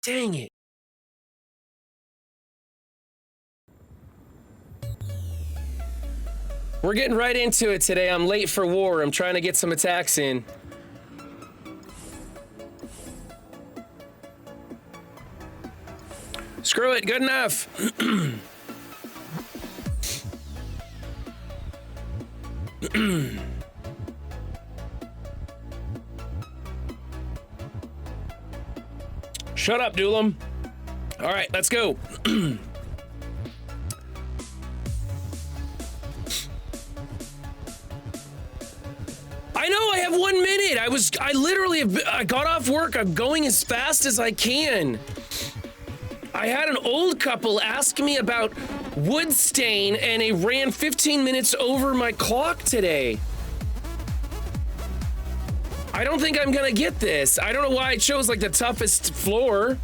Dang it. We're getting right into it today. I'm late for war. I'm trying to get some attacks in. Screw it, good enough. Shut up, Doolum. All right, let's go. I know I have 1 minute. I literally got off work. I'm going as fast as I can. I had an old couple ask me about wood stain and it ran 15 minutes over my clock today. I don't think I'm gonna get this. I don't know why I chose like the toughest floor.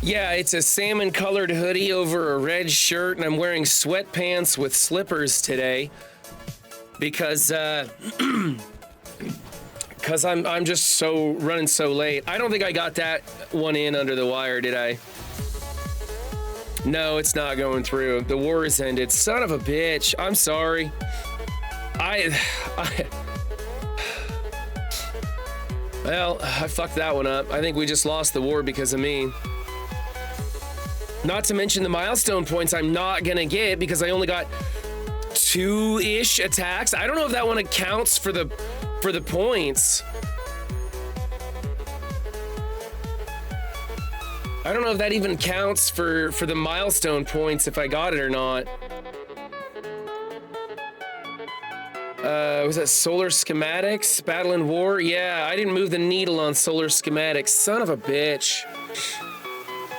Yeah, it's a salmon colored hoodie over a red shirt, and I'm wearing sweatpants with slippers today because I'm just running so late. I don't think I got that one in under the wire, did I? No, it's not going through. The war has ended. Son of a bitch. I'm sorry. Well, I fucked that one up. I think we just lost the war because of me. Not to mention the milestone points I'm not gonna get because I only got 2-ish attacks. I don't know if that one accounts for the points. I don't know if that even counts for the milestone points if I got it or not. Was that Solar Schematics? Battle and War? Yeah, I didn't move the needle on Solar Schematics. Son of a bitch.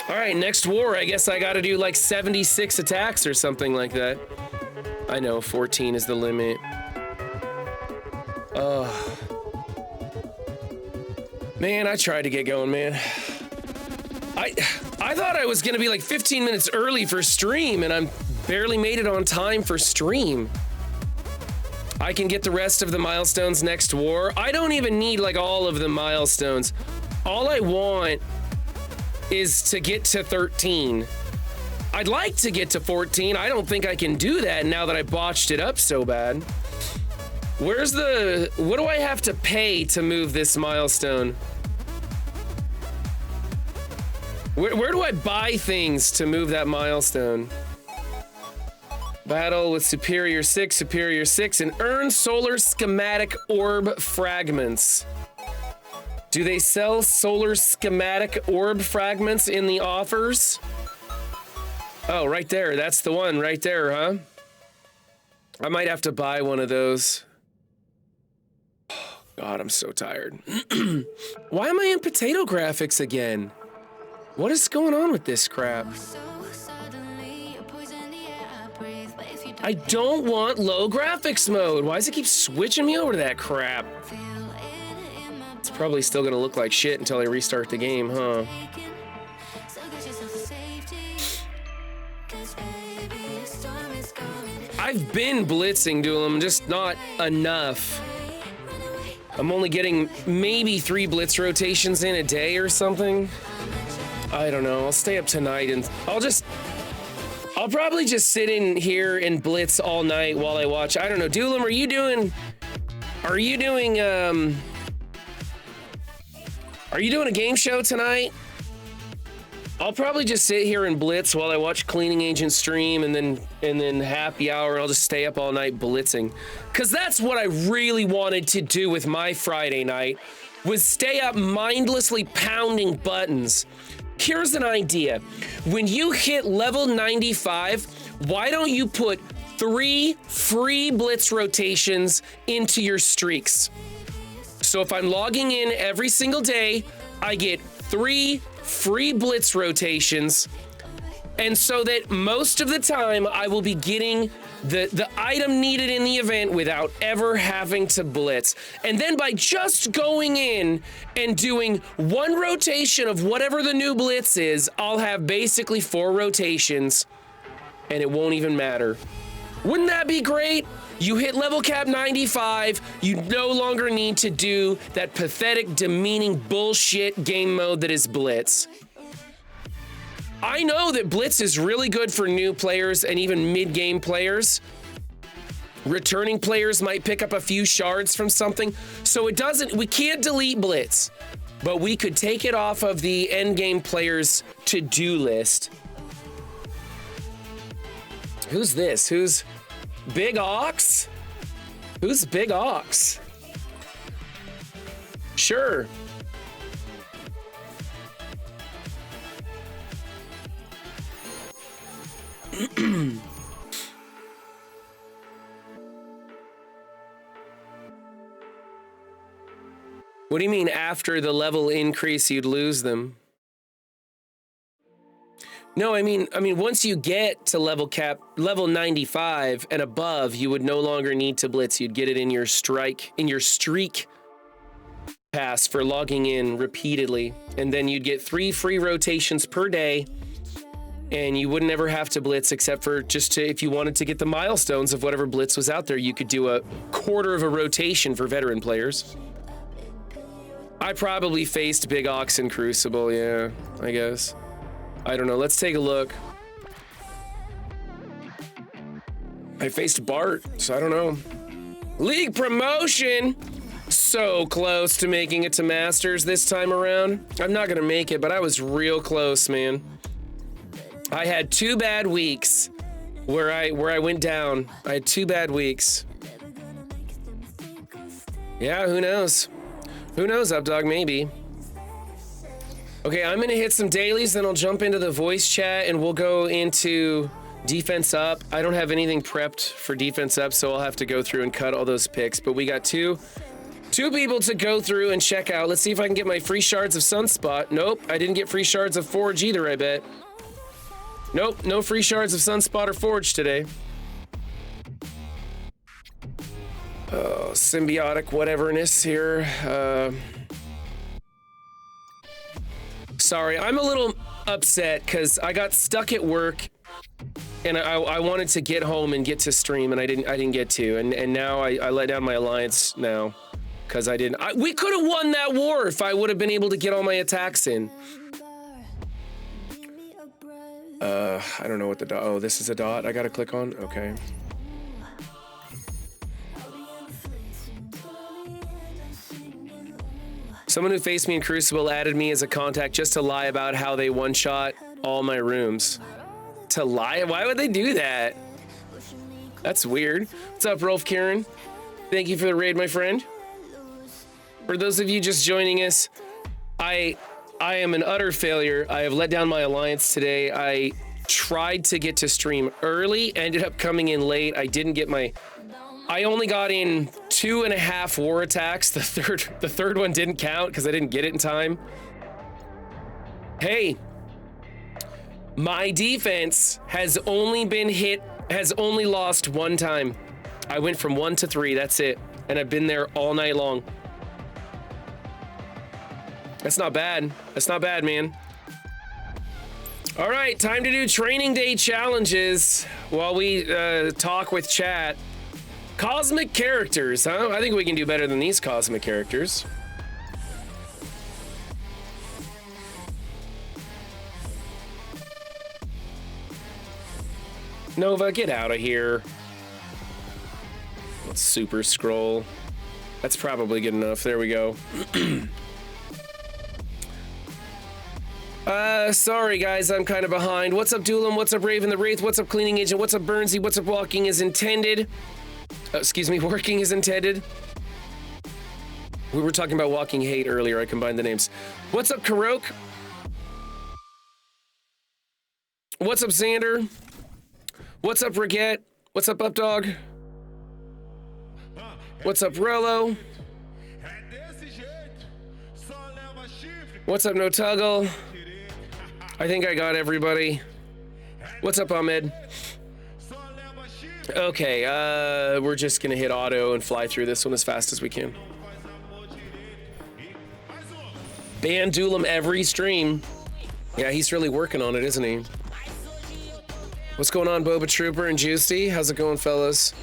All right, next war, I guess I gotta do like 76 attacks or something like that. I know, 14 is the limit. Man, I tried to get going, man. I thought I was gonna be like 15 minutes early for stream, and I'm barely made it on time for stream. I can get the rest of the milestones next war. I don't even need like all of the milestones. All I want is to get to 13. I'd like to get to 14. I don't think I can do that now that I botched it up so bad. What do I have to pay to move this milestone? Where do I buy things to move that milestone? Battle with Superior 6, and earn Solar Schematic Orb Fragments. Do they sell Solar Schematic Orb Fragments in the offers? Oh, right there. That's the one right there, huh? I might have to buy one of those. Oh, God, I'm so tired. Why am I in potato graphics again? What is going on with this crap? I don't want low graphics mode. Why does it keep switching me over to that crap? It's probably still gonna look like shit until I restart the game, huh? I've been blitzing, Doolum, just not enough. I'm only getting maybe 3 blitz rotations in a day or something. I don't know. I'll stay up tonight and I'll probably just sit in here and blitz all night while I watch. I don't know. Doolum, are you doing a game show tonight? I'll probably just sit here and blitz while I watch Cleaning Agent stream, and then happy hour. I'll just stay up all night blitzing, because that's what I really wanted to do with my Friday night, was stay up mindlessly pounding buttons. Here's an idea: when you hit level 95, why don't you put 3 free blitz rotations into your streaks? So if I'm logging in every single day, I get 3 free blitz rotations, and so that most of the time I will be getting the item needed in the event without ever having to blitz. And then by just going in and doing one rotation of whatever the new blitz is, I'll have basically 4 rotations and it won't even matter. Wouldn't that be great? You hit level cap 95, you no longer need to do that pathetic, demeaning bullshit game mode that is Blitz. I know that Blitz is really good for new players and even mid-game players. Returning players might pick up a few shards from something, so we can't delete Blitz, but we could take it off of the endgame players' to-do list. Who's this? Who's Big Ox? Who's Big Ox? Sure. What do you mean after the level increase you'd lose them? No, I mean once you get to level 95 and above, you would no longer need to blitz. You'd get it in your streak pass for logging in repeatedly, and then you'd get 3 free rotations per day, and you wouldn't ever have to blitz except for if you wanted to get the milestones of whatever blitz was out there, you could do a quarter of a rotation for veteran players. I probably faced Big Ox in Crucible, yeah, I guess. I don't know, let's take a look. I faced Bart, so I don't know. League promotion! So close to making it to Masters this time around. I'm not gonna make it, but I was real close, man. I had 2 bad weeks where I went down. I had 2 bad weeks. Yeah, who knows? Who knows, Updog, maybe. Okay, I'm gonna hit some dailies, then I'll jump into the voice chat and we'll go into defense up. I don't have anything prepped for defense up, so I'll have to go through and cut all those picks, but we got two people to go through and check out. Let's see if I can get my free shards of Sunspot. Nope, I didn't get free shards of Forge either, I bet. Nope, no free shards of Sunspot or Forge today. Oh, symbiotic whateverness here. Sorry, I'm a little upset because I got stuck at work and I wanted to get home and get to stream and I didn't get to, and now I let down my alliance now because I didn't. We could have won that war if I would have been able to get all my attacks in. I don't know what the dot. Oh, this is a dot I gotta click on. Okay. Someone who faced me in Crucible added me as a contact just to lie about how they one-shot all my rooms. To lie? Why would they do that? That's weird. What's up, Rolf Kieran? Thank you for the raid, my friend. For those of you just joining us, I am an utter failure. I have let down my alliance today. I tried to get to stream early, ended up coming in late. I only got in 2.5 war attacks. The third one didn't count because I didn't get it in time. Hey, my defense has only lost 1 time. I went from 1 to 3, that's it. And I've been there all night long. That's not bad. That's not bad, man. All right, time to do training day challenges while we talk with chat. Cosmic characters, huh? I think we can do better than these cosmic characters. Nova, get out of here. Let's super scroll. That's probably good enough. There we go. Sorry guys, I'm kind of behind. What's up, Duelam? What's up, Raven the Wraith? What's up, Cleaning Agent? What's up, Burnsy? What's up, Walking is Intended? Excuse me, Working is Intended. We were talking about Walking Hate earlier. I combined the names. What's up, Karok? What's up, Xander? What's up, Riget? What's up, Updog? What's up, Rello? What's up, No Tuggle? I think I got everybody. What's up, Ahmed? Okay, we're just gonna hit auto and fly through this one as fast as we can. Ban Duelam every stream. Yeah, he's really working on it, isn't he? What's going on, Boba Trooper and Juicy? How's it going, fellas?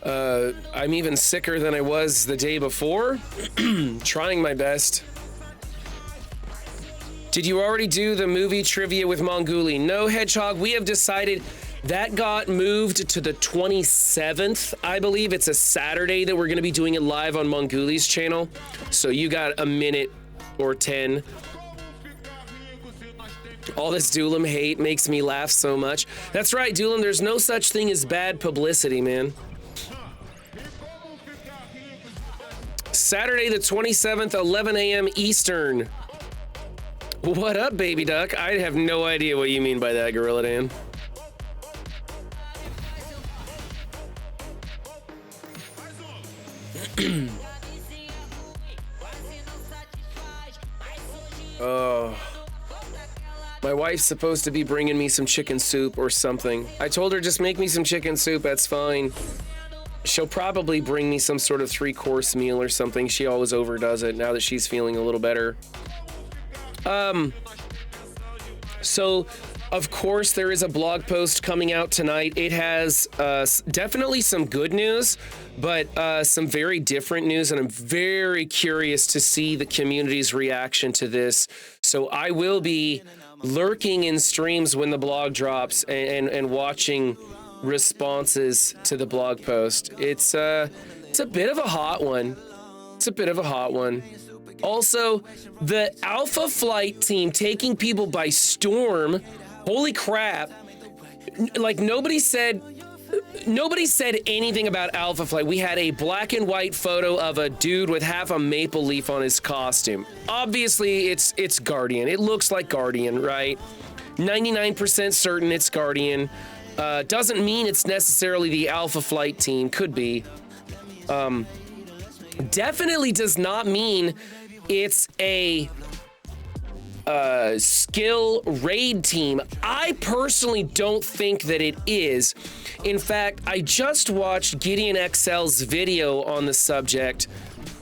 I'm even sicker than I was the day before. Trying my best. Did you already do the movie trivia with Monguli? No, Hedgehog. We have decided that got moved to the 27th. I believe it's a Saturday that we're going to be doing it live on Monguli's channel. So you got a minute or 10. All this Duelam hate makes me laugh so much. That's right, Duelam. There's no such thing as bad publicity, man. Saturday the 27th, 11 a.m. Eastern. What up, baby duck? I have no idea what you mean by that, Gorilla Dan. Oh. My wife's supposed to be bringing me some chicken soup or something. I told her just make me some chicken soup, that's fine. She'll probably bring me some sort of 3-course meal or something. She always overdoes it now that she's feeling a little better. So, of course, there is a blog post coming out tonight. It has definitely some good news, but some very different news, and I'm very curious to see the community's reaction to this. So I will be lurking in streams when the blog drops and watching responses to the blog post. It's a bit of a hot one. It's a bit of a hot one. Also, the Alpha Flight team taking people by storm. Holy crap. Like, nobody said anything about Alpha Flight. We had a black and white photo of a dude with half a maple leaf on his costume. Obviously, it's Guardian. It looks like Guardian, right? 99% certain it's Guardian. Doesn't mean it's necessarily the Alpha Flight team. Could be. Definitely does not mean it's a skill raid team. I personally don't think that it is. In fact, I just watched Gideon XL's video on the subject.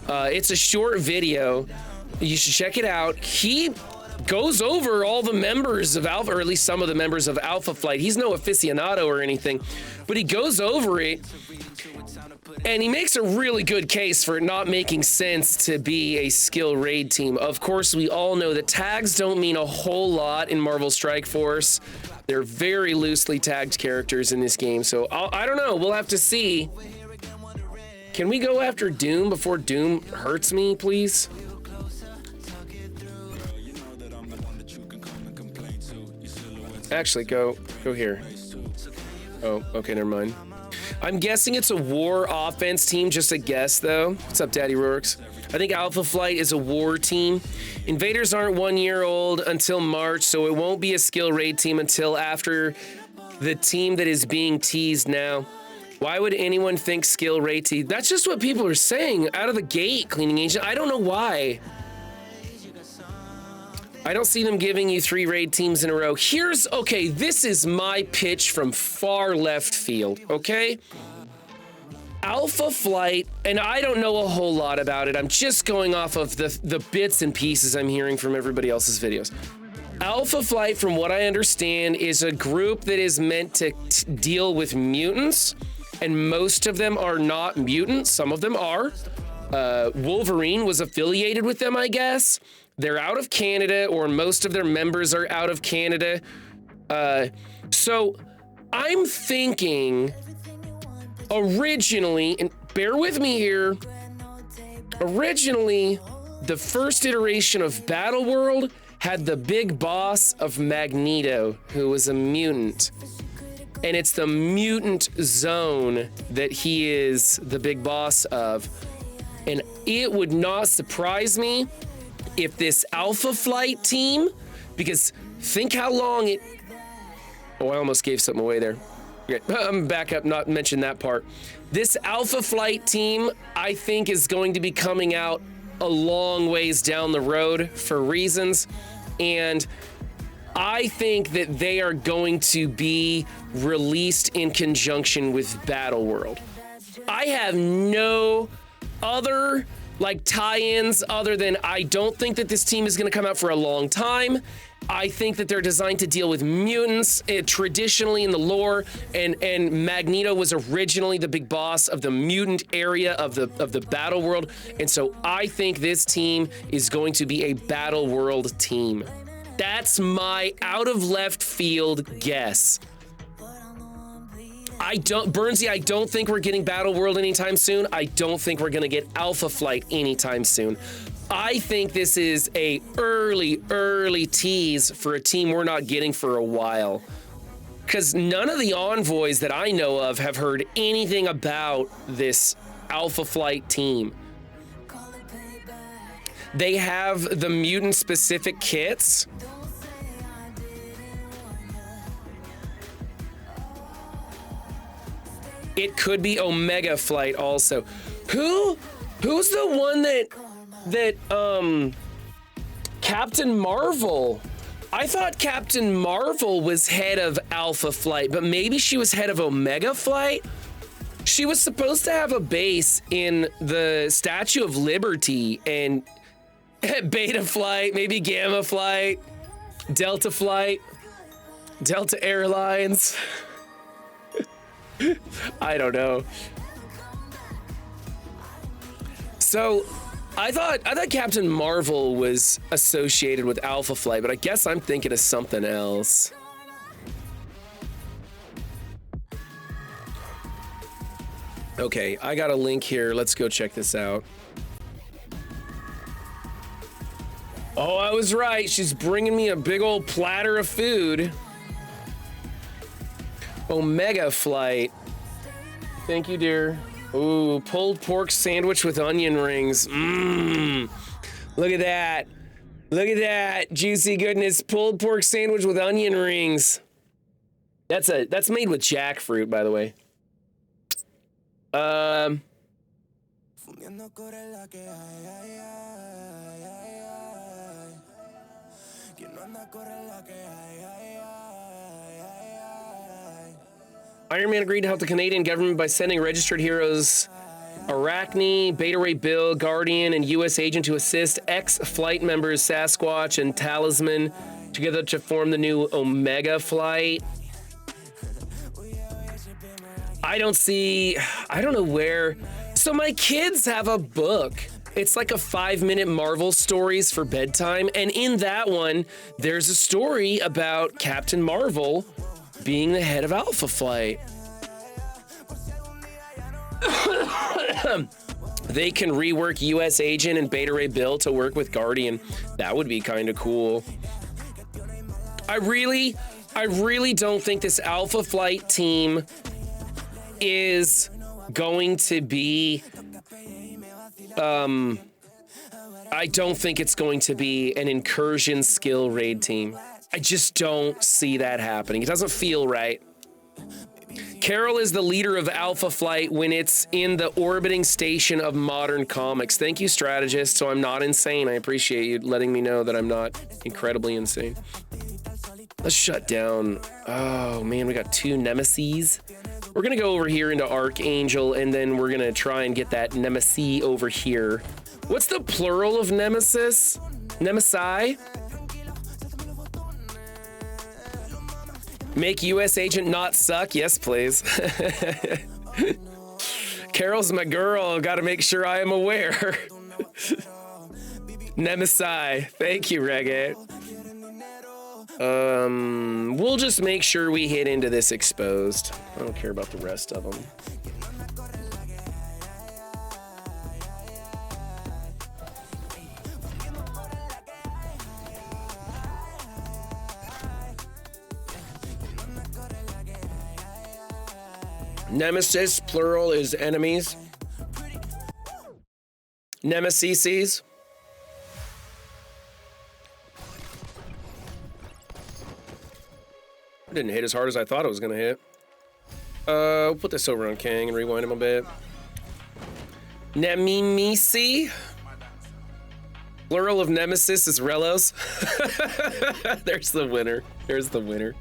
It's a short video. You should check it out. He goes over all the members of Alpha, or at least some of the members of Alpha Flight. He's no aficionado or anything, but he goes over it. And he makes a really good case for it not making sense to be a skill raid team. Of course, we all know that tags don't mean a whole lot in Marvel Strike Force. They're very loosely tagged characters in this game. So I don't know. We'll have to see. Can we go after Doom before Doom hurts me, please? Actually, go here. Oh, okay, never mind. I'm guessing it's a war offense team, just a guess though. What's up, Daddy Rorks? I think Alpha Flight is a war team. Invaders aren't 1 year old until March, so it won't be a skill raid team until after the team that is being teased now. Why would anyone think skill raid team? That's just what people are saying out of the gate, Cleaning Agent. I don't know why. I don't see them giving you 3 raid teams in a row. Okay, this is my pitch from far left field, okay? Alpha Flight, and I don't know a whole lot about it. I'm just going off of the bits and pieces I'm hearing from everybody else's videos. Alpha Flight, from what I understand, is a group that is meant to deal with mutants, and most of them are not mutants. Some of them are. Wolverine was affiliated with them, I guess. They're out of Canada, or most of their members are out of Canada. So I'm thinking originally, and bear with me here, originally the first iteration of Battle World had the big boss of Magneto, who was a mutant. And it's the mutant zone that he is the big boss of. And it would not surprise me if this Alpha Flight team, because think how long it... Oh, I almost gave something away there. Okay, I'm back up, not mention that part. This Alpha Flight team, I think, is going to be coming out a long ways down the road for reasons. And I think that they are going to be released in conjunction with Battle World. I have no other like tie-ins other than I don't think that this team is going to come out for a long time. I think that they're designed to deal with mutants traditionally in the lore, and Magneto was originally the big boss of the mutant area of the Battle World, and so I think this team is going to be a Battle World team. That's my out of left field guess. Burnsy, I don't think we're getting Battle World anytime soon. I don't think we're gonna get Alpha Flight anytime soon. I think this is a early tease for a team we're not getting for a while. Because none of the envoys that I know of have heard anything about this Alpha Flight team. They have the mutant specific kits. It could be Omega Flight also. Who's the one that Captain Marvel? I thought Captain Marvel was head of Alpha Flight, but maybe she was head of Omega Flight? She was supposed to have a base in the Statue of Liberty and Beta Flight, maybe Gamma Flight, Delta Flight, Delta Airlines. I don't know. So I thought Captain Marvel was associated with Alpha Flight, but I guess I'm thinking of something else. Okay, I got a link here. Let's go check this out. Oh, I was right. She's bringing me a big old platter of food. Omega Flight. Thank you, dear. Ooh, pulled pork sandwich with onion rings. Mmm. Look at that. Look at that. Juicy goodness. Pulled pork sandwich with onion rings. That's made with jackfruit, by the way. Iron Man agreed to help the Canadian government by sending registered heroes Arachne, Beta Ray Bill, Guardian, and U.S. Agent to assist ex-flight members Sasquatch and Talisman together to form the new Omega Flight. I don't know where. So my kids have a book. It's like a 5-minute Marvel stories for bedtime. And in that one, there's a story about Captain Marvel being the head of Alpha Flight. They can rework U.S. Agent and Beta Ray Bill to work with Guardian. That would be kind of cool. I really don't think this Alpha Flight team is going to be I don't think it's going to be an incursion skill raid team. I just don't see that happening. It doesn't feel right. Carol is the leader of Alpha Flight when it's in the orbiting station of modern comics. Thank you, strategist. So I'm not insane. I appreciate you letting me know that I'm not incredibly insane. Let's shut down. Oh man, we got 2 Nemesis. We're gonna go over here into Archangel, and then we're gonna try and get that Nemesis over here. What's the plural of Nemesis? Nemesi? Make U.S. Agent not suck? Yes, please. Carol's my girl. Gotta make sure I am aware. Nemesi. Thank you, Reggae. We'll just make sure we hit into this exposed. I don't care about the rest of them. Nemesis, plural, is enemies. Nemesis. Didn't hit as hard as I thought it was gonna hit. We'll put this over on Kang and rewind him a bit. Nemimisi. plural of nemesis is relos. There's the winner. There's the winner.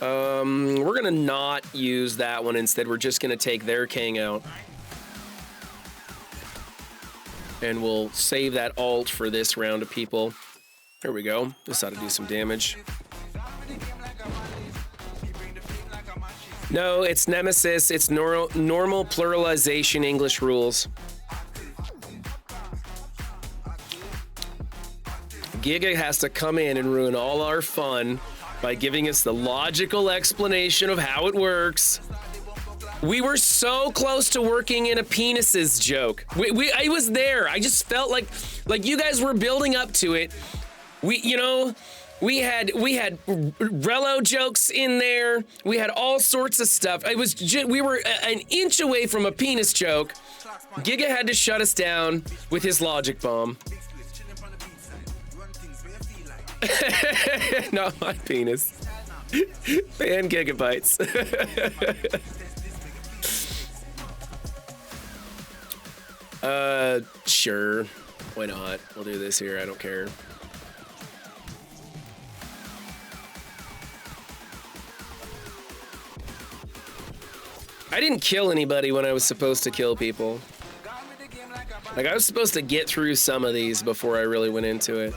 We're gonna not use that one. Instead, we're just gonna take their king out. And we'll save that alt for this round of people. There we go. This ought to do some damage. No, it's nemesis. It's normal pluralization English rules. Giga has to come in and ruin all our fun by giving us the logical explanation of how it works. We were so close to working in a penises joke. I was there. I just felt like you guys were building up to it. We had Relo jokes in there. We had all sorts of stuff. We were an inch away from a penis joke. Giga had to shut us down with his logic bomb. Not my penis. Fan gigabytes. Sure. Why not? We'll do this here. I don't care. I didn't kill anybody when I was supposed to kill people. Like, I was supposed to get through some of these before I really went into it.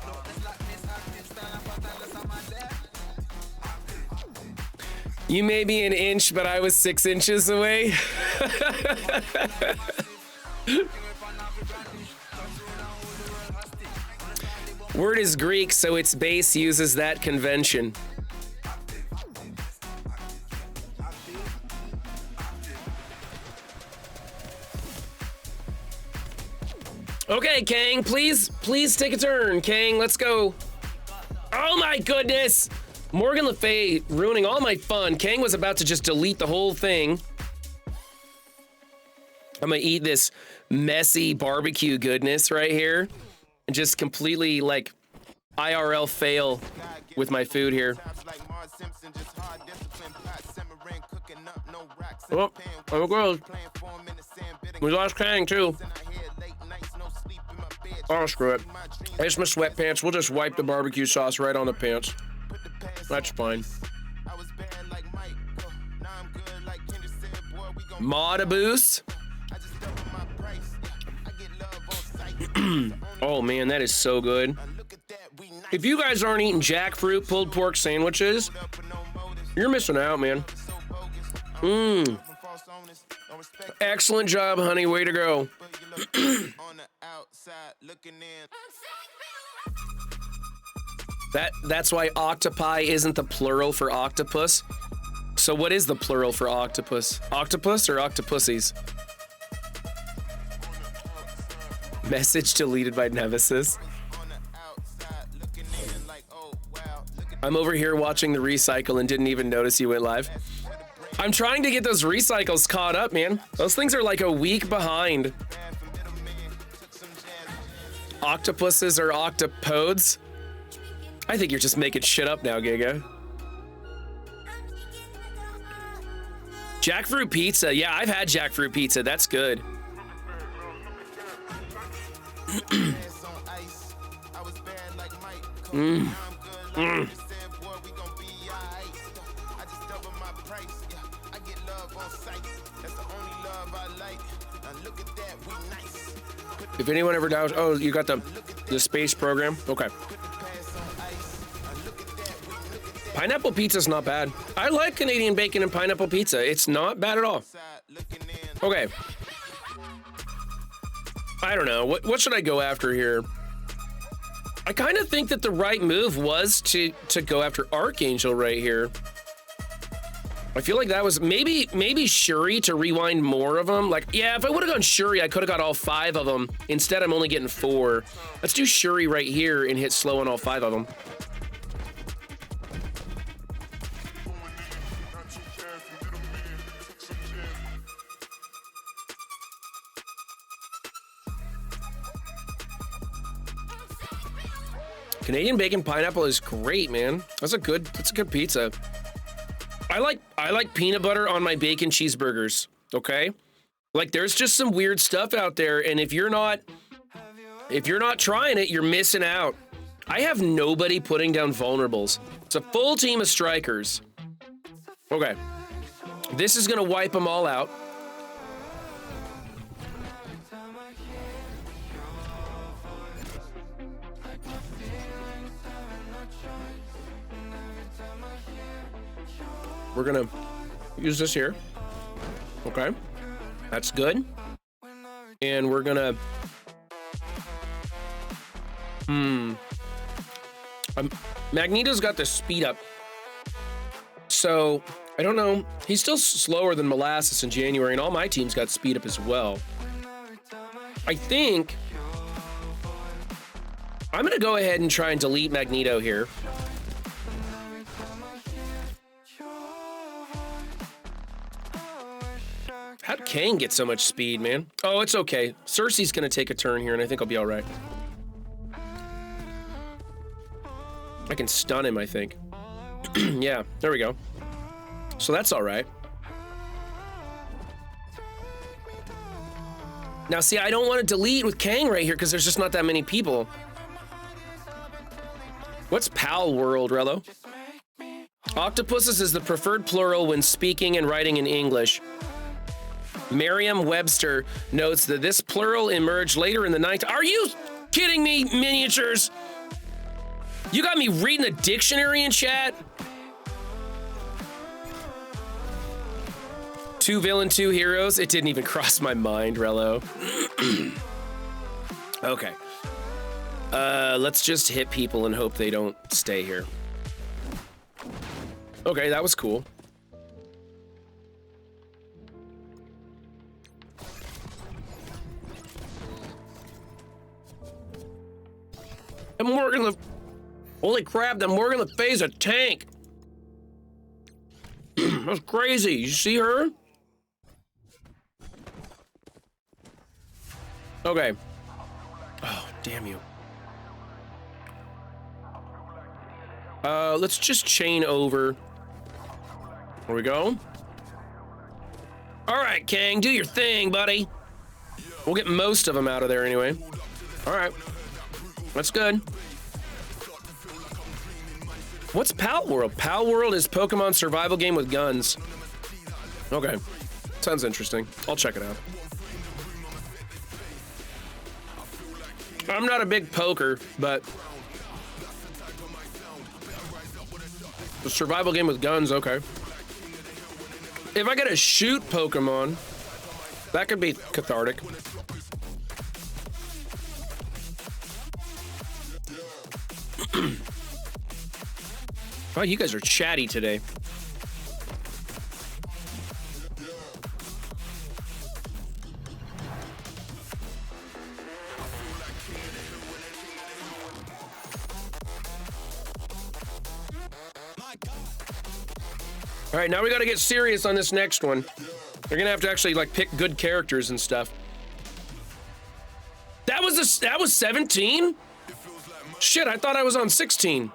You may be an inch, but I was 6 inches away. Word is Greek, so its base uses that convention. Okay, Kang, please take a turn. Kang, let's go. Oh my goodness! Morgan Le Fay ruining all my fun. Kang was about to just delete the whole thing. I'm gonna eat this messy barbecue goodness right here and just completely like IRL fail with my food here. Oh, there goes. We lost Kang too. Oh, screw it. It's my sweatpants. We'll just wipe the barbecue sauce right on the pants. That's fine. Modaboost. Oh man, that is so good. If you guys aren't eating jackfruit pulled pork sandwiches, you're missing out, man. Excellent job, honey. Way to go. That's why octopi isn't the plural for octopus. So what is the plural for octopus? Octopus or octopussies? Message deleted by Nemesis. I'm over here watching the recycle and didn't even notice you went live. I'm trying to get those recycles caught up, man. Those things are like a week behind. Octopuses or octopodes? I think you're just making shit up now, Giga. Jackfruit pizza. Yeah, I've had jackfruit pizza. That's good. If anyone ever doubts, oh, you got the space program? Okay. Pineapple pizza's not bad. I like Canadian bacon and pineapple pizza. It's not bad at all. Okay. I don't know. What should I go after here? I kind of think that the right move was to go after Archangel right here. I feel like that was maybe Shuri to rewind more of them. Like, yeah, if I would have gone Shuri, I could have got all 5 of them. Instead, I'm only getting 4. Let's do Shuri right here and hit slow on all 5 of them. Canadian bacon pineapple is great, man. That's a good pizza. I like peanut butter on my bacon cheeseburgers, okay? Like, there's just some weird stuff out there, and if you're not trying it, you're missing out. I have nobody putting down vulnerables. It's a full team of strikers. Okay. This is gonna wipe them all out. We're gonna use this here. Okay. That's good. And we're gonna... Magneto's got the speed up. So, I don't know. He's still slower than Molasses in January, and all my teams got speed up as well. I think I'm gonna go ahead and try and delete Magneto here. How'd Kang get so much speed, man? Oh, it's okay. Cersei's gonna take a turn here, and I think I'll be all right. I can stun him, I think. Yeah, there we go. So that's all right. Now, see, I don't want to delete with Kang right here because there's just not that many people. What's Pal World, Rello? Octopuses is the preferred plural when speaking and writing in English. Merriam-Webster notes that this plural emerged later in the night. Are you kidding me, miniatures? You got me reading a dictionary in chat? Two villain, two heroes? It didn't even cross my mind, Rello. Okay. Let's just hit people and hope they don't stay here. Okay, that was cool. And Morgan the... Holy crap, that Morgan Le Fay's a tank. That's crazy. You see her? Okay. Oh, damn you. Let's just chain over. There we go. All right, Kang, do your thing, buddy. We'll get most of them out of there anyway. All right. That's good. What's Pal World? Pal World is Pokemon survival game with guns. Okay. Sounds interesting. I'll check it out. I'm not a big poker, but the survival game with guns, okay. If I get to shoot Pokemon, that could be cathartic. Oh, you guys are chatty today. All right, now we got to get serious on this next one. They're gonna have to actually like pick good characters and stuff. That was 17? Shit, I thought I was on 16.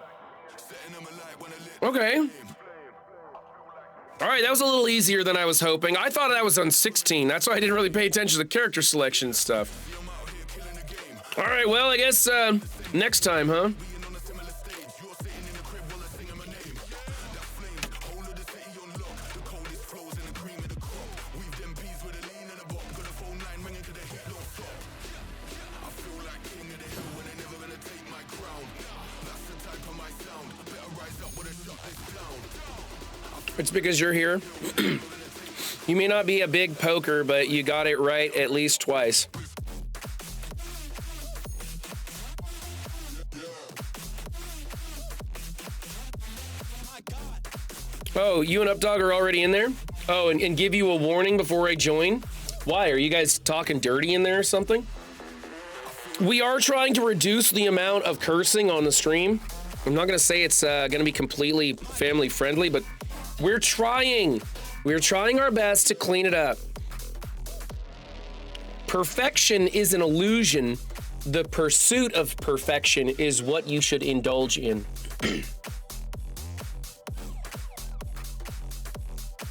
Okay. All right, that was a little easier than I was hoping. I thought I was on 16. That's why I didn't really pay attention to the character selection stuff. All right, well, I guess next time, huh? It's because you're here. You may not be a big poker, but you got it right at least twice. Oh, you and Updog are already in there? Oh, and give you a warning before I join? Why? Are you guys talking dirty in there or something? We are trying to reduce the amount of cursing on the stream. I'm not going to say it's going to be completely family friendly, but we're trying. We're trying our best to clean it up. Perfection is an illusion. The pursuit of perfection is what you should indulge in.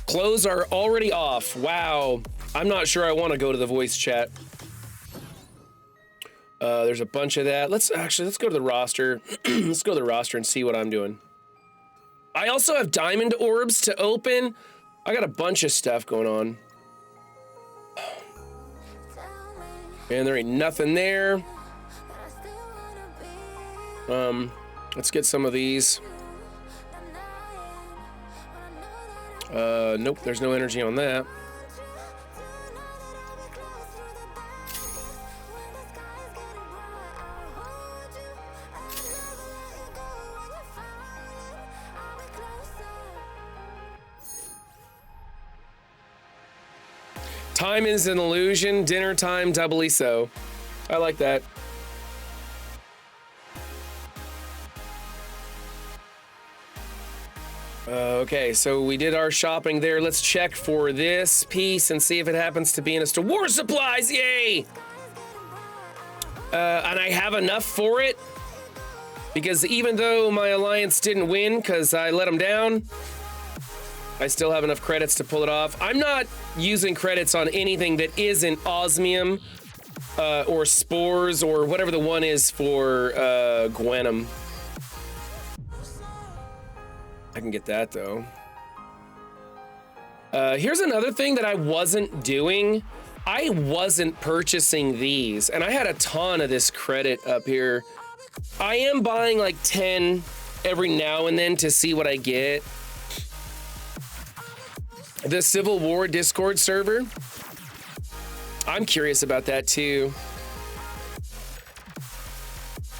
Clothes are already off. Wow. I'm not sure I want to go to the voice chat. There's a bunch of that. Let's go to the roster. Let's go to the roster and see what I'm doing. I also have diamond orbs to open. I got a bunch of stuff going on. And there ain't nothing there. Let's get some of these. Nope, there's no energy on that. Time is an illusion, dinner time doubly so. I like that. Okay, so we did our shopping there. Let's check for this piece and see if it happens to be in a store. War supplies, yay! And I have enough for it because even though my alliance didn't win because I let them down, I still have enough credits to pull it off. I'm not using credits on anything that isn't osmium or spores or whatever the one is for Gwenum. I can get that though. Here's another thing that I wasn't doing. I wasn't purchasing these, and I had a ton of this credit up here. I am buying like 10 every now and then to see what I get. The Civil War Discord server. I'm curious about that too.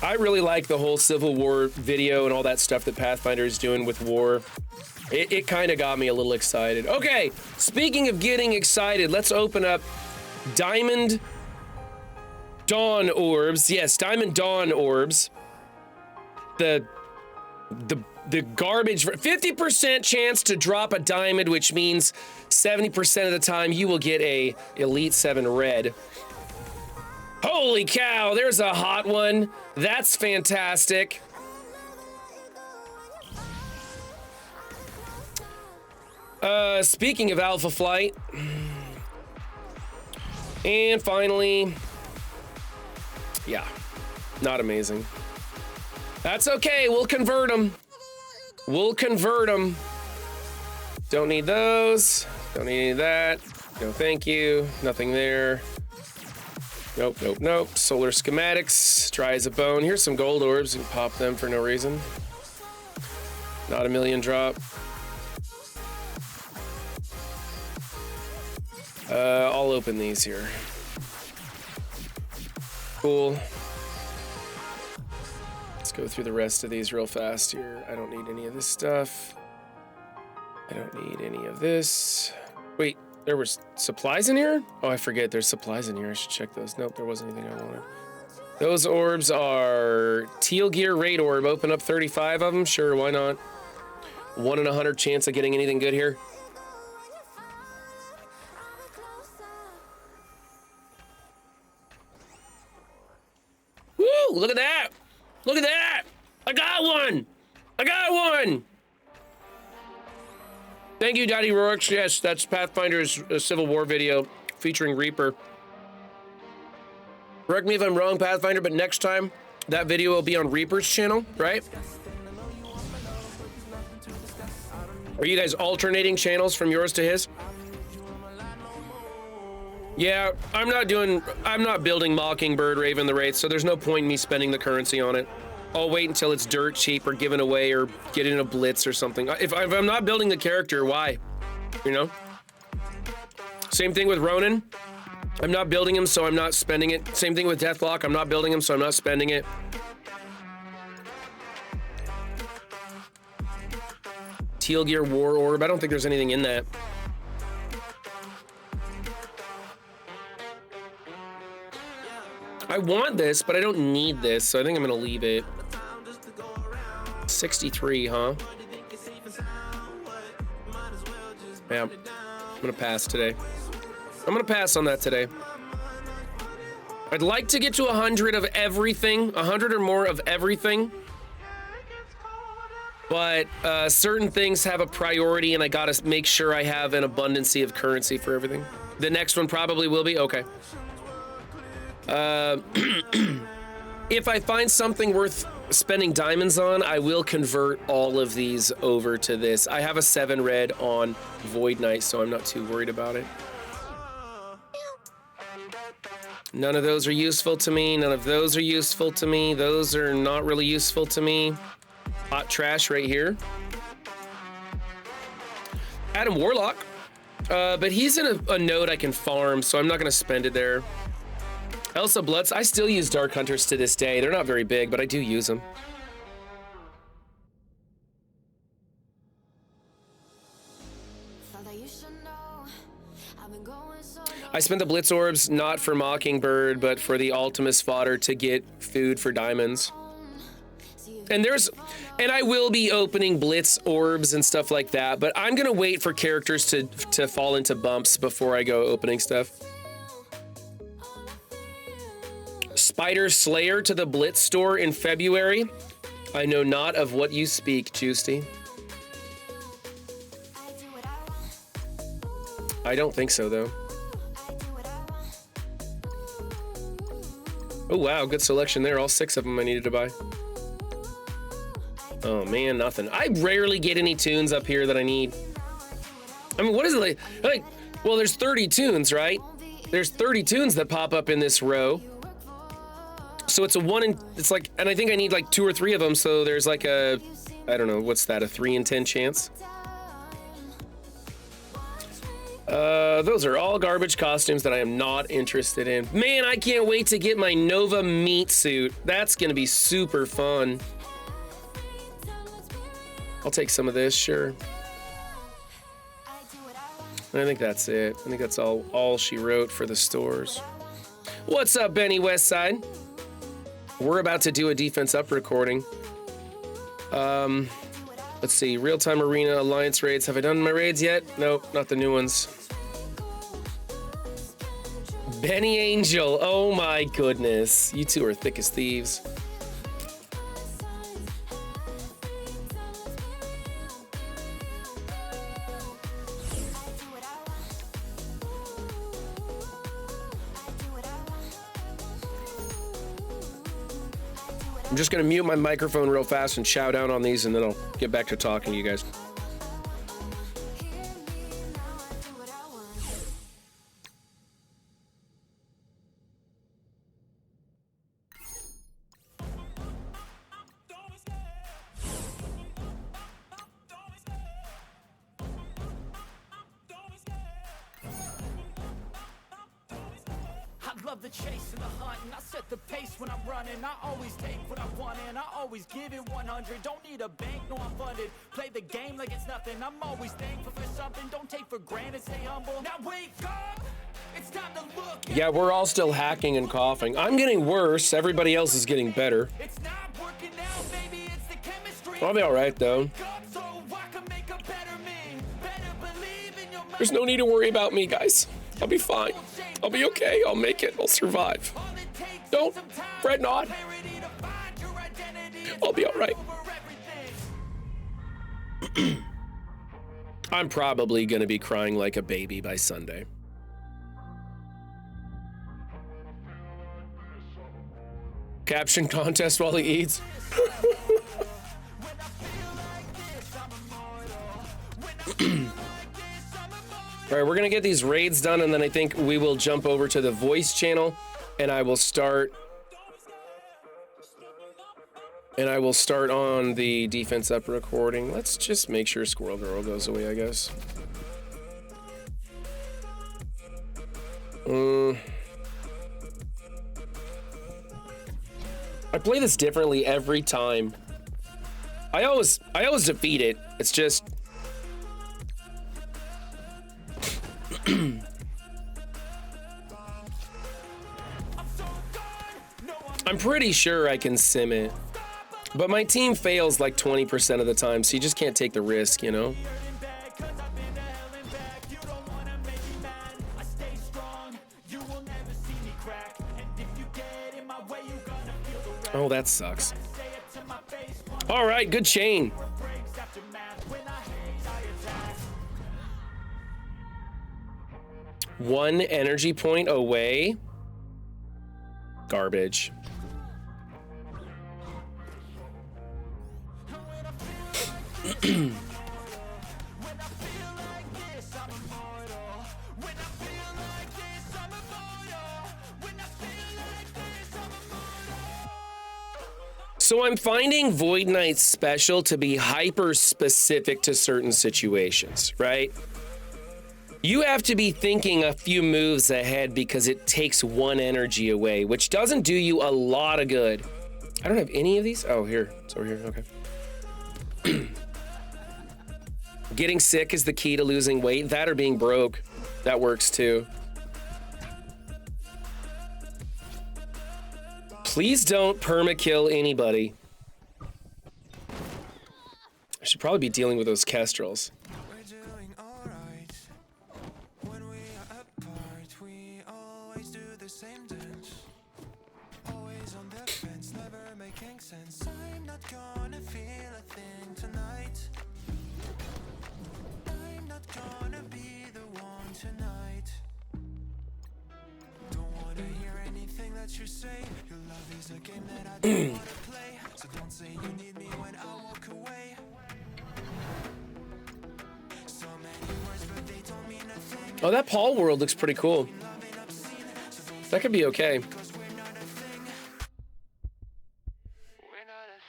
I really like the whole Civil War video and all that stuff that Pathfinder is doing with war. It kind of got me a little excited. Okay, speaking of getting excited, let's open up Diamond Dawn Orbs. Yes, Diamond Dawn Orbs. The garbage, 50% chance to drop a diamond, which means 70% of the time you will get a Elite 7 red. Holy cow, there's a hot one. That's fantastic. Speaking of Alpha Flight, and finally, yeah, not amazing. That's okay, we'll convert them. We'll convert them. Don't need those. Don't need any of that. No, thank you. Nothing there. Nope, nope, nope. Solar schematics. Dry as a bone. Here's some gold orbs. You can pop them for no reason. Not a million drop. I'll open these here. Cool. Let's go through the rest of these real fast here. I don't need any of this stuff. I don't need any of this. Wait, there was supplies in here? Oh, I forget there's supplies in here. I should check those. Nope, there wasn't anything I wanted. Those orbs are Teal Gear Raid Orb. Open up 35 of them. Sure, why not? 1 in 100 chance of getting anything good here. Woo, look at that. Look at that! I got one! I got one! Thank you, Daddy Rourke. Yes, that's Pathfinder's Civil War video featuring Reaper. Correct me if I'm wrong, Pathfinder, but next time that video will be on Reaper's channel, right? Are you guys alternating channels from yours to his? Yeah, I'm not building Mockingbird Raven the Wraith, so there's no point in me spending the currency on it. I'll wait until it's dirt cheap or given away or get in a Blitz or something. If I'm not building the character, why? You know? Same thing with Ronan. I'm not building him, so I'm not spending it. Same thing with Deathlock. I'm not building him, so I'm not spending it. Teal Gear War Orb. I don't think there's anything in that. I want this, but I don't need this, so I think I'm gonna leave it. 63, huh? Yeah, I'm gonna pass today. I'm gonna pass on that today. I'd like to get to 100 of everything, 100 or more of everything. But certain things have a priority and I gotta make sure I have an abundance of currency for everything. The next one probably will be? Okay. If I find something worth spending diamonds on, I will convert all of these over to this. I have a 7 red on Void Knight, so I'm not too worried about it. None of those are useful to me. None of those are useful to me. Those are not really useful to me. Hot trash right here. Adam Warlock. But he's in a node I can farm, so I'm not going to spend it there. Elsa Blitz. I still use Dark Hunters to this day. They're not very big, but I do use them. I spent the Blitz orbs not for Mockingbird, but for the Ultimus fodder to get food for diamonds. And I will be opening Blitz orbs and stuff like that, but I'm gonna wait for characters to fall into bumps before I go opening stuff. Spider Slayer to the Blitz store in February. I know not of what you speak, Juicy. I don't think so, though. Oh, wow, good selection there. All 6 of them I needed to buy. Oh, man, nothing. I rarely get any tunes up here that I need. I mean, what is it like? Well, there's 30 tunes, right? There's 30 tunes that pop up in this row. So it's a 1 in, it's like, and I think I need like 2 or 3 of them. So there's like a, I don't know, what's that? A 3 in 10 chance. Those are all garbage costumes that I am not interested in. Man, I can't wait to get my Nova meat suit. That's gonna be super fun. I'll take some of this, sure. I think that's it. I think that's all she wrote for the stores. What's up, Benny Westside? We're about to do a defense up recording. Let's see, real-time arena alliance raids. Have I done my raids yet? Nope, not the new ones. Benny Angel, oh my goodness. You two are thick as thieves. I'm just gonna mute my microphone real fast and shout out on these, and then I'll get back to talking to you guys. The chase and the hunt, and I set the pace when I'm running. I always take what I want and I always give it 100. Don't need a bank, no, I'm funded. Play the game like it's nothing. I'm always thankful for something. Don't take for granted, stay humble. Now wake up, it's time to look. Yeah, we're all still hacking and coughing. I'm getting worse. Everybody else is getting better. It's not working out, baby, it's the chemistry. I'll be all right though. There's no need to worry about me, guys. I'll be fine. I'll be okay. I'll make it. I'll survive. Don't fret not. I'll be all right. I'm probably going to be crying like a baby by Sunday. Caption contest while he eats. All right, we're gonna get these raids done, and then I think we will jump over to the voice channel, and I will start on the defense up recording. Let's just make sure Squirrel Girl goes away, I guess. I play this differently every time. I always defeat it. It's just I'm pretty sure I can sim it, but my team fails like 20% of the time, so you just can't take the risk, you know? Oh, that sucks. All right, good chain. 1 energy point away. Garbage. So I'm finding Void Knight's special to be hyper specific to certain situations, right? You have to be thinking a few moves ahead because it takes 1 energy away, which doesn't do you a lot of good. I don't have any of these. Oh, here. It's over here. Okay. Getting sick is the key to losing weight. That or being broke. That works too. Please don't permakill anybody. I should probably be dealing with those kestrels. We're doing alright. When we are apart, we always do the same dance. Always on the fence, never making sense. I'm not gonna feel a thing tonight. I'm not gonna be the one tonight. Don't wanna hear anything that you say. Your love is a game that I don't wanna play. So don't say you need me when I walk away. So many words, but they don't mean a thing. Oh, that Paul world looks pretty cool. That could be okay. Cause we're not a thing. We're not a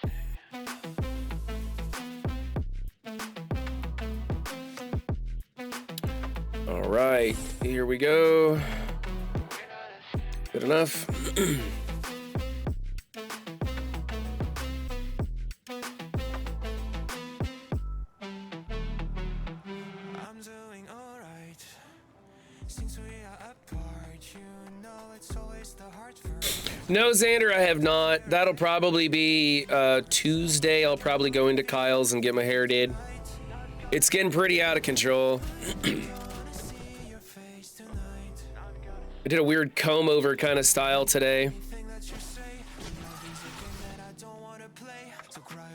thing. All right, here we go. Good enough. I'm doing alright. Since we are apart, you know it's always the hard first. No, Xander, I have not. That'll probably be Tuesday. I'll probably go into Kyle's and get my hair did. It's getting pretty out of control. I did a weird comb over kind of style today.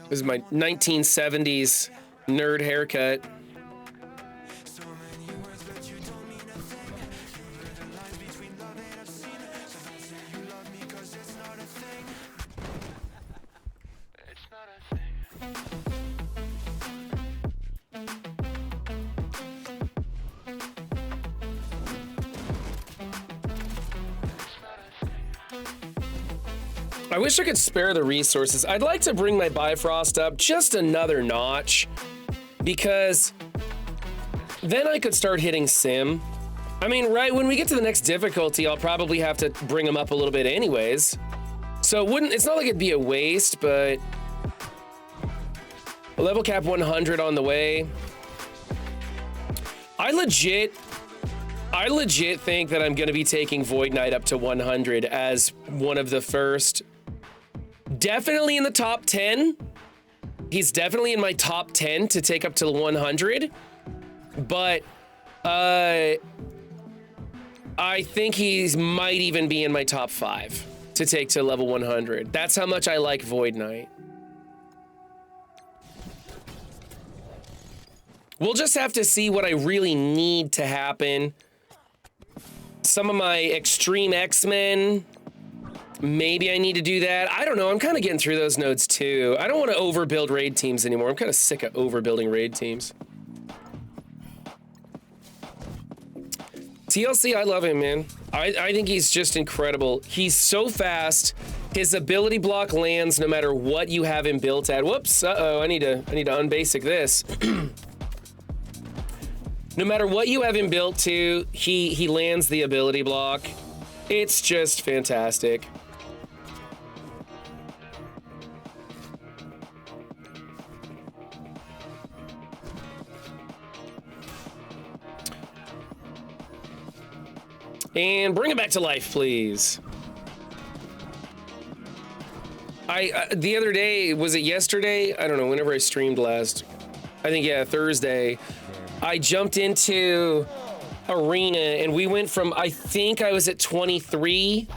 This is my 1970s nerd haircut. I wish I could spare the resources. I'd like to bring my Bifrost up just another notch because then I could start hitting Sim. I mean, right when we get to the next difficulty, I'll probably have to bring him up a little bit anyways. So it's not like it'd be a waste, but a level cap 100 on the way. I legit think that I'm gonna be taking Void Knight up to 100 as one of the first. Definitely in the top 10. He's definitely in my top 10 to take up to 100. But I think he might even be in my top 5 to take to level 100. That's how much I like Void Knight. We'll just have to see what I really need to happen. Some of my Extreme X-Men, maybe I need to do that. I don't know. I'm kind of getting through those nodes too. I don't want to overbuild raid teams anymore. I'm kind of sick of overbuilding raid teams. TLC, I love him, man. I think he's just incredible. He's so fast. His ability block lands no matter what you have him built at. Whoops. Uh-oh. I need to unbasic this. No matter what you have him built to, he lands the ability block. It's just fantastic. And bring it back to life, please. The other day, was it yesterday? I don't know, whenever I streamed last. I think, yeah, Thursday. I jumped into Arena and we went from, I think I was at 23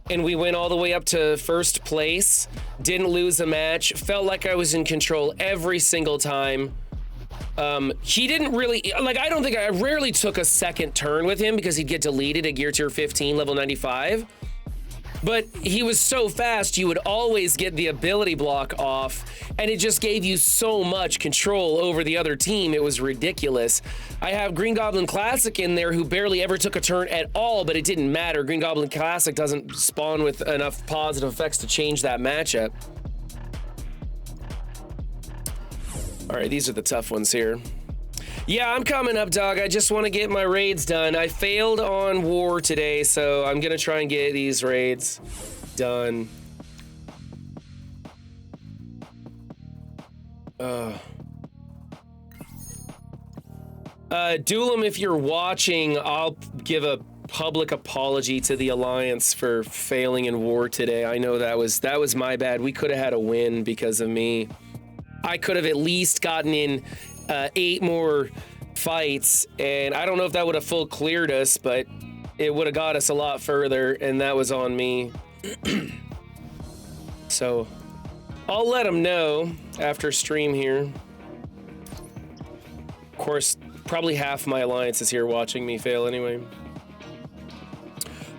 and we went all the way up to first place. Didn't lose a match. Felt like I was in control every single time. He didn't really, like, I rarely took a second turn with him because he'd get deleted at gear tier 15, level 95. But he was so fast, you would always get the ability block off, and it just gave you so much control over the other team. It was ridiculous. I have Green Goblin Classic in there who barely ever took a turn at all, but it didn't matter. Green Goblin Classic doesn't spawn with enough positive effects to change that matchup. All right, these are the tough ones here. Yeah, I'm coming up, dog. I just want to get my raids done. I failed on war today, so I'm going to try and get these raids done. Duelim, if you're watching, I'll give a public apology to the Alliance for failing in war today. I know that was my bad. We could have had a win because of me. I could have at least gotten in 8 more fights, and I don't know if that would have full cleared us, but it would have got us a lot further, and that was on me. So I'll let them know after stream here. Of course, probably half my alliance is here watching me fail anyway.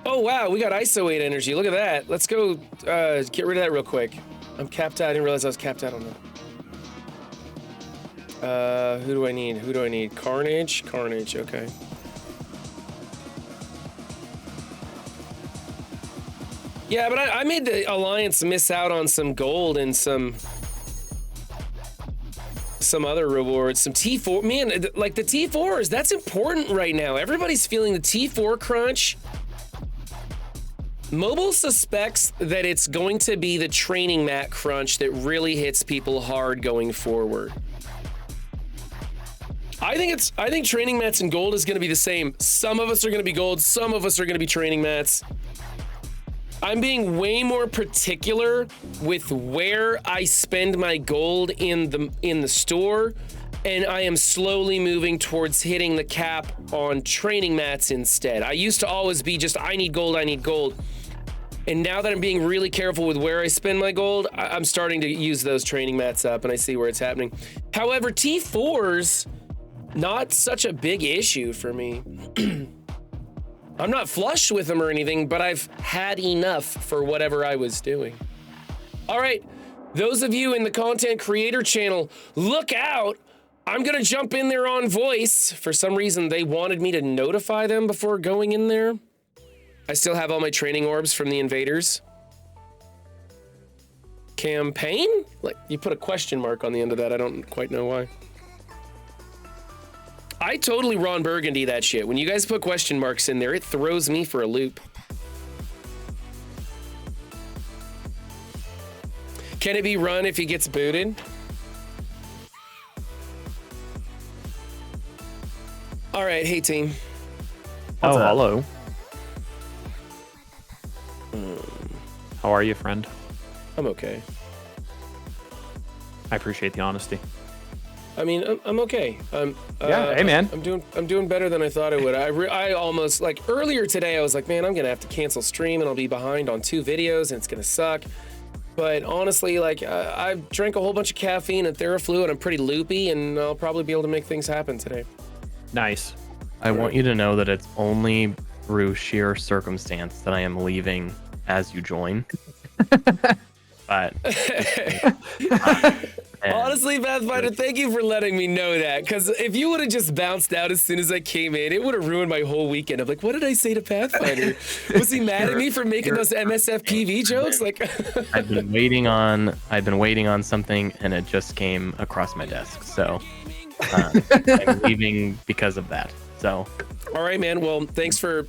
Oh wow, we got ISO 8 energy. Look at that. Let's go get rid of that real quick. I'm capped out. I didn't realize I was capped out on that. Who do I need? Who do I need? Carnage? Carnage, okay. Yeah, but I made the Alliance miss out on some gold and some other rewards. Some T4. Man, like the T4s, that's important right now. Everybody's feeling the T4 crunch. Mobile suspects that it's going to be the training mat crunch that really hits people hard going forward. I think training mats and gold is going to be the same. Some of us are going to be gold, some of us are going to be training mats. I'm being way more particular with where I spend my gold in the store, and I am slowly moving towards hitting the cap on training mats instead. I used to always be just, I need gold, I need gold. And now that I'm being really careful with where I spend my gold, I'm starting to use those training mats up, and I see where it's happening. However, T4s, not such a big issue for me. I'm not flush with them or anything, but I've had enough for whatever I was doing. All right, those of you in the content creator channel, look out. I'm gonna jump in there on voice. For some reason, they wanted me to notify them before going in there. I still have all my training orbs from the invaders. Campaign? Like, you put a question mark on the end of that. I don't quite know why. I totally Ron Burgundy that shit. When you guys put question marks in there, it throws me for a loop. Can it be run if he gets booted? All right, hey team. Oh, hello. How are you, friend? I'm okay. I appreciate the honesty. I mean, I'm okay. Yeah, hey man. I'm doing better than I thought I would. I almost, like, earlier today I was like, man, I'm gonna have to cancel stream and I'll be behind on 2 videos and it's gonna suck. But honestly, like, I drank a whole bunch of caffeine and Theraflu and I'm pretty loopy, and I'll probably be able to make things happen today. Nice. I want you to know that it's only through sheer circumstance that I am leaving as you join. But honestly, Pathfinder, thank you for letting me know that, because if you would have just bounced out as soon as I came in, it would have ruined my whole weekend. I'm like, what did I say to Pathfinder? Was he mad at me for making those MSF PV jokes? Like, I've been waiting on something, and it just came across my desk. So I'm leaving because of that. So, all right, man. Well, thanks for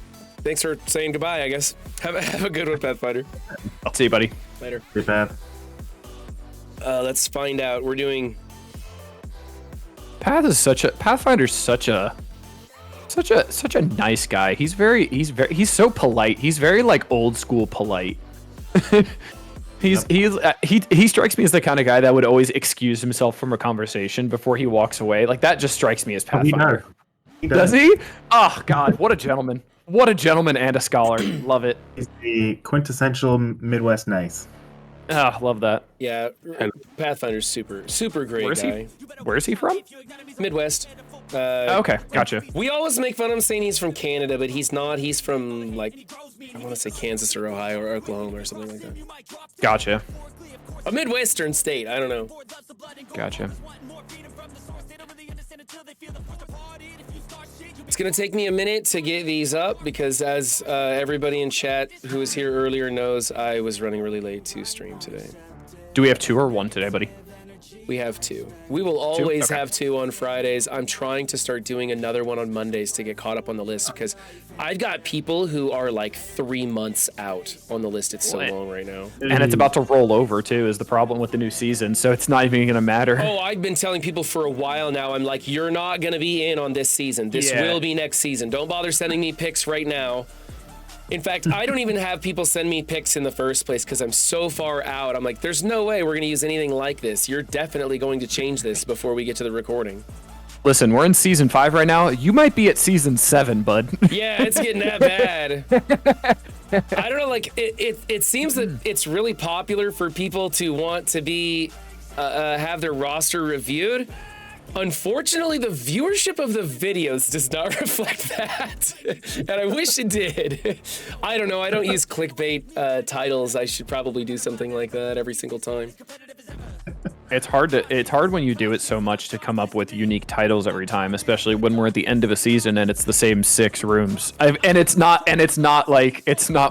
saying goodbye, I guess. Have a good one, Pathfinder. I'll see you, buddy. Later. Hey, Path. Let's find out. We're doing. Pathfinder's such a nice guy. He's so polite. He's very like old school polite. He strikes me as the kind of guy that would always excuse himself from a conversation before he walks away. Like, that just strikes me as Pathfinder. He does. Does he? Oh God, what a gentleman. What a gentleman and a scholar. Love it. He's the quintessential Midwest nice. Ah, love that. Yeah, Pathfinder's super great guy. Where's he from? Midwest. Okay, gotcha. We always make fun of him saying he's from Canada, but he's not. He's from, like, I want to say Kansas or Ohio or Oklahoma or something like that. Gotcha. A Midwestern state. I don't know. Gotcha. It's going to take me a minute to get these up because as everybody in chat who was here earlier knows, I was running really late to stream today. Do we have 2 or 1 today, buddy? We have 2. We will always Okay. have 2 on Fridays. I'm trying to start doing another one on Mondays to get caught up on the list because I've got people who are like 3 months out on the list. It's so long right now. And it's about to roll over too, is the problem with the new season. So it's not even gonna matter. Oh, I've been telling people for a while now. I'm like, you're not going to be in on this season. This will be next season. Don't bother sending me pics right now. In fact, I don't even have people send me pics in the first place because I'm so far out. I'm like, there's no way we're going to use anything like this. You're definitely going to change this before we get to the recording. Listen, we're in season 5 right now. You might be at season 7, bud. Yeah, it's getting that bad. I don't know, like, it seems that it's really popular for people to want to be, have their roster reviewed. Unfortunately, the viewership of the videos does not reflect that, and I wish it did. I don't know. I don't use clickbait titles. I should probably do something like that every single time. It's hard when you do it so much to come up with unique titles every time, especially when we're at the end of a season and it's the same 6 rooms. And it's not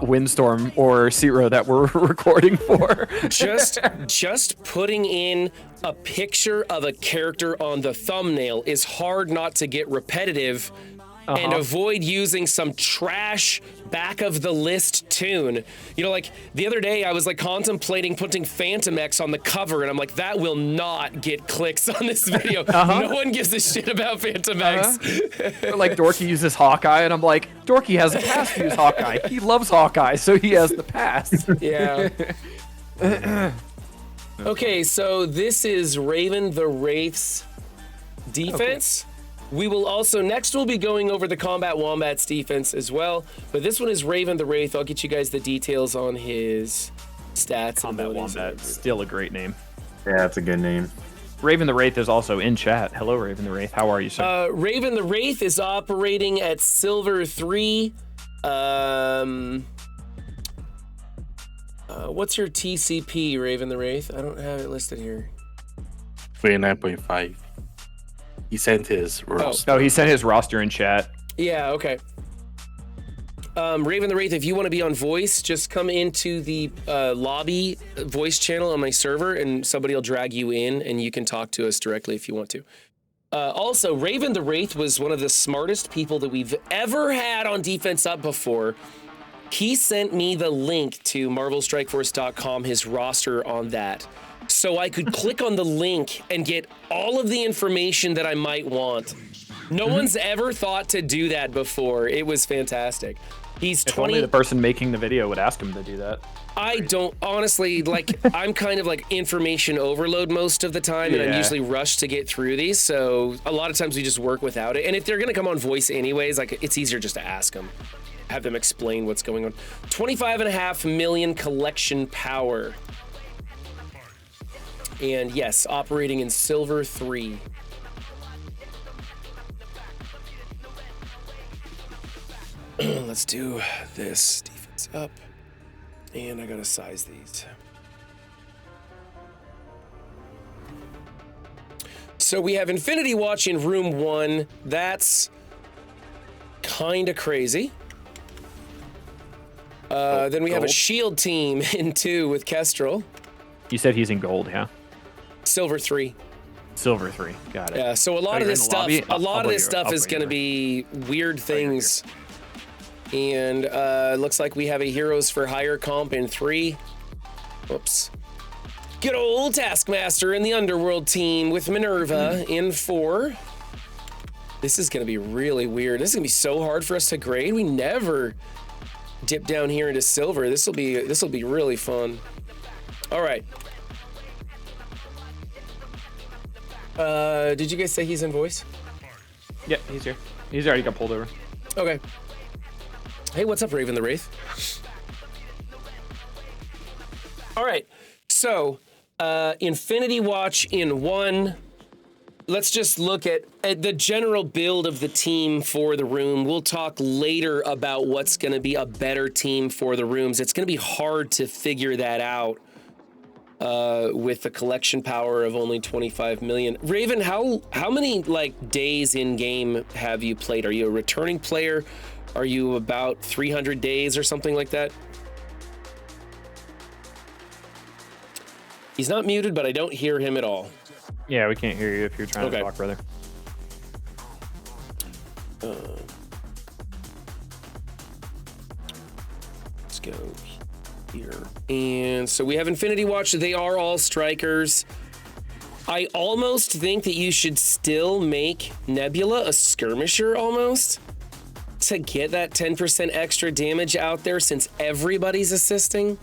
Windstorm or Zero that we're recording for. Just putting in a picture of a character on the thumbnail is hard not to get repetitive and avoid using some trash back of the list tune. You know, like the other day I was like contemplating putting Phantom X on the cover and I'm like, that will not get clicks on this video. No one gives a shit about Phantom X. Like Dorky uses Hawkeye and I'm like, Dorky has a pass to use Hawkeye. He loves Hawkeye, so he has the pass. Yeah. Okay, so this is Raven the Wraith's defense. Okay. We will also, next we'll be going over the Combat Wombat's defense as well, but this one is Raven the Wraith. I'll get you guys the details on his stats. Combat Wombat, still a great name. Yeah, that's a good name. Raven the Wraith is also in chat. Hello, Raven the Wraith. How are you, sir? Raven the Wraith is operating at Silver 3. What's your TCP, Raven the Wraith? I don't have it listed here. 29.5. He sent his roster. Oh, he sent his roster in chat. Yeah, okay. Raven the Wraith, if you want to be on voice, just come into the lobby voice channel on my server and somebody will drag you in and you can talk to us directly if you want to. Also, Raven the Wraith was one of the smartest people that we've ever had on Defense Up before. He sent me the link to MarvelStrikeForce.com, his roster on that. So I could click on the link and get all of the information that I might want. No one's ever thought to do that before. It was fantastic. He's 20. If only the person making the video would ask him to do that. I don't, honestly, like, I'm kind of like information overload most of the time, and I'm usually rushed to get through these, so a lot of times we just work without it. And if they're gonna come on voice anyways, like, it's easier just to ask them. Have them explain what's going on. 25.5 million collection power. And yes, operating in Silver 3. Let's do this. Defense up. And I gotta size these. So we have Infinity Watch in room 1. That's kinda crazy. Then we have a shield team in 2 with Kestrel. You said he's in gold, yeah? Silver 3. Silver 3, got it. Yeah, so a lot of this stuff, is is gonna be weird things. And looks like we have a Heroes for Hire comp in 3. Whoops. Good old Taskmaster in the Underworld team with Minerva in 4. This is gonna be really weird. This is gonna be so hard for us to grade. We never dip down here into silver. This will be really fun. All right. Did you guys say he's in voice? Yeah, he's here. He's already got pulled over. Okay. Hey, what's up, Raven the Wraith? All right. So, Infinity Watch in 1. Let's just look at the general build of the team for the room. We'll talk later about what's going to be a better team for the rooms. It's going to be hard to figure that out with the collection power of only 25 million. Raven, how many like days in game have you played? Are you a returning player? Are you about 300 days or something like that? He's not muted, but I don't hear him at all. Yeah, we can't hear you if you're trying to talk, brother. Let's go here. And so we have Infinity Watch. They are all strikers. I almost think that you should still make Nebula a skirmisher almost to get that 10% extra damage out there since everybody's assisting.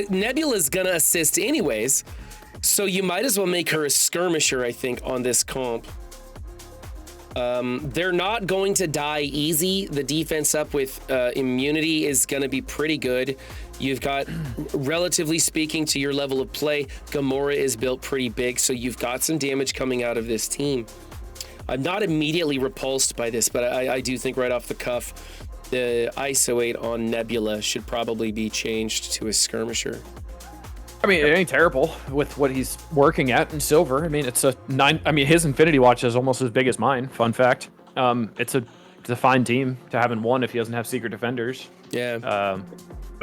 Nebula's gonna assist anyways. So you might as well make her a skirmisher, I think, on this comp. They're not going to die easy. The defense up with immunity is going to be pretty good. You've got, relatively speaking to your level of play, Gamora is built pretty big, so you've got some damage coming out of this team. I'm not immediately repulsed by this, but I do think right off the cuff, the ISO 8 on Nebula should probably be changed to a skirmisher. I mean, it ain't terrible with what he's working at in silver. I mean, it's a 9. I mean, his Infinity Watch is almost as big as mine. Fun fact. It's a fine team to have in 1 if he doesn't have Secret Defenders. Yeah.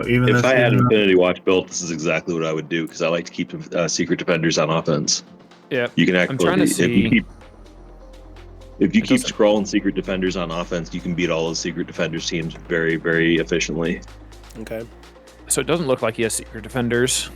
Even if I had an Infinity Watch built, this is exactly what I would do because I like to keep Secret Defenders on offense. Yeah. You can actually, I'm trying to see. If you keep scrolling Secret Defenders on offense, you can beat all those Secret Defenders teams very, very efficiently. Okay. So it doesn't look like he has Secret Defenders.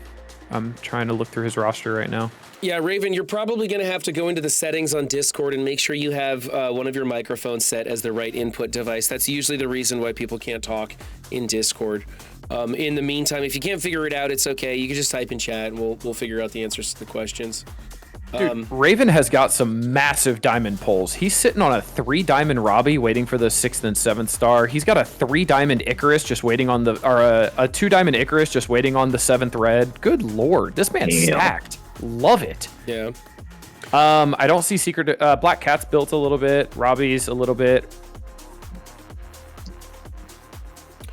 I'm trying to look through his roster right now. Yeah, Raven, you're probably going to have to go into the settings on Discord and make sure you have one of your microphones set as the right input device. That's usually the reason why people can't talk in Discord. In the meantime, if you can't figure it out, it's okay. You can just type in chat and we'll figure out the answers to the questions. Dude, Raven has got some massive diamond pulls. He's sitting on a 3 diamond Robbie waiting for the 6th and 7th star. He's got a 3 diamond Icarus just waiting on the, or a 2 diamond Icarus just waiting on the 7th red. Good lord, this man's stacked. Love it. Yeah. I don't see Secret. Black Cat's built a little bit. Robbie's a little bit.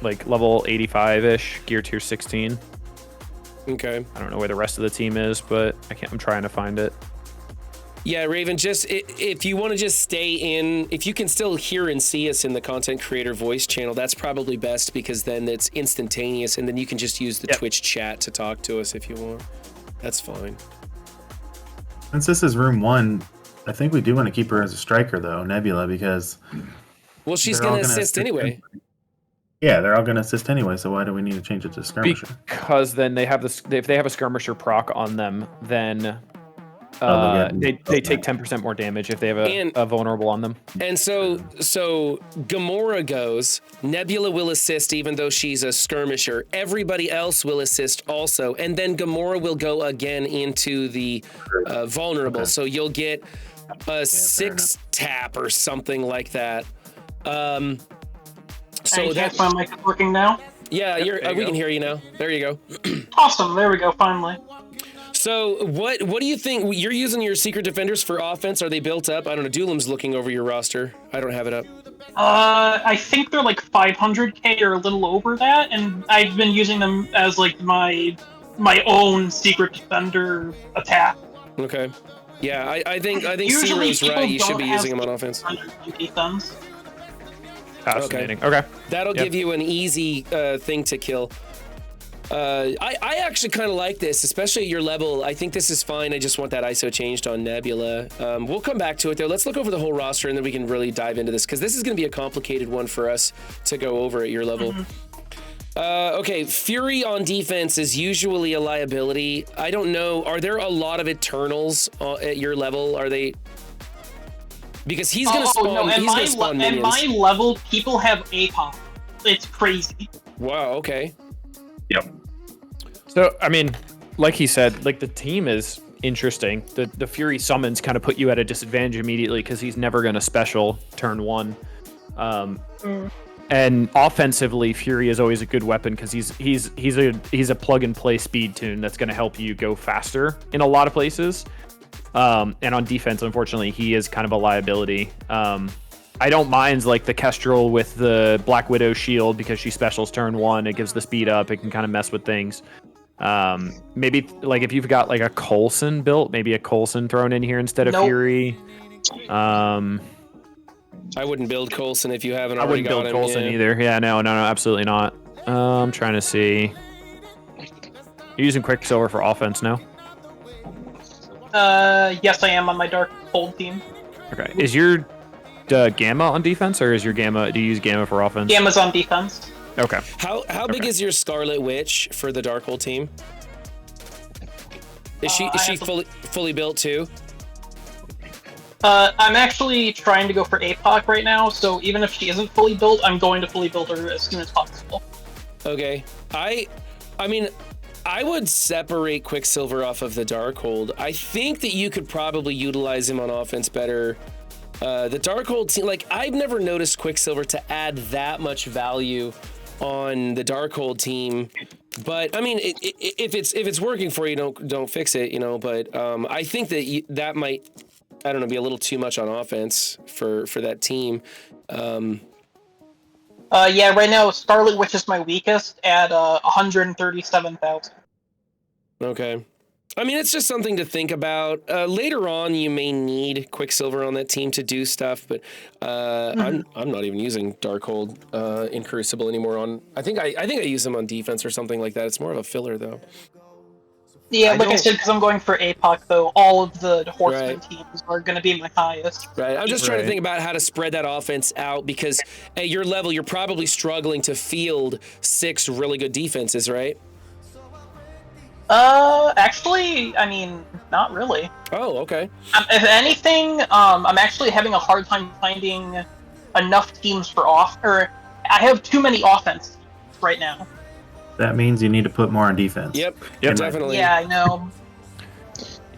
Like level 85-ish, gear tier 16. Okay. I don't know where the rest of the team is, but I'm trying to find it. Yeah, Raven, just if you want to just stay in, if you can still hear and see us in the content creator voice channel, that's probably best because then it's instantaneous and then you can just use the Twitch chat to talk to us if you want. That's fine. Since this is room 1, I think we do want to keep her as a striker though, Nebula, because well, she's going to assist anyway. Yeah, they're all going to assist anyway, so why do we need to change it to skirmisher? Because then they have this. If they have a skirmisher proc on them, then they take 10% more damage if they have a vulnerable on them. And so Gamora goes. Nebula will assist even though she's a skirmisher. Everybody else will assist also, and then Gamora will go again into the vulnerable. Okay. So you'll get a 6 tap or something like that. So that's my mic is working now. Yeah, we can hear you now. There you go. Awesome. There we go. Finally. So what do you think? You're using your Secret Defenders for offense. Are they built up? I don't know. Duelim's looking over your roster. I don't have it up. I think they're like 500k or a little over that, and I've been using them as like my own Secret Defender attack. Okay. Yeah, I think Usually Zero's right. You should be using them on offense. Fascinating. Okay. That'll give you an easy thing to kill. I actually kind of like this, especially at your level. I think this is fine. I just want that ISO changed on Nebula. We'll come back to it though. Let's look over the whole roster and then we can really dive into this because this is going to be a complicated one for us to go over at your level. Okay, Fury on defense is usually a liability. I don't know. Are there a lot of Eternals at your level? Are they? Because he's going to spawn. No, he's going to spawn minions. At my level, people have APOP. It's crazy. Wow. Okay. Yep. So I mean, like he said, like the team is interesting. The Fury summons kind of put you at a disadvantage immediately because he's never going to special turn 1. And offensively, Fury is always a good weapon because he's a plug and play speed tune that's going to help you go faster in a lot of places. And on defense, unfortunately, he is kind of a liability. I don't mind like the Kestrel with the Black Widow shield because she specials turn 1. It gives the speed up. It can kind of mess with things. Maybe like if you've got like a Coulson built, maybe a Coulson thrown in here instead of Fury. I wouldn't build Coulson if you haven't I already wouldn't got build him. Coulson either. Yeah, no, absolutely not. I'm trying to see. You're using Quicksilver for offense now? Yes, I am on my Dark Cold team. Okay. Is your Gamma on defense, or is your Gamma? Do you use Gamma for offense? Gamma's on defense. Okay. How big is your Scarlet Witch for the Darkhold team? Is she fully built too? I'm actually trying to go for APOC right now, so even if she isn't fully built, I'm going to fully build her as soon as possible. Okay. I mean, I would separate Quicksilver off of the Darkhold. I think that you could probably utilize him on offense better. The Darkhold team, like, I've never noticed Quicksilver to add that much value on the Darkhold team. But I mean, if it's working for you, don't fix it, you know. But I think that that might, I don't know, be a little too much on offense for that team. Yeah, right now Scarlet Witch is my weakest at 137,000. Okay. I mean, it's just something to think about. Later on, you may need Quicksilver on that team to do stuff, but I'm not even using Darkhold in Crucible anymore. I think I use them on defense or something like that. It's more of a filler, though. Yeah, like I said, because I'm going for APOC, though, all of the Horseman teams are going to be my highest. Right. I'm just trying to think about how to spread that offense out, because at your level, you're probably struggling to field 6 really good defenses, right? Actually, I mean, not really. Oh, okay. If anything, I'm actually having a hard time finding enough teams for I have too many offense teams right now. That means you need to put more on defense. Yep, definitely. Yeah, I know.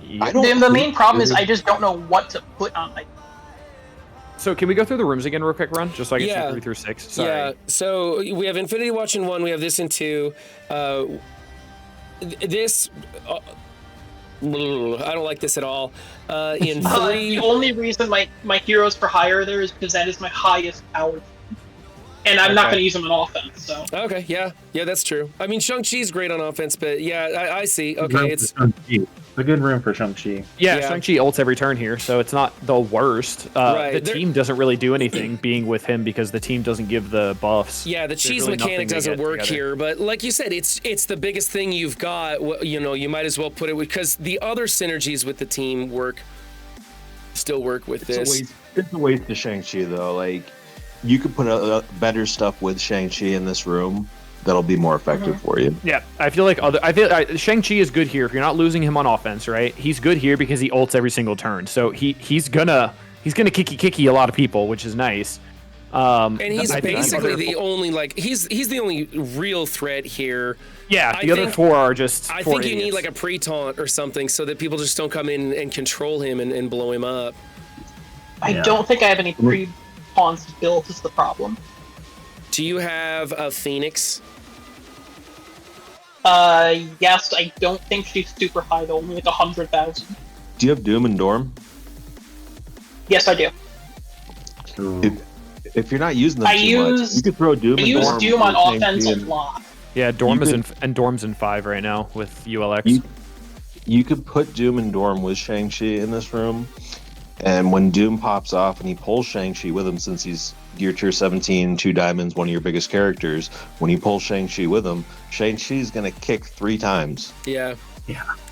The main problem is I just don't know what to put on my. So can we go through the rooms again real quick, Ron? Just so I can see 3 through 6. Sorry. Yeah, so we have Infinity Watch in 1, we have this in 2. This, I don't like this at all. In 3... The only reason my heroes for hire there is because that is my highest power. And I'm not going to use them on offense, so. Okay, yeah, that's true. I mean, Shang-Chi's great on offense, but yeah, I see. Okay, it's a good room for Shang-Chi. Yeah, Shang-Chi ults every turn here, so it's not the worst. The team doesn't really do anything being with him because the team doesn't give the buffs. Yeah, the cheese mechanic doesn't work here, but like you said, it's the biggest thing you've got. You know, you might as well put it because the other synergies with the team still work with this. It's a waste to Shang-Chi though. Like, you could put better stuff with Shang-Chi in this room that'll be more effective for you. Yeah, I feel like Shang-Chi is good here if you're not losing him on offense, right? He's good here because he ults every single turn, so he's gonna kicky a lot of people, which is nice. And he's basically the only he's the only real threat here. Yeah, the other 4 are just. I think you need like a pre-taunt or something so that people just don't come in and control him and blow him up. I don't think I have any pre-taunts built is the problem. Do you have a Phoenix? Yes, I don't think she's super high though, only like 100,000. Do you have Doom and Dorm? Yes, I do. If you're not using them much, you could throw Doom and Dorm. I use Doom on offense a lot. Yeah, Dorm's in 5 right now with ULX. You could put Doom and Dorm with Shang-Chi in this room, and when Doom pops off and he pulls Shang-Chi with him, since he's gear tier 17, 2 diamonds, one of your biggest characters, when he pulls Shang-Chi with him, Shang-Chi's gonna kick 3 times. Yeah.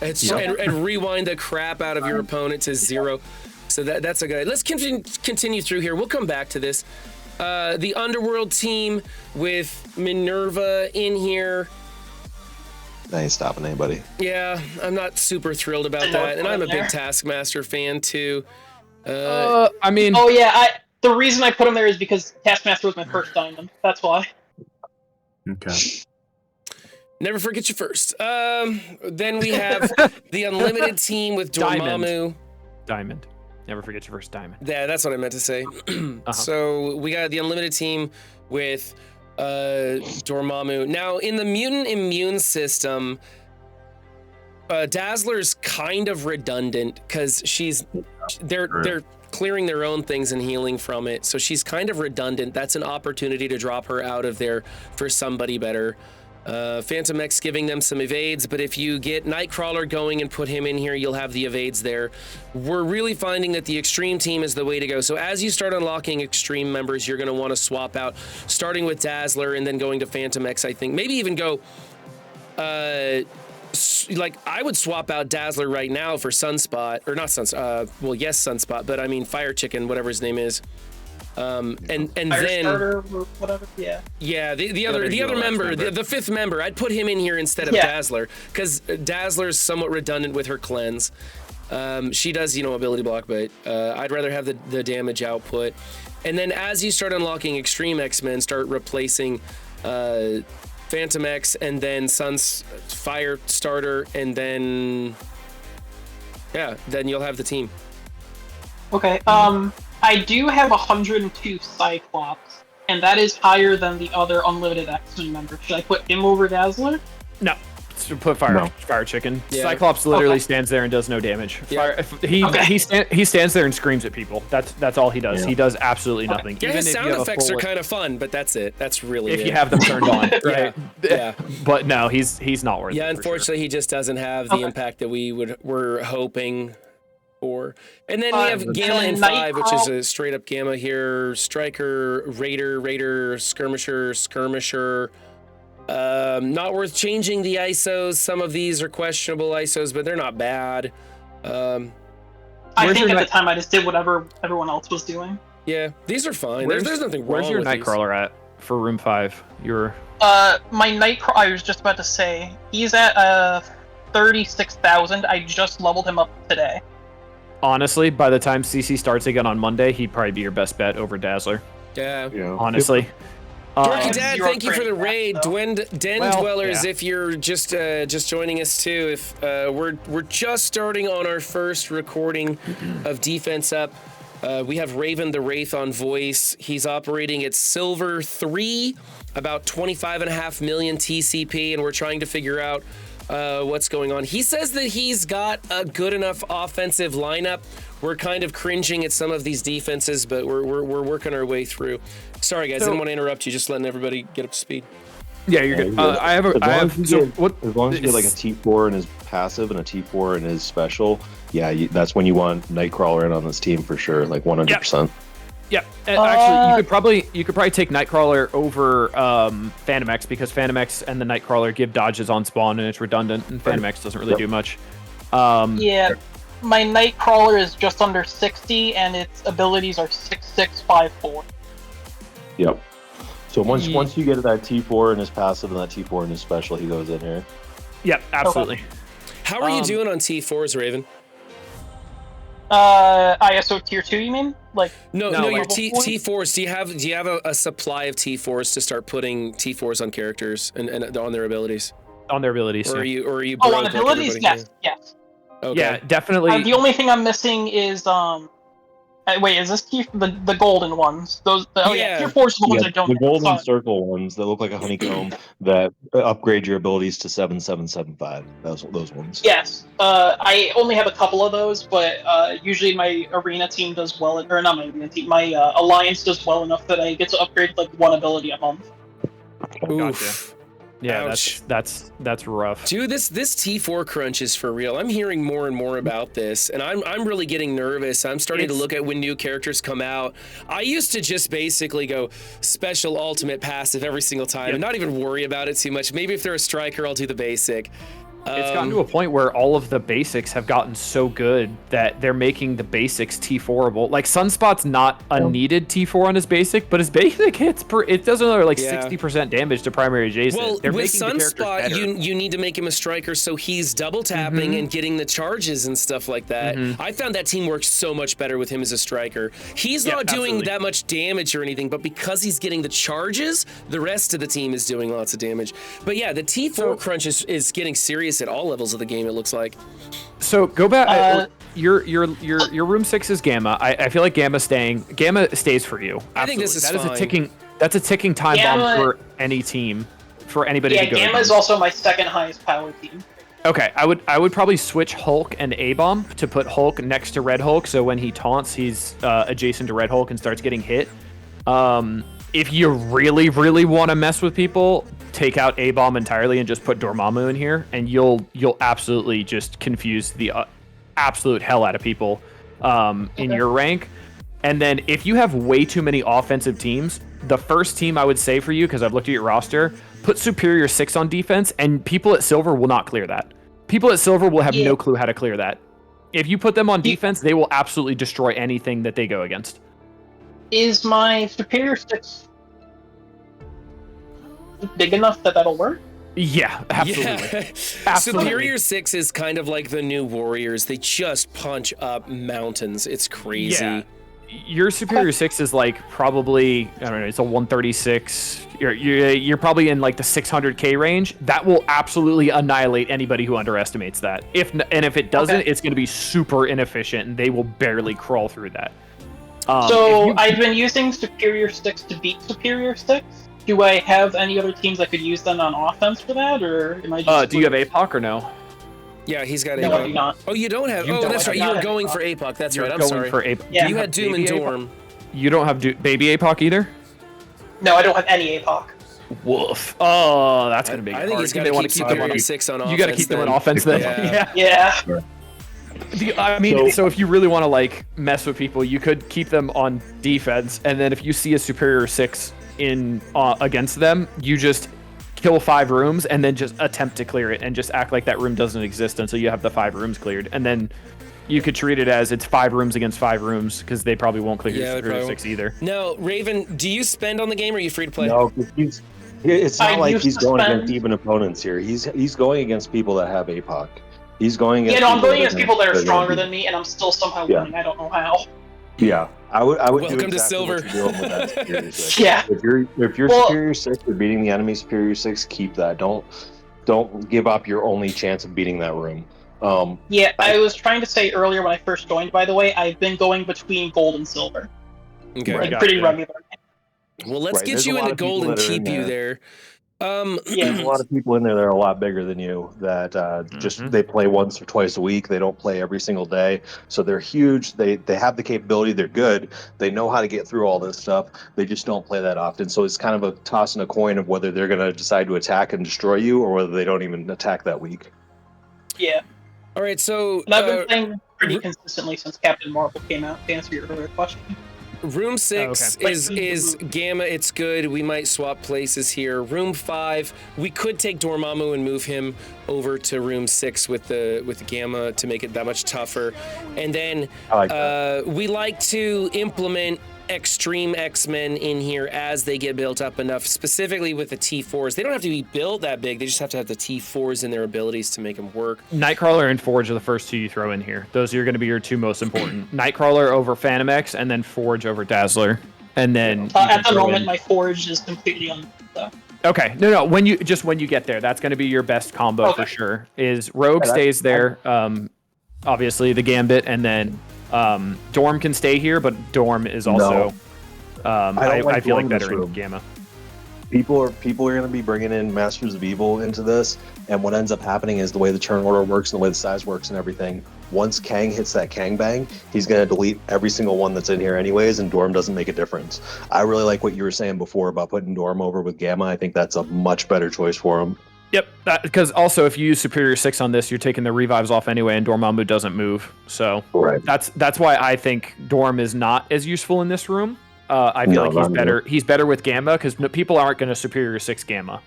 And rewind the crap out of your opponent to 0. So that's a good. Let's continue through here. We'll come back to this. The Underworld team with Minerva in here. That ain't stopping anybody. Yeah, I'm not super thrilled about that, and I'm a big Taskmaster fan too. I mean, oh yeah, the reason I put him there is because Taskmaster was my first diamond. That's why. Okay. Never forget your first. Then we have the Unlimited team with Dormammu. Diamond. Never forget your first diamond. Yeah, that's what I meant to say. So we got the unlimited team with Dormammu. Now in the mutant immune system, Dazzler's kind of redundant because they're clearing their own things and healing from it. So she's kind of redundant. That's an opportunity to drop her out of there for somebody better. Phantom X giving them some evades, but if you get Nightcrawler going and put him in here, you'll have the evades there. We're really finding that the Extreme team is the way to go. So as you start unlocking Extreme members, you're going to want to swap out, starting with Dazzler and then going to Phantom X, I think. Maybe even go, like, I would swap out Dazzler right now for Sunspot, or not Sunspot, well, yes, Sunspot, but I mean Fire Chicken, whatever his name is. And then Firestarter or whatever, yeah, the other member, the fifth member, I'd put him in here instead of Dazzler, because Dazzler's somewhat redundant with her cleanse. She does, ability block, but I'd rather have the damage output. And then as you start unlocking Extreme X-Men, start replacing Phantom X and then Firestarter, and then then you'll have the team. Okay. I do have 102 Cyclops, and that is higher than the other unlimited X-Men members. Should I put him over Dazzler? No. So put Fire Chicken. Yeah. Cyclops literally stands there and does no damage. Yeah. He stands there and screams at people. That's all he does. Yeah. He does absolutely nothing. Yeah, his sound effects are kind of fun, but that's it. That's really if it. you have them turned on, right? Yeah. But no, he's not worth it. Yeah, for unfortunately, he just doesn't have the impact that we're hoping for. And then we have Gamma and 5, which is a straight up Gamma here. Striker, Raider, Skirmisher. Not worth changing the ISOs. Some of these are questionable ISOs, but they're not bad. I think at the time I just did whatever everyone else was doing. Yeah, these are fine. There's nothing wrong with Where's your these. Nightcrawler at for room 5? My Nightcrawler, I was just about to say, he's at 36,000. I just leveled him up today. Honestly, by the time CC starts again on Monday, he'd probably be your best bet over Dazzler. Yeah. Honestly. Dorky Dad, thank you for the raid. Den Dwellers, yeah. if you're just joining us too, if we're just starting on our first recording of Defense Up. We have Raven the Wraith on voice. He's operating at Silver 3, about 25.5 million TCP, and we're trying to figure out what's going on. He says that he's got a good enough offensive lineup. We're kind of cringing at some of these defenses, but we're working our way through. Sorry guys, didn't want to interrupt you. Just letting everybody get up to speed. Yeah, you're good. As long as you get like a T4 in his passive and a T4 in his special, that's when you want Nightcrawler in on this team for sure, like 100%. Yeah, actually, you could probably take Nightcrawler over Phantom X, because Phantom X and the Nightcrawler give dodges on spawn, and it's redundant, and Phantom X doesn't really do much. My Nightcrawler is just under 60, and its abilities are 6654. Yep. So once you get that T4 in his passive and that T4 in his special, he goes in here. Yep, absolutely. Okay. How are you doing on T4s, Raven? ISO tier 2, you mean? No, your T4s. Do you have a supply of T4s to start putting T4s on characters and on their abilities? On their abilities. Or are you on broke abilities? Like Yes. Okay. Yeah, definitely. The only thing I'm missing is wait, is this the golden ones? Tier 4s are the ones I don't. The golden circle ones that look like a honeycomb that upgrade your abilities to 7775. Those ones. Yes. I only have a couple of those, but usually my arena team does well, or not my arena team, my alliance does well enough that I get to upgrade like one ability a month. Oof. Yeah, Ouch. that's rough. Dude, this T4 crunch is for real. I'm hearing more and more about this, and I'm really getting nervous. I'm starting to look at when new characters come out. I used to just basically go special, ultimate, passive every single time, and not even worry about it too much. Maybe if they're a striker, I'll do the basic. It's gotten to a point where all of the basics have gotten so good that they're making the basics T4able. Like Sunspot's not a needed T4 on his basic, but his basic hits it does another 60% damage to primary adjacent. Well, they're with making the Sunspot, you need to make him a striker, so he's double tapping and getting the charges and stuff like that. I found that team works so much better with him as a striker. He's not doing that much damage or anything, but because he's getting the charges, the rest of the team is doing lots of damage. But yeah, the T4 crunch is getting serious at all levels of the game, it looks like. So go back. your room 6 is Gamma. I feel like Gamma stays for you. Absolutely. I think this is fine. That's a ticking time bomb for any team, for anybody to go Gamma against. is also my second highest power team. Okay, I would probably switch Hulk and A-Bomb to put Hulk next to Red Hulk, so when he taunts, he's adjacent to Red Hulk and starts getting hit. If you really, really want to mess with people, take out A-Bomb entirely and just put Dormammu in here, and you'll absolutely just confuse the absolute hell out of people in your rank. And then if you have way too many offensive teams, the first team I would say for you, because I've looked at your roster, put Superior 6 on defense, and people at Silver will not clear that. People at Silver will have no clue how to clear that. If you put them on defense, they will absolutely destroy anything that they go against. Is my Superior 6 big enough that that'll work? Yeah, absolutely. Yeah. Absolutely. Superior 6 is kind of like the new Warriors. They just punch up mountains. It's crazy. Yeah. Your Superior 6 is like probably, I don't know, it's a 136. You're probably in like the 600k range. That will absolutely annihilate anybody who underestimates that. If it doesn't, it's going to be super inefficient, and they will barely crawl through that. So I've been using Superior 6 to beat Superior 6. Do I have any other teams I could use then on offense for that, or am I just... do you have APOC or no? Yeah, he's got No, APOC. I do not. Oh, you don't have... You oh, don't that's have right. You were APOC. going for APOC. That's You're right. I'm going sorry. for APOC. Yeah. You had Doom and Baby Dorm. You don't have baby APOC either? No, I don't have any APOC. Woof. Oh, that's going to be I hard. think he's got to keep Superior 6 on offense. You got to keep them on offense then. Yeah. Yeah. I mean, so if you really want to like mess with people, you could keep them on defense, and then if you see a Superior 6 in against them, you just kill 5 rooms and then just attempt to clear it and just act like that room doesn't exist until you have the 5 rooms cleared, and then you could treat it as it's 5 rooms against 5 rooms, because they probably won't clear your Superior 6 either. Now, Raven, do you spend on the game, or are you free to play? No, it's not like he's going spend- against even opponents here. He's going against people that have APOC. He's going against I'm going against that people that are that stronger than me, and I'm still somehow winning. I don't know how. Yeah, I would. Welcome do to exactly Silver. What you're doing with that Superior 6. Yeah. If you're Superior 6, you're beating the enemy Superior 6. Keep that. Don't give up your only chance of beating that room. I was trying to say earlier when I first joined, by the way, I've been going between gold and silver. Okay. Like, pretty regular. Well, let's Right, get there's you a lot into of people gold and that are in keep you there. there. There's a lot of people in there that are a lot bigger than you that just they play once or twice a week. They don't play every single day, so they're huge. They have the capability. They're good. They know how to get through all this stuff. They just don't play that often. So it's kind of a toss and a coin of whether they're going to decide to attack and destroy you, or whether they don't even attack that week. Yeah. All right, so And I've been playing pretty consistently since Captain Marvel came out, to answer your earlier question. Room 6 is Gamma. It's good. We might swap places here. Room 5, we could take Dormammu and move him over to Room 6 with the Gamma to make it that much tougher. And then we like to implement Extreme X-Men in here as they get built up enough, specifically with the T4s. They don't have to be built that big. They just have to have the T4s and their abilities to make them work. Nightcrawler and Forge are the first 2 you throw in here. Those are going to be your 2 most important. Nightcrawler over Phantom X, and then Forge over Dazzler. And then At the moment, my Forge is completely on. So. Okay, no. When you get there, that's going to be your best combo for sure. Is Rogue stays there, obviously the Gambit, and then Dorm can stay here, but Dorm is also. I feel like better in Gamma. People are going to be bringing in Masters of Evil into this, and what ends up happening is the way the turn order works and the way the size works and everything. Once Kang hits that Kang Bang, he's going to delete every single one that's in here anyways, and Dorm doesn't make a difference. I really like what you were saying before about putting Dorm over with Gamma. I think that's a much better choice for him. Yep, because also if you use Superior 6 on this, you're taking the revives off anyway, and Dormammu doesn't move. So that's why I think Dorm is not as useful in this room. I feel like he's better. He's better with Gamma because people aren't going to Superior 6 Gamma.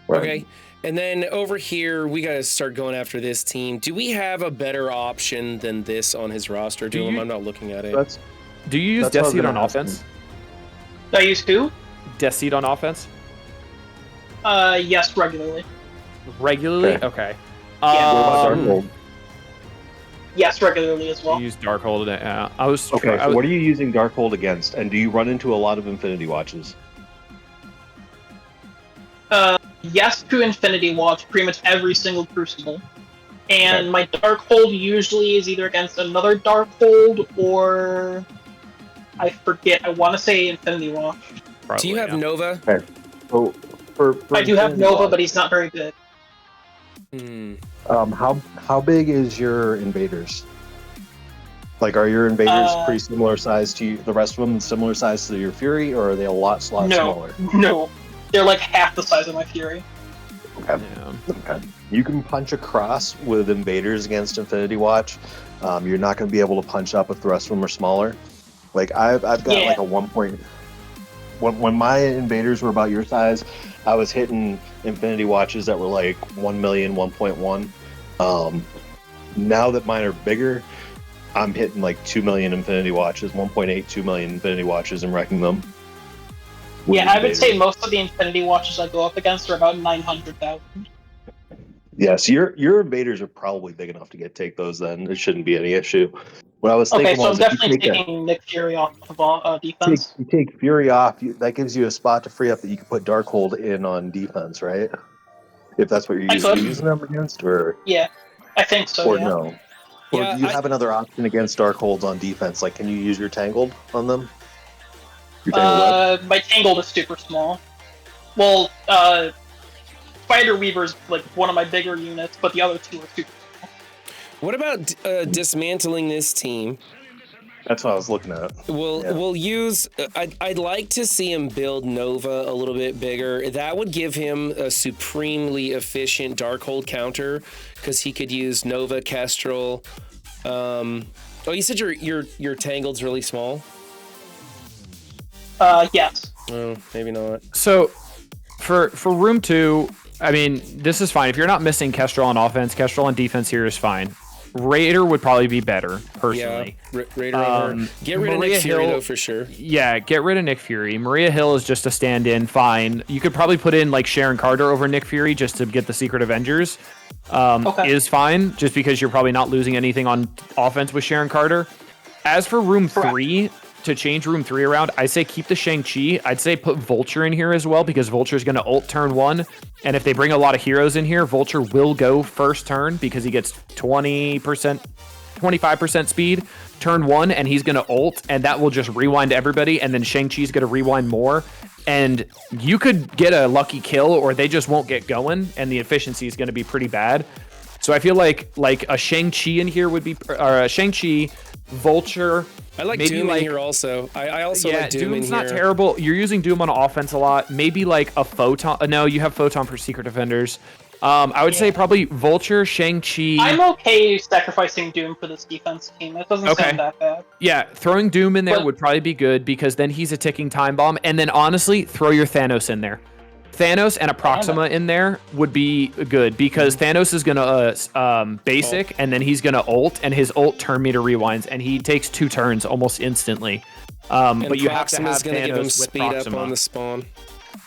Right. Okay, and then over here we got to start going after this team. Do we have a better option than this on his roster? I'm not looking at it. Do you use Death Seed on offense? Do I use who? Death Seed on offense? Yes, regularly. Regularly? Okay. What about Darkhold? Yes, regularly as well. You use Darkhold. Yeah, what are you using Darkhold against, and do you run into a lot of Infinity Watches? Yes to Infinity Watch, pretty much every single Crucible. And my Darkhold usually is either against another Darkhold or I forget. I want to say Infinity Watch. Do you have Nova? Okay. So for I do have Infinity Nova, Watch, but he's not very good. how big is your invaders? Like, are your invaders pretty similar size to the rest of them? Similar size to your Fury, or are they a lot smaller? No, they're like half the size of my Fury. Okay. Okay. You can punch across with invaders against Infinity Watch. You're not going to be able to punch up if the rest of them are smaller. Like I've got like a 1 point. When my invaders were about your size, I was hitting Infinity Watches that were like 1 million, 1.1. Now that mine are bigger, I'm hitting like 2 million Infinity Watches, 1.8, 2 million Infinity Watches, and wrecking them. Yeah, I would say most of the Infinity Watches I go up against are about 900,000. Yeah, so your invaders are probably big enough to take those. Then it shouldn't be any issue. What I was thinking So I'm was, if definitely you take taking Nick Fury off of defense. you take Fury off, that gives you a spot to free up that you can put Darkhold in on defense, right? If that's what you're using them against, or yeah, I think so. Or yeah. no, or do you have another option against Darkholds on defense? Like, can you use your Tangled on them? Your Tangled my Tangled is super small. Well, Spider Weaver's like one of my bigger units, but the other two are super small. What about dismantling this team? That's what I was looking at. We'll use. I'd like to see him build Nova a little bit bigger. That would give him a supremely efficient Darkhold counter, because he could use Nova, Kestrel. You said your Tangled's really small. Yes. Oh, maybe not. So, for room 2, I mean, this is fine. If you're not missing Kestrel on offense, Kestrel on defense here is fine. Raider would probably be better, personally. Yeah, Raider on her. Get rid of Nick Fury, though, for sure. Yeah, get rid of Nick Fury. Maria Hill is just a stand-in, fine. You could probably put in, like, Sharon Carter over Nick Fury just to get the Secret Avengers. Is fine, just because you're probably not losing anything on offense with Sharon Carter. As for room 3, to change room 3 around, I say keep the Shang-Chi. I'd say put Vulture in here as well, because Vulture's going to ult turn 1. And if they bring a lot of heroes in here, Vulture will go first turn because he gets 25% speed turn 1, and he's going to ult, and that will just rewind everybody, and then Shang-Chi's going to rewind more. And you could get a lucky kill, or they just won't get going, and the efficiency is going to be pretty bad. So I feel like a Shang-Chi in here would be, or a Shang-Chi, Vulture. I like Doom in here also. I also like Doom Doom's in here. not terrible. You're using Doom on offense a lot. Maybe like a Photon. No, you have Photon for Secret Defenders. I would say probably Vulture, Shang-Chi. I'm okay sacrificing Doom for this defense team. It doesn't sound that bad. Yeah, throwing Doom in there would probably be good, because then he's a ticking time bomb. And then honestly, throw your Thanos in there. Thanos and a Proxima in there would be good, because Thanos is going to basic, and then he's going to ult, and his ult turn meter rewinds, and he takes 2 turns almost instantly. But you have to have going to give him Thanos with speed Proxima. up on the spawn.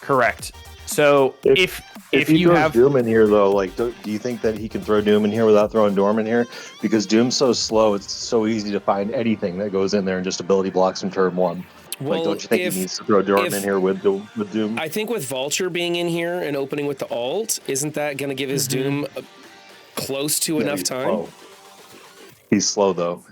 Correct. So if you have Doom in here, though, like, do you think that he can throw Doom in here without throwing Dorm in here? Because Doom's so slow, it's so easy to find anything that goes in there and just ability blocks in turn 1. Well, don't you think he needs to throw Dorm in here with Doom? I think with Vulture being in here and opening with the ult, isn't that going to give his Doom close to enough time? He's slow, though.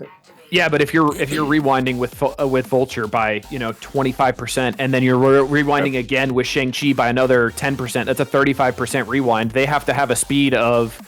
Yeah, but if you're rewinding with Vulture by 25%, and then you're rewinding again with Shang-Chi by another 10%, that's a 35% rewind. They have to have a speed of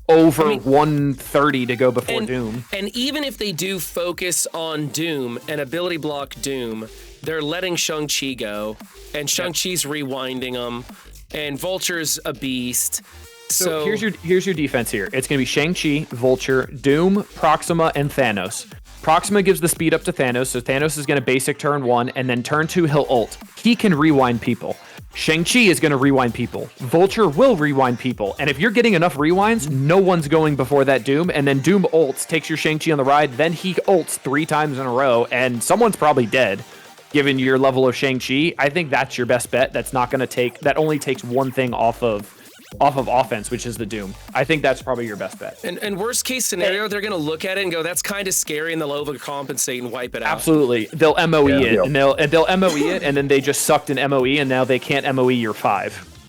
over 130 to go before Doom. And even if they do focus on Doom and ability block Doom, they're letting Shang-Chi go, and Shang-Chi's rewinding them, and Vulture's a beast. So here's your defense here. It's going to be Shang-Chi, Vulture, Doom, Proxima, and Thanos. Proxima gives the speed up to Thanos, so Thanos is going to basic turn 1, and then turn 2 he'll ult. He can rewind people. Shang-Chi is going to rewind people. Vulture will rewind people. And if you're getting enough rewinds, no one's going before that Doom. And then Doom ults, takes your Shang-Chi on the ride. Then he ults 3 times in a row. And someone's probably dead, given your level of Shang-Chi. I think that's your best bet. That's not going to take... That only takes one thing off of offense, which is the Doom. I think that's probably your best bet. And worst case scenario, they're going to look at it and go, that's kind of scary, and they'll overcompensate and wipe it out. Absolutely. They'll MOE it, and they'll MOE it, and then they just sucked an MOE, and now they can't MOE your 5.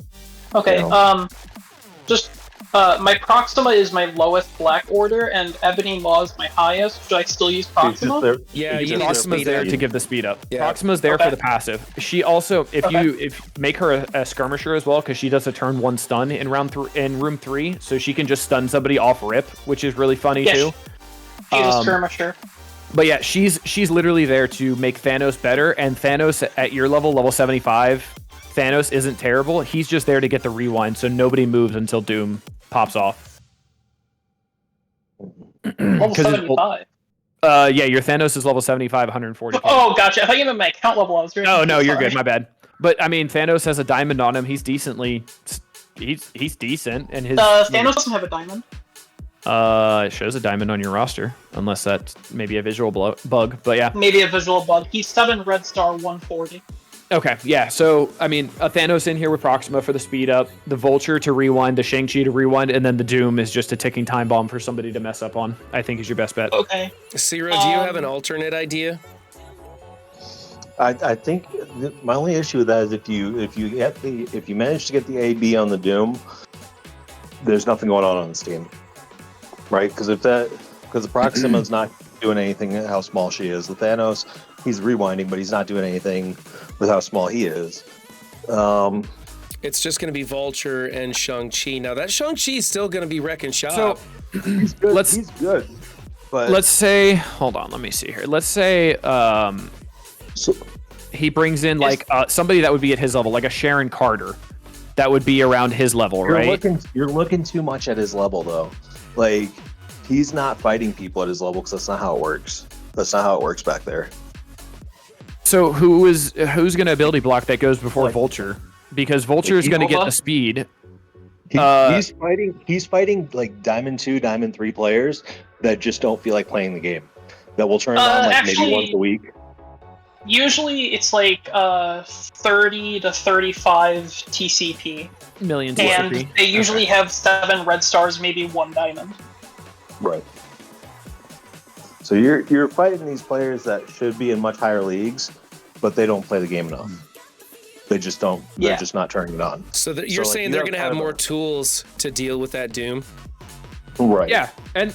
Okay, just My Proxima is my lowest black order, and Ebony Maw is my highest. Should I still use Proxima? Yeah, you need to Proxima's speed there up. to give the speed up. Yeah. Proxima's there Okay. for the passive. She also, if you make her a skirmisher as well, because she does a turn 1 stun in room 3, so she can just stun somebody off rip, which is really funny too. She's a skirmisher. But yeah, she's literally there to make Thanos better, and Thanos at your level 75, Thanos isn't terrible. He's just there to get the rewind, so nobody moves until Doom pops off. Level 75. Yeah, your Thanos is level 75, 140. Oh, gotcha. I thought you meant my account level. I was very No, confused. you're Sorry. good. My bad. But I mean, Thanos has a diamond on him. He's decently, he's decent, and his Thanos doesn't have a diamond. it shows a diamond on your roster, unless that's maybe a visual bug. But yeah. Maybe a visual bug. He's 7 red star 140. Okay, yeah. So I mean, a Thanos in here with Proxima for the speed up, the Vulture to rewind, the Shang-Chi to rewind, and then the Doom is just a ticking time bomb for somebody to mess up on. I think is your best bet. Okay. Zero, do you have an alternate idea? I think my only issue with that is if you manage to get the AB on the Doom, there's nothing going on this team, right? Because the Proxima's not doing anything how small she is. The Thanos, he's rewinding, but he's not doing anything with how small he is. It's just going to be Vulture and Shang-Chi. Now, that Shang-Chi is still going to be wrecking shop. So He's good. He's good. But let's say, hold on, let me see here. Let's say he brings in like somebody that would be at his level, like a Sharon Carter, that would be around his level, right? You're looking too much at his level, though. Like, he's not fighting people at his level because that's not how it works. That's not how it works back there. So who's going to ability block that goes before Vulture? Because Vulture is going to get the speed. He's fighting like Diamond 2, Diamond 3 players that just don't feel like playing the game. That will turn on like maybe once a week. Usually it's like 30 to 35 TCP. Million And TCP. they usually have 7 red stars, maybe 1 diamond. Right. So you're fighting these players that should be in much higher leagues, but they don't play the game enough. They just don't. They're just not turning it on. So you're saying they're going to have more tools to deal with that Doom? Right. Yeah, and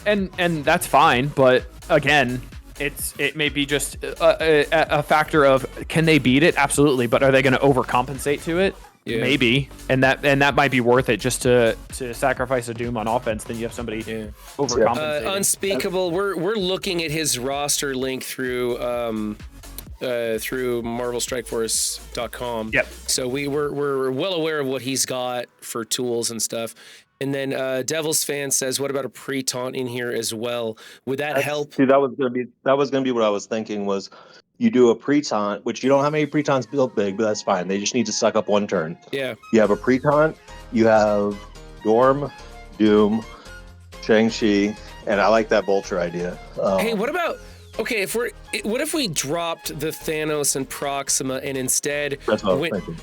that's fine, but again, it may be just a factor of can they beat it? Absolutely, but are they going to overcompensate to it? Yeah. Maybe, and that might be worth it just to sacrifice a Doom on offense. Then you have somebody overcompensating. Unspeakable. We're looking at his roster link through MarvelStrikeForce.com. Yep. So we're well aware of what he's got for tools and stuff. And then Devil's Fan says, "What about a pre-taunt in here as well? Would that help?" See, that was gonna be what I was thinking was. You do a pre-taunt, which you don't have any pre-taunts built big, but that's fine. They just need to suck up 1 turn. Yeah. You have a pre-taunt, you have Dorm, Doom, Shang-Chi, and I like that Vulture idea. Hey, what about what if we dropped the Thanos and Proxima and instead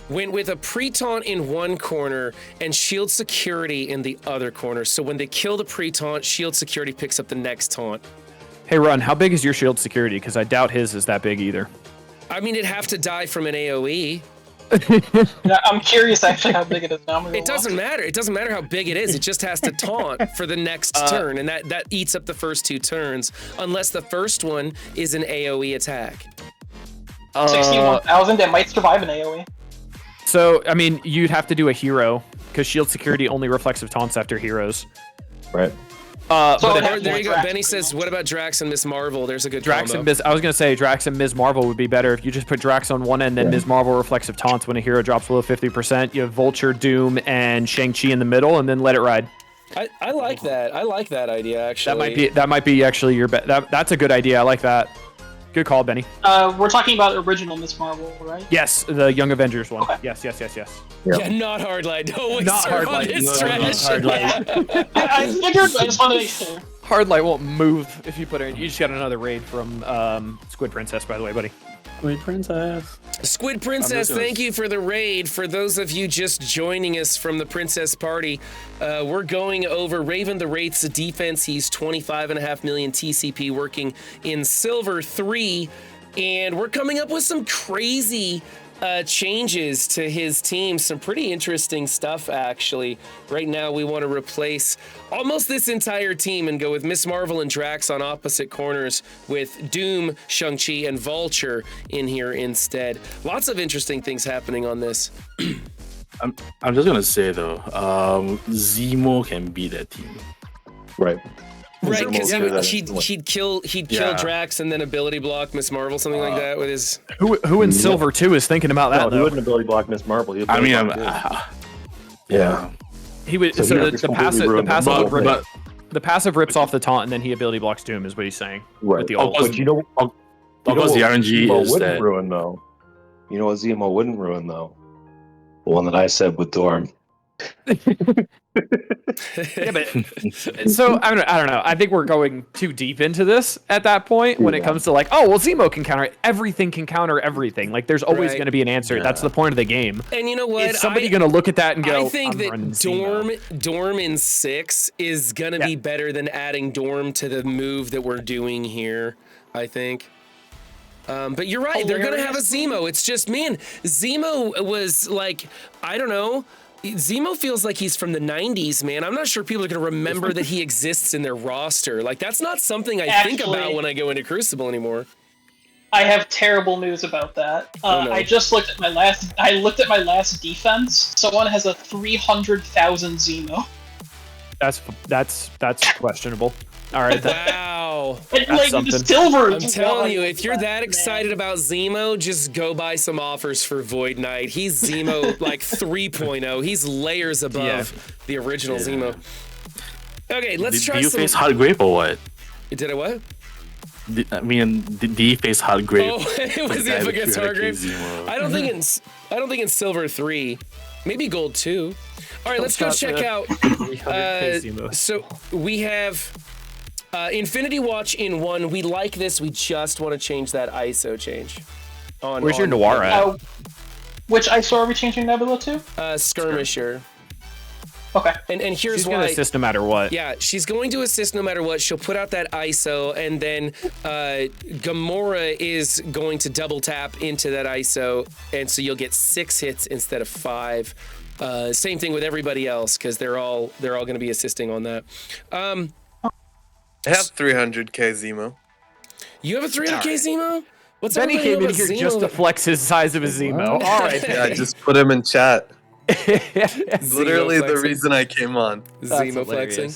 went with a pre-taunt in one corner and shield security in the other corner? So when they kill the pre-taunt, shield security picks up the next taunt. Hey, Run, how big is your shield security? Because I doubt his is that big either. I mean, it'd have to die from an AoE. I'm curious actually how big it is now. It doesn't matter. It doesn't matter how big it is. It just has to taunt for the next turn, and that eats up the first 2 turns, unless the first one is an AoE attack. 61,000, it might survive an AoE. So, I mean, you'd have to do a hero, because shield security only reflexive taunts after heroes. Right. There you go. Benny says, "What about Drax and Miss Marvel?" There's a good Drax combo. and Miss. I was gonna say Drax and Ms. Marvel would be better if you just put Drax on one end, then Ms. Marvel reflexive taunts when a hero drops below 50%. You have Vulture, Doom, and Shang-Chi in the middle, and then let it ride. I like that. I like that idea actually. That might be actually your bet. That's a good idea. I like that. Good call, Benny. We're talking about original Miss Marvel, right? Yes, the Young Avengers one. Okay. Yes. Yeah, not hard light. Don't waste Not hard on light. this No, trash. hard light. I figured. I just wanted to make sure. Hard light won't move if you put it in. You just got another raid from Squid Princess, by the way, buddy. Squid Princess. Squid Princess, thank you for the raid. For those of you just joining us from the Princess Party, we're going over Raven the Wraith's defense. He's 25.5 million TCP working in Silver 3, and we're coming up with some crazy changes to his team. Some pretty interesting stuff, actually. Right now, we want to replace almost this entire team and go with Miss Marvel and Drax on opposite corners with Doom, Shang-Chi, and Vulture in here instead. Lots of interesting things happening on this. I'm just gonna say though, Zemo can beat that team. Right. Right, because Yeah. he'd kill Drax and then ability block Miss Marvel, something like that with his. Who in Silver too is thinking about that? No, he though? wouldn't ability block Miss Marvel. He'd I mean, ability block Doom. yeah. He would. So So, he the, just the completely passive, the ruined the passive, whole would rip, thing. the passive rips off the taunt, and then he ability blocks Doom. Is what he's saying. Right. With the Oh, ult. But you know, Of course, the RNG Zemo is wouldn't that. ruin though. You know what Zemo wouldn't ruin though? The one that I said with Dorm. Yeah, but so I don't know. I think we're going too deep into this at that point when it comes to like, oh well, Zemo can counter everything. Can counter everything. Like, there's always Right. going to be an answer. Yeah. That's the point of the game. And you know what? Is somebody going to look at that and go? I think I'm running that Zemo. Dorm in 6 is gonna be better than adding Dorm to the move that we're doing here. I think. But you're right. They're gonna have a Zemo. It's just, man, Zemo was like, I don't know. Zemo feels like he's from the 90s, man. I'm not sure people are going to remember that he exists in their roster. Like, that's not something I think about when I go into Crucible anymore. I have terrible news about that. Oh, no. I just looked at my last. I looked at my last defense. Someone has a 300,000 Zemo. That's questionable. All right. Wow. And, like, something. the silver. I'm telling you, if you're that excited about Zemo, just go buy some offers for Void Knight. He's Zemo like 3.0. He's layers above the original Zemo. Okay, let's try Do you some. face Hot Grape or what? Did I what? Did you face Hot Grape? Oh, it was Like if that against with Hargrave. Zemo? I don't think in Silver 3, maybe Gold 2. All right, let's go check out. 300K Zemo. So we have Infinity Watch in 1. We like this. We just want to change that ISO change. Where's your Noir at? Which ISO are we changing Nebula to? Skirmisher. Okay. And here's She's why. going to assist no matter what. Yeah, she's going to assist no matter what. She'll put out that ISO, and then Gamora is going to double tap into that ISO, and so you'll get 6 hits instead of 5. Same thing with everybody else, because they're all going to be assisting on that. I have 300k Zemo. You have a 300k Zemo? What's Benny everybody came know in about here Zemo? just to flex his size of his Zemo. All right. Yeah, I just put him in chat. Literally the flexing. reason I came on. Zemo flexing.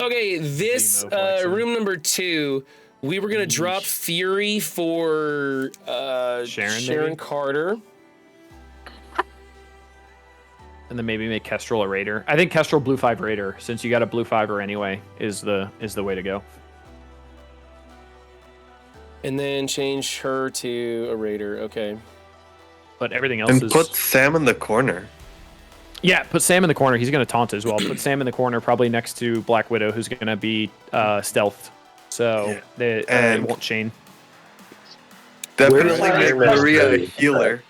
Okay, this Zemo flexing. room number 2, we were gonna drop Fury for Sharon, maybe? Carter. And then maybe make Kestrel a Raider. I think Kestrel Blue 5 Raider, since you got a Blue 5er anyway, is the way to go. And then change her to a Raider. Okay. But everything else And is... put Sam in the corner. Yeah, put Sam in the corner. He's going to taunt as well. Put Sam in the corner, probably next to Black Widow, who's going to be stealthed. So they won't chain. Definitely make Maria a healer.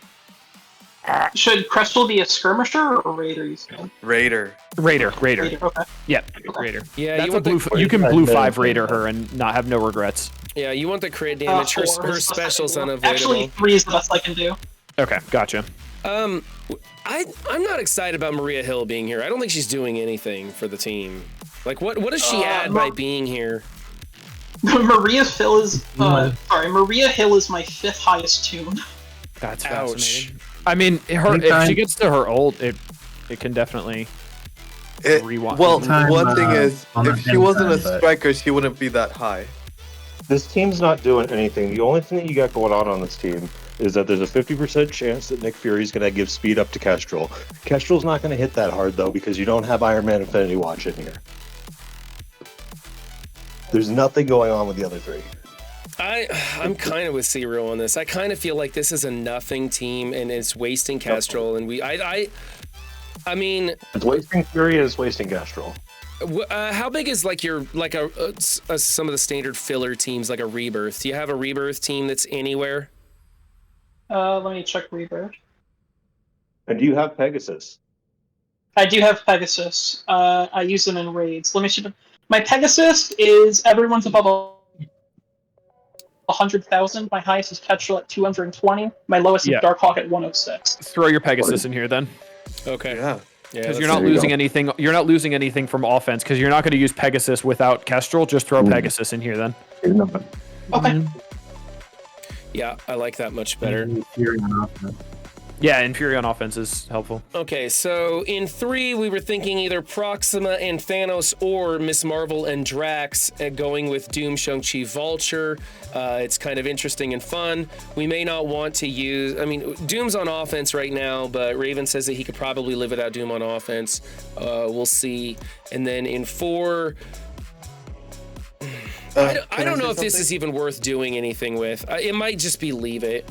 Should Crystal be a skirmisher or Raider? You said? Raider. Raider. Okay. Yeah, Raider. Yeah, That's you a want blue. the, You can Blue 5 Raider her and not have no regrets. yeah, you want the crit damage. Her special's unavoidable. Actually, 3 is the best I can do. Okay, gotcha. I'm not excited about Maria Hill being here. I don't think she's doing anything for the team. Like, what does she add by being here? Maria Hill is Maria Hill is my 5th highest tune. That's Ouch. fascinating. I mean, if she gets to her ult, it can definitely rewind. Well, Time, one thing is, on if the she wasn't a anytime, but- striker, she wouldn't be that high. This team's not doing anything. The only thing that you got going on this team is that there's a 50% chance that Nick Fury's going to give speed up to Kestrel. Kestrel's not going to hit that hard, though, because you don't have Iron Man Infinity Watch in here. There's nothing going on with the other 3. I'm kind of with Zero on this. I kind of feel like this is a nothing team and it's wasting Kestrel. And I mean, It's wasting Fury and it's wasting Kestrel. how big is like your some of the standard filler teams, like a Rebirth? Do you have a Rebirth team that's anywhere? Let me check Rebirth. And do you have Pegasus? I do have Pegasus. I use them in raids. Let me see. My Pegasus is everyone's above. 100,000. My highest is Petrol at 220. My lowest Yeah. is Darkhawk at 106. Throw your Pegasus in here then, Okay. Yeah. because you're not losing anything. You're not losing anything from offense because you're not going to use Pegasus without Kestrel. Just throw Pegasus in here then. Okay. Yeah, I like that much better. Fury on offense. Yeah, and Fury on offense is helpful. Okay, so in 3, we were thinking either Proxima and Thanos or Miss Marvel and Drax, going with Doom, Shang-Chi, Vulture. It's kind of interesting and fun. We may not want to use... I mean, Doom's on offense right now, but Raven says that he could probably live without Doom on offense. We'll see. And then in 4... I don't know if this is even worth doing anything with. It might just be leave it.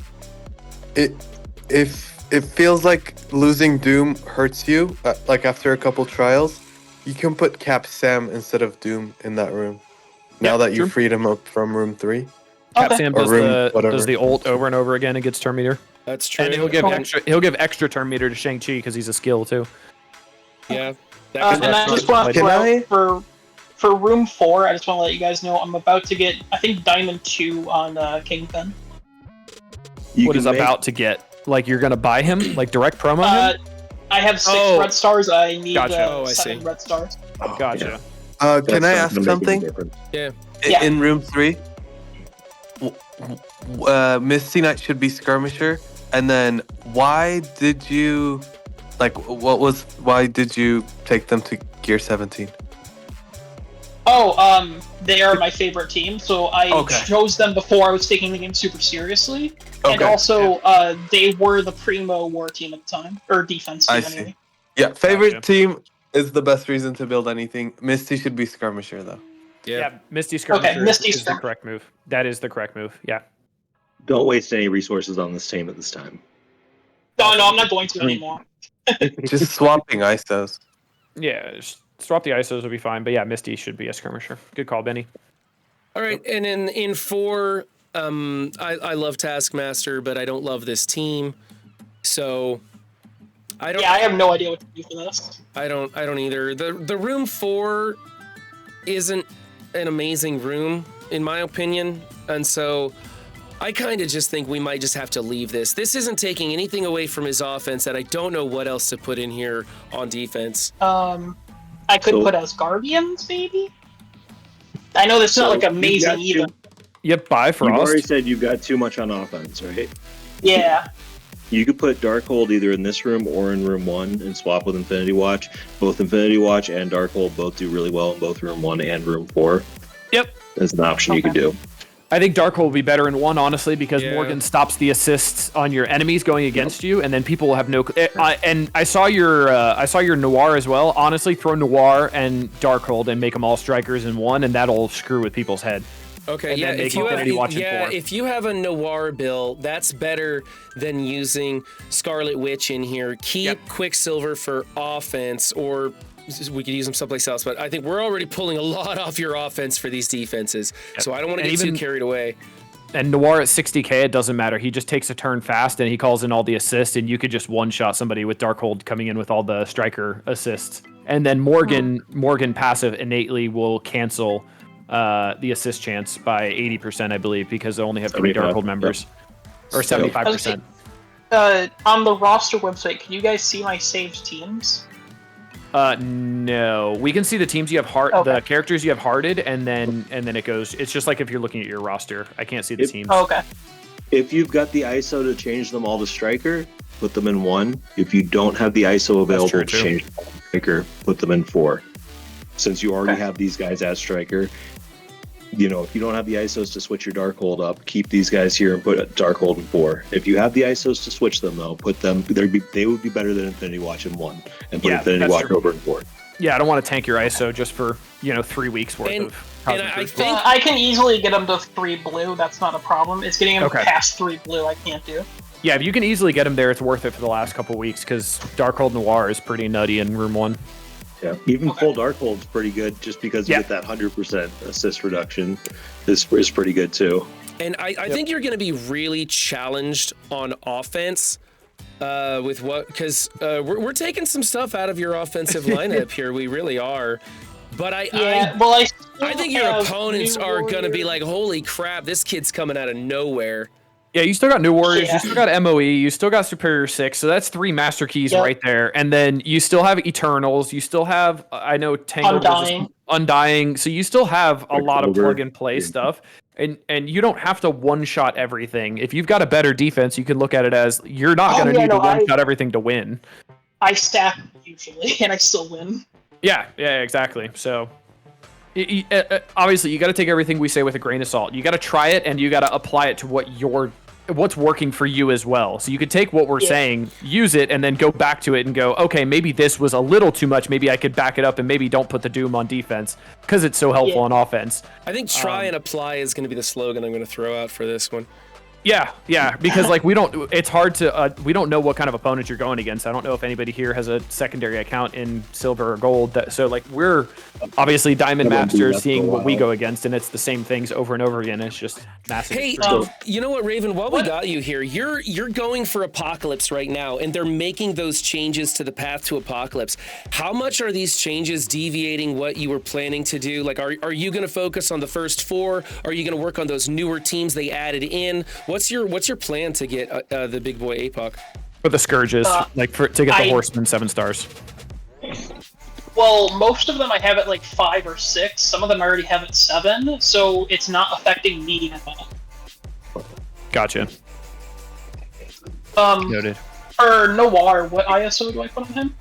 If it feels like losing Doom hurts you, like after a couple trials, you can put Cap Sam instead of Doom in that room. Now that you freed him up from room 3. Cap Sam does whatever. does the ult over and over again against turn meter. That's true. And he'll give extra turn meter to Shang-Chi because he's a skill too. Yeah. And I just want to throw out for room 4, I just want to let you guys know I'm about to get, I think, Diamond 2 on Kingpin. What is about to get? Like you're gonna buy him? Like direct promo him? I have 6 red stars. I need Gotcha. 7 red stars. Gotcha. Can I ask something? Yeah. In room 3, Misty Knight should be skirmisher, and then why did you take them to gear 17? Oh, they are my favorite team, so I chose them before I was taking the game super seriously. And also, they were the primo war team at the time, or defense team anyway. See. Yeah, favorite team is the best reason to build anything. Misty should be skirmisher, though. Yeah, Misty skirmisher is the correct move. That is the correct move, yeah. Don't waste any resources on this team at this time. No, I'm not going to anymore. Just swapping ISOs. Yeah, just swap the ISOs will be fine, but yeah, Misty should be a skirmisher. Good call, Benny. All right, and in 4, I love Taskmaster, but I don't love this team, so I don't. Yeah, I have no idea what to do for this. I don't either. The room 4 isn't an amazing room in my opinion, and so I kind of just think we might just have to leave this. This isn't taking anything away from his offense, and I don't know what else to put in here on defense. I could put Asgardians, maybe? I know that's not like amazing either. Yep, Bifrost. You've already said you've got too much on offense, right? Yeah. You could put Darkhold either in this room or in room 1 and swap with Infinity Watch. Both Infinity Watch and Darkhold both do really well in both room 1 and room 4. Yep. That's an option you could do. I think Darkhold will be better in 1, honestly, because Morgan stops the assists on your enemies going against you, and then people will have no. And I saw your Noir as well. Honestly, throw Noir and Darkhold and make them all strikers in 1, and that'll screw with people's head. Okay, and yeah. If you have a Noir build, that's better than using Scarlet Witch in here. Keep Quicksilver for offense, or we could use them someplace else. But I think we're already pulling a lot off your offense for these defenses, so I don't want to get too carried away. And Noir at 60k, it doesn't matter. He just takes a turn fast, and he calls in all the assists, and you could just one-shot somebody with Darkhold coming in with all the striker assists. And then Morgan passive innately will cancel the assist chance by 80%, I believe, because they only have 3 Darkhold members. Or 75%. On the roster website, can you guys see my saved teams? No. We can see the teams you have the characters you have hearted, and then it goes. It's just like if you're looking at your roster. I can't see the teams. Oh, okay. If you've got the ISO to change them all to striker, put them in 1. If you don't have the ISO available to change them to striker, put them in 4. Since you already have these guys as striker, you know, if you don't have the ISOs to switch your Darkhold up, keep these guys here and put Darkhold in 4. If you have the ISOs to switch them, though, put them. They would be better than Infinity Watch in 1, and put Infinity Watch over in 4. Yeah, I don't want to tank your ISO just for 3 weeks worth of. And I think I can easily get them to 3 blue. That's not a problem. It's getting them past 3 blue I can't do. Yeah, if you can easily get them there, it's worth it for the last couple weeks because Darkhold Noir is pretty nutty in room 1. Yeah, even full Darkhold's pretty good just because you get that 100% assist reduction is pretty good too. And I think you're going to be really challenged on offense with what, because we're taking some stuff out of your offensive lineup here. We really are. But I think your opponents are going to be like, holy crap, this kid's coming out of nowhere. Yeah, you still got New Warriors, you still got MOE, you still got Superior 6, so that's 3 Master Keys right there. And then you still have Eternals, you still have, I know, Tango Undying, so you still have a lot of plug-and-play stuff. And you don't have to one-shot everything. If you've got a better defense, you can look at it as you're not going to need to one-shot everything to win. I stack usually, and I still win. Yeah, exactly. So... obviously, you got to take everything we say with a grain of salt. You got to try it, and you got to apply it to what's working for you as well. So you could take what we're saying, use it, and then go back to it and go, okay, maybe this was a little too much. Maybe I could back it up and maybe don't put the Doom on defense because it's so helpful on offense. I think try and apply is going to be the slogan I'm going to throw out for this one. Yeah, because like it's hard to, we don't know what kind of opponent you're going against. I don't know if anybody here has a secondary account in silver or gold. So like we're obviously Diamond Masters seeing what we go against, and it's the same things over and over again. It's just massive. Hey, you know what, Raven, while we got you here, you're going for Apocalypse right now, and they're making those changes to the path to Apocalypse. How much are these changes deviating what you were planning to do? Like, are you going to focus on the first 4? Are you going to work on those newer teams they added in? What's your plan to get the big boy APOC? For the Scourges, to get the Horseman 7 stars. Well, most of them I have at like 5 or 6. Some of them I already have at 7, so it's not affecting me at all. Gotcha. Noted. For Noir, what ISO do I put on him?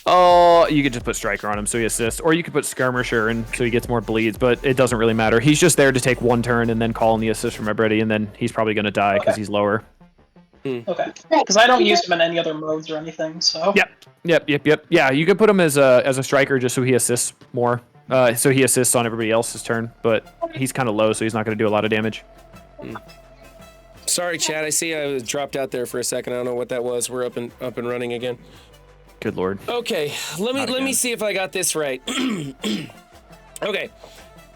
Oh, you could just put Striker on him so he assists, or you could put Skirmisher and so he gets more bleeds, but it doesn't really matter. He's just there to take 1 turn and then call in the assist from everybody, and then he's probably going to die because he's lower. Okay. Because I don't use him in any other modes or anything, so... Yep. Yeah, you could put him as a Striker just so he assists more. So he assists on everybody else's turn, but he's kind of low, so he's not going to do a lot of damage. Sorry, Chad. I see I dropped out there for a second. I don't know what that was. We're up and running again. Good lord. Okay, let me see if I got this right. Okay,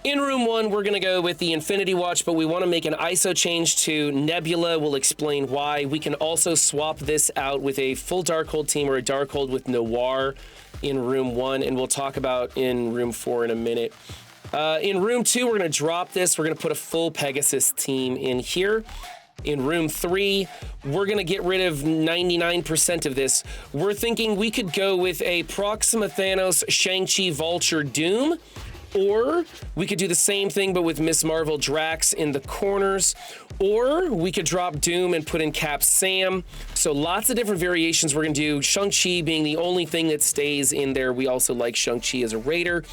in room 1, we're gonna go with the Infinity Watch, but we want to make an ISO change to Nebula. We'll explain why. We can also swap this out with a full Darkhold team or a Darkhold with Noir in room 1, and we'll talk about in room 4 in a minute. In room 2, we're gonna drop this. We're gonna put a full Pegasus team in here. In room 3, we're going to get rid of 99% of this. We're thinking we could go with a Proxima Thanos, Shang-Chi, Vulture, Doom, or we could do the same thing but with Miss Marvel, Drax in the corners, or we could drop Doom and put in Cap Sam. So lots of different variations we're going to do. Shang-Chi being the only thing that stays in there. We also like Shang-Chi as a Raider.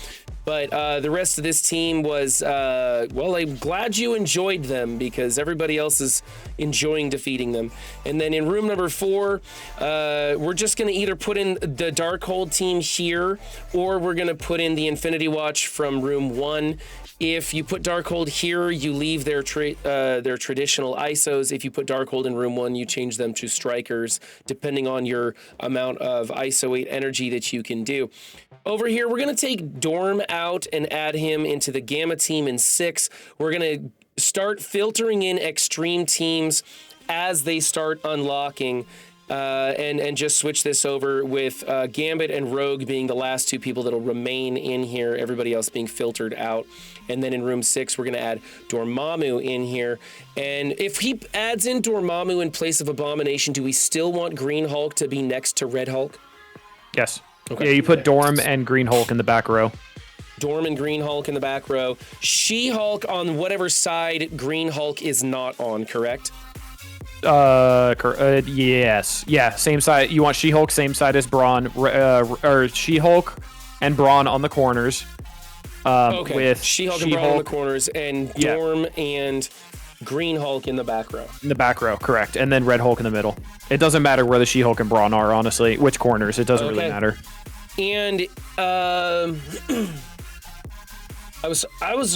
But the rest of this team was, well, I'm glad you enjoyed them because everybody else is enjoying defeating them. And then in room number 4, we're just going to either put in the Darkhold team here, or we're going to put in the Infinity Watch from room 1. If you put Darkhold here, you leave their traditional ISOs. If you put Darkhold in room 1, you change them to Strikers, depending on your amount of ISO 8 energy that you can do. Over here, we're going to take Dorm out and add him into the Gamma team in 6. We're going to start filtering in extreme teams as they start unlocking. And just switch this over with Gambit and Rogue being the last 2 people that'll remain in here, everybody else being filtered out. And then in room 6, we're going to add Dormammu in here. And if he adds in Dormammu in place of Abomination, do we still want Green Hulk to be next to Red Hulk? Yes. Okay. Yeah, you put Dorm and Green Hulk in the back row. Dorm and Green Hulk in the back row. She-Hulk on whatever side Green Hulk is not on, correct? Yes. Yeah, same side. You want She-Hulk, same side as Brawn, or She-Hulk and Brawn on the corners. Okay, with She-Hulk and Brawn on the corners, and Dorm and Green Hulk in the back row. In the back row, correct. And then Red Hulk in the middle. It doesn't matter where the She-Hulk and Brawn are, honestly. Which corners, it doesn't really matter. And I was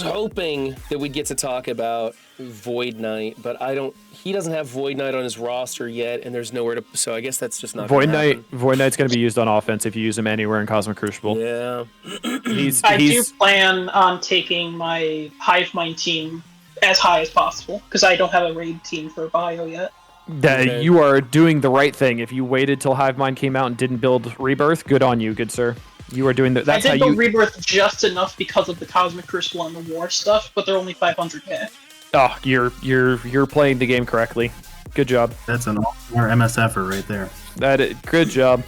hoping that we'd get to talk about Void Knight, but he doesn't have Void Knight on his roster yet, and there's nowhere to, so I guess that's just not Void Knight's going to be used on offense if you use him anywhere in Cosmic Crucible. Yeah. I do plan on taking my Hive Mind team as high as possible, because I don't have a raid team for Bio yet. You are doing the right thing. If you waited till Hive Mind came out and didn't build Rebirth, good on you, good sir. You are doing that. That's I how did the you. rebirth just enough because of the Cosmic Crucible and the War stuff, but they're only 500k. Oh, you're playing the game correctly. Good job. That's an all-star MSFer right there. Good job.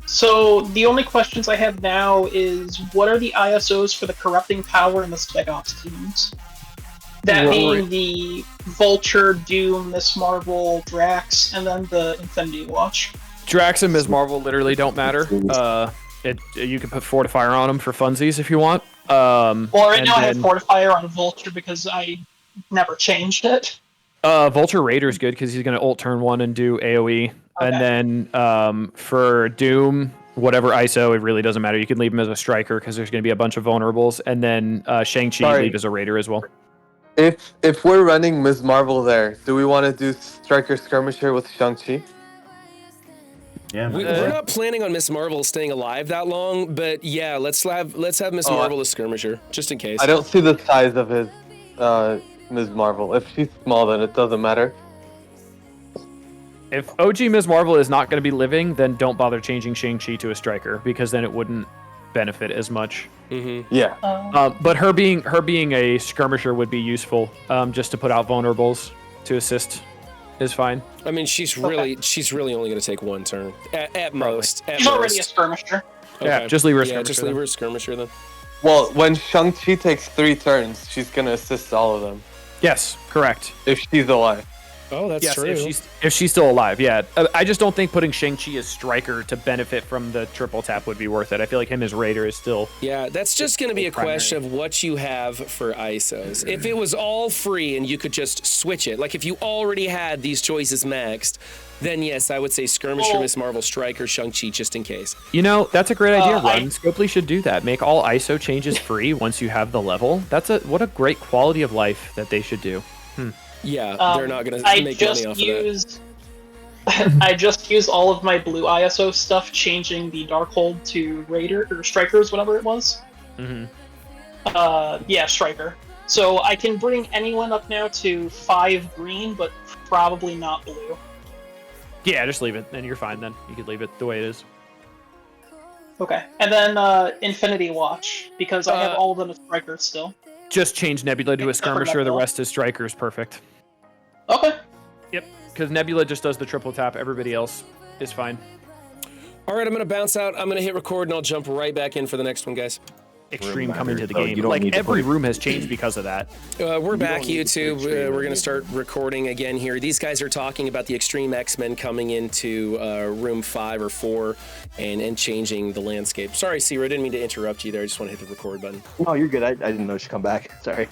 So the only questions I have now is what are the ISOs for the Corrupting Power and the Spec Ops teams? That being the Vulture, Doom, Miss Marvel, Drax, and then the Infinity Watch. Drax and Ms. Marvel literally don't matter. You can put Fortifier on them for funsies if you want. Well, right now I have Fortifier on Vulture because I never changed it. Vulture Raider's good because he's going to ult turn 1 and do AoE. Okay. And then for Doom, whatever ISO, it really doesn't matter. You can leave him as a striker because there's going to be a bunch of vulnerables. And then Shang-Chi leave as a Raider as well. If we're running Ms. Marvel there, do we want to do Striker Skirmisher with Shang-Chi? Yeah, we're not planning on Miss Marvel staying alive that long, but yeah, let's have Miss Marvel as skirmisher just in case. I don't see the size of his Ms. Marvel. If she's small, then it doesn't matter. If OG Ms. Marvel is not going to be living, then don't bother changing Shang-Chi to a striker because then it wouldn't benefit as much. Mm-hmm. Yeah. But her being a skirmisher would be useful, just to put out vulnerables to assist is fine. I mean, she's really only going to take one turn at most. She's already a skirmisher. Okay. Yeah, just leave her a skirmisher. Yeah, just leave her a skirmisher then. Well, when Shang-Chi takes 3 turns, she's going to assist all of them. Yes, correct. If she's alive. Oh, that's true. If she's still alive, yeah. I just don't think putting Shang-Chi as striker to benefit from the triple tap would be worth it. I feel like him as Raider is still... Yeah, that's just going to be a question of what you have for ISOs. If it was all free and you could just switch it, like if you already had these choices maxed, then yes, I would say Skirmisher, Miss Marvel, Striker, Shang-Chi, just in case. You know, that's a great idea, Run. Scopely should do that. Make all ISO changes free once you have the level. what a great quality of life that they should do. Yeah, they're not going to make money off of that. I just used all of my blue ISO stuff, changing the Darkhold to Raider, or Strikers, whatever it was. Mm-hmm. Yeah, Striker. So I can bring anyone up now to 5 green, but probably not blue. Yeah, just leave it, and you're fine then. You could leave it the way it is. Okay, and then Infinity Watch, because I have all of them as Strikers still. Just change Nebula to a skirmisher, the rest is strikers, perfect. Okay. Yep, because Nebula just does the triple tap, everybody else is fine. All right, I'm going to bounce out, I'm going to hit record, and I'll jump right back in for the next one, guys. Extreme coming to the game. Like, every room has changed because of that. We're back, YouTube. We're going to start recording again here. These guys are talking about the Extreme X-Men coming into room 5 or 4 and changing the landscape. Sorry, Sierra, I didn't mean to interrupt you there. I just want to hit the record button. No, you're good. I didn't know she'd come back. Sorry.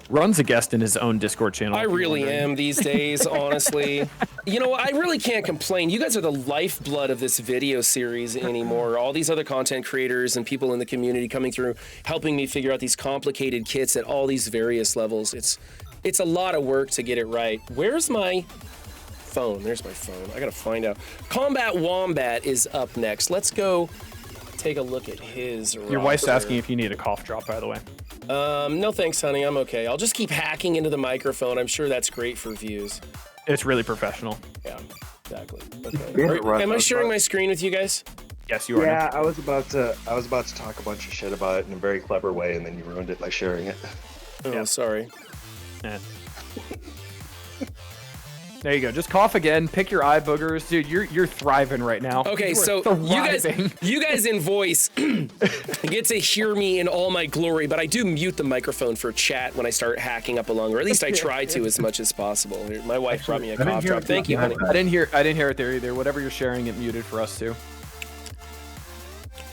Run's a guest in his own Discord channel. I really am these days, honestly. You know, I really can't complain. You guys are the lifeblood of this video series anymore. All these other content creators and people in the community coming through, helping me figure out these complicated kits at all these various levels. It's a lot of work to get it right. Where's my phone? There's my phone. I gotta find out. Combat Wombat is up next. Let's go take a look at his Your wife's asking if you need a cough drop, by the way. No thanks, honey. I'm okay. I'll just keep hacking into the microphone. I'm sure that's great for views. It's really professional. Yeah, exactly. Okay. Am I sharing my screen with you guys? Yes, you are. Yeah, I was about to talk a bunch of shit about it in a very clever way, and then you ruined it by sharing it. Oh, yeah, sorry. Yeah. There you go. Just cough again. Pick your eye boogers, dude. You're thriving right now. Okay, so you guys in voice get to hear me in all my glory, but I do mute the microphone for chat when I start hacking up along, or at least I try to as much as possible. My wife brought me a cough drop. Thank you, honey. I didn't hear it there either. Whatever you're sharing, it muted for us too.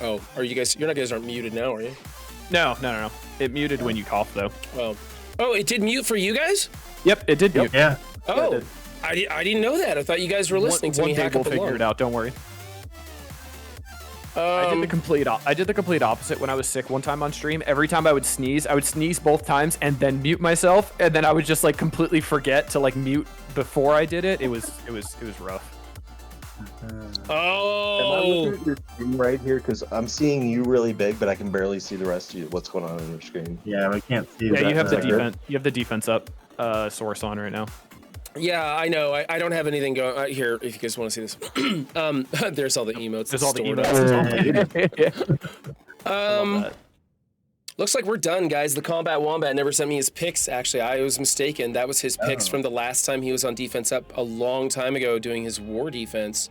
Oh, are you guys? Your guys aren't muted now, are you? No. It muted when you coughed though. Oh, it did mute for you guys? Yep, it did mute. Yeah. Oh. I didn't know that. I thought you guys were listening to me hack up we'll figure it out. Don't worry. I did the complete opposite when I was sick one time on stream. Every time I would sneeze both times and then mute myself, and then I would just like completely forget to like mute before I did it. It was rough. Oh. Am I looking at your screen right here? Because I'm seeing you really big, but I can barely see the rest of you. What's going on your screen? Yeah, we can't see. Yeah, you have the defense. You have the defense up source on right now. Yeah, I know. I don't have anything going here. If you guys want to see this, there's all the emotes. There's all the stored emotes. up. Looks like we're done, guys. The Combat Wombat never sent me his picks. Actually, I was mistaken. That was his picks from the last time he was on Defense Up a long time ago doing his war defense.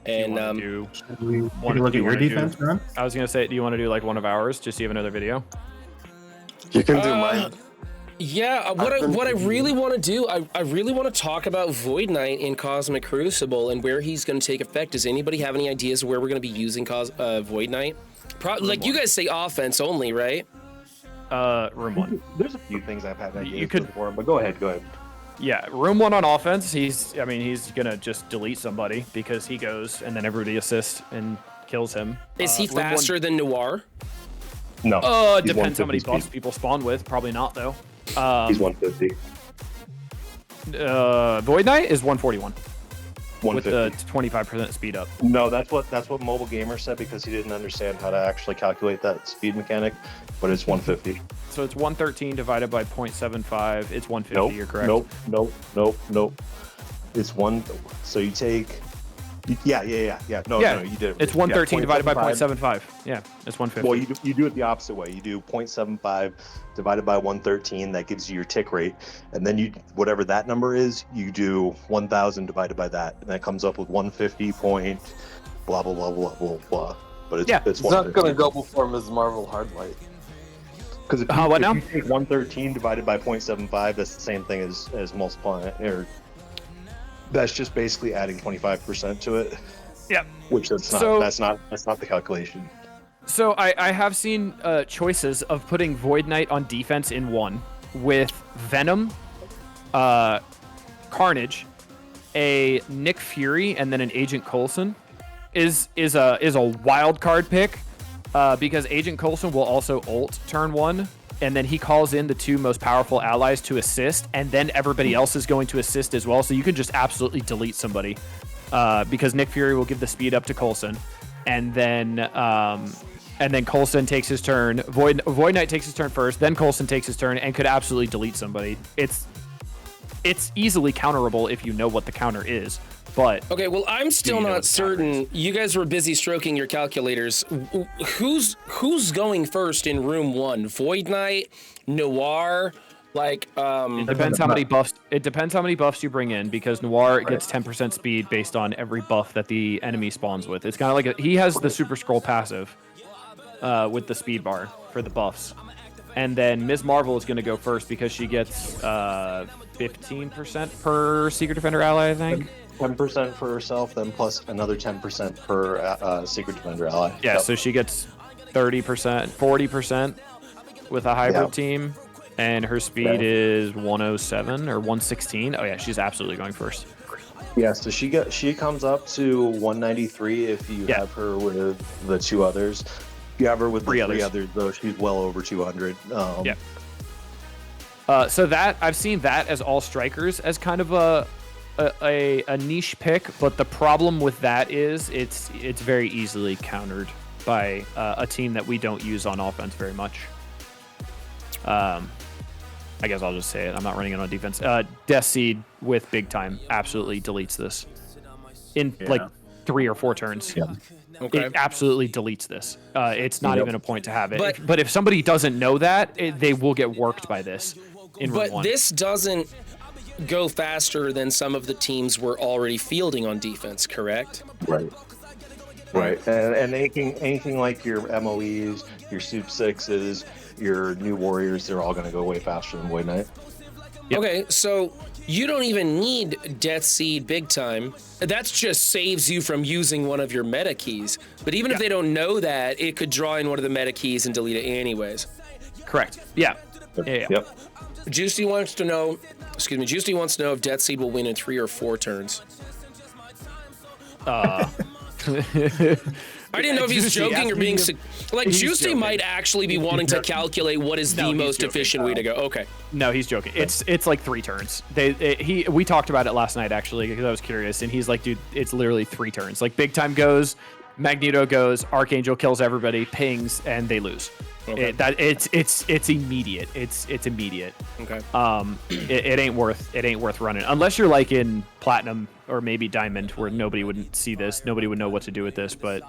And do we look at your defense, Ron? I was gonna say, do you want to do like one of ours just so you have another video? You can do mine. Yeah, what I really want to do, I really want to talk about Void Knight in Cosmic Crucible and where he's going to take effect. Does anybody have any ideas where we're going to be using Void Knight? Like you guys say offense only, right? Room 1. There's a few things I've had ideas You could- for him, but go ahead. Yeah, room 1 on offense. He's gonna just delete somebody because he goes and then everybody assists and kills him. Is he room 1 faster than Noir? No. It depends how many buffs people spawn with. Probably not though. He's 150. Void Knight is 141 with 150. the 25% speed up. No, that's what Mobile Gamer said because he didn't understand how to actually calculate that speed mechanic, but it's 150. So it's 113 divided by 0.75. It's 150. You're correct. Nope. It's one. So you take. Yeah. No, you did it. It's 113 divided by 0.75. 0.75. Yeah, it's 150. Well, you do it the opposite way. You do 0.75 divided by 113. That gives you your tick rate, and then you whatever that number is, you do 1,000 divided by that, and that comes up with 150 point blah blah blah blah blah blah. But it's not gonna go before Ms. Marvel Hardlight. Because if you take 113 divided by 0.75, that's the same thing as multiplying it, or that's just basically adding 25% to it. Yep. Which that's not the calculation. So I have seen choices of putting Void Knight on defense in 1 with Venom, Carnage, a Nick Fury, and then an Agent Coulson is a wild card pick because Agent Coulson will also ult turn 1. And then he calls in the 2 most powerful allies to assist, and then everybody else is going to assist as well. So you can just absolutely delete somebody because Nick Fury will give the speed up to Coulson, and then Coulson takes his turn. Void Knight takes his turn first, then Coulson takes his turn and could absolutely delete somebody. It's easily counterable if you know what the counter is. But okay, well, I'm still not certain. You guys were busy stroking your calculators. Who's going first in room 1? Void Knight, Noir, like it depends how many buffs. It depends how many buffs you bring in because Noir gets 10% speed based on every buff that the enemy spawns with. It's kind of like he has the Super Scroll passive with the speed bar for the buffs, and then Ms. Marvel is going to go first because she gets 15% per Secret Defender ally, I think. 10% for herself, then plus another 10% per Secret Defender ally. Yeah, so she gets 30%, 40% with a hybrid team, and her speed is 107 or 116. Oh yeah, she's absolutely going first. Yeah, so she comes up to 193 if you have her with the 2 others. If you have her with the 3 others, though, she's well over 200. So that I've seen that as all strikers as kind of a niche pick, but the problem with that is it's very easily countered by a team that we don't use on offense very much. I guess I'll just say it. I'm not running it on defense. Death Seed with Big Time absolutely deletes this in like 3 or 4 turns. Yeah. Okay. It absolutely deletes this. It's not even a point to have it. But if somebody doesn't know that, they will get worked by this in round 1. But this doesn't go faster than some of the teams we're already fielding on defense, correct? Right. And anything like your MOEs, your Soup 6s, your new Warriors, they're all going to go way faster than Void Knight. Yep. Okay, so you don't even need Death Seed Big Time. That just saves you from using one of your meta keys. But even if they don't know that, it could draw in one of the meta keys and delete it anyways. Correct. Yeah. Yep. Juicy wants to know if Death Seed will win in 3 or 4 turns. I didn't know if he's joking or being like Juicy might actually be wanting to calculate what is the most efficient way to go. Okay. No, he's joking. It's like 3 turns. We talked about it last night actually because I was curious, and he's like, dude, it's literally 3 turns. Like Big Time goes, Magneto goes, Archangel kills everybody, pings, and they lose. Okay. It's immediate. It's immediate. Okay. It ain't worth running unless you're like in platinum or maybe diamond where nobody wouldn't see this. Nobody would know what to do with this, but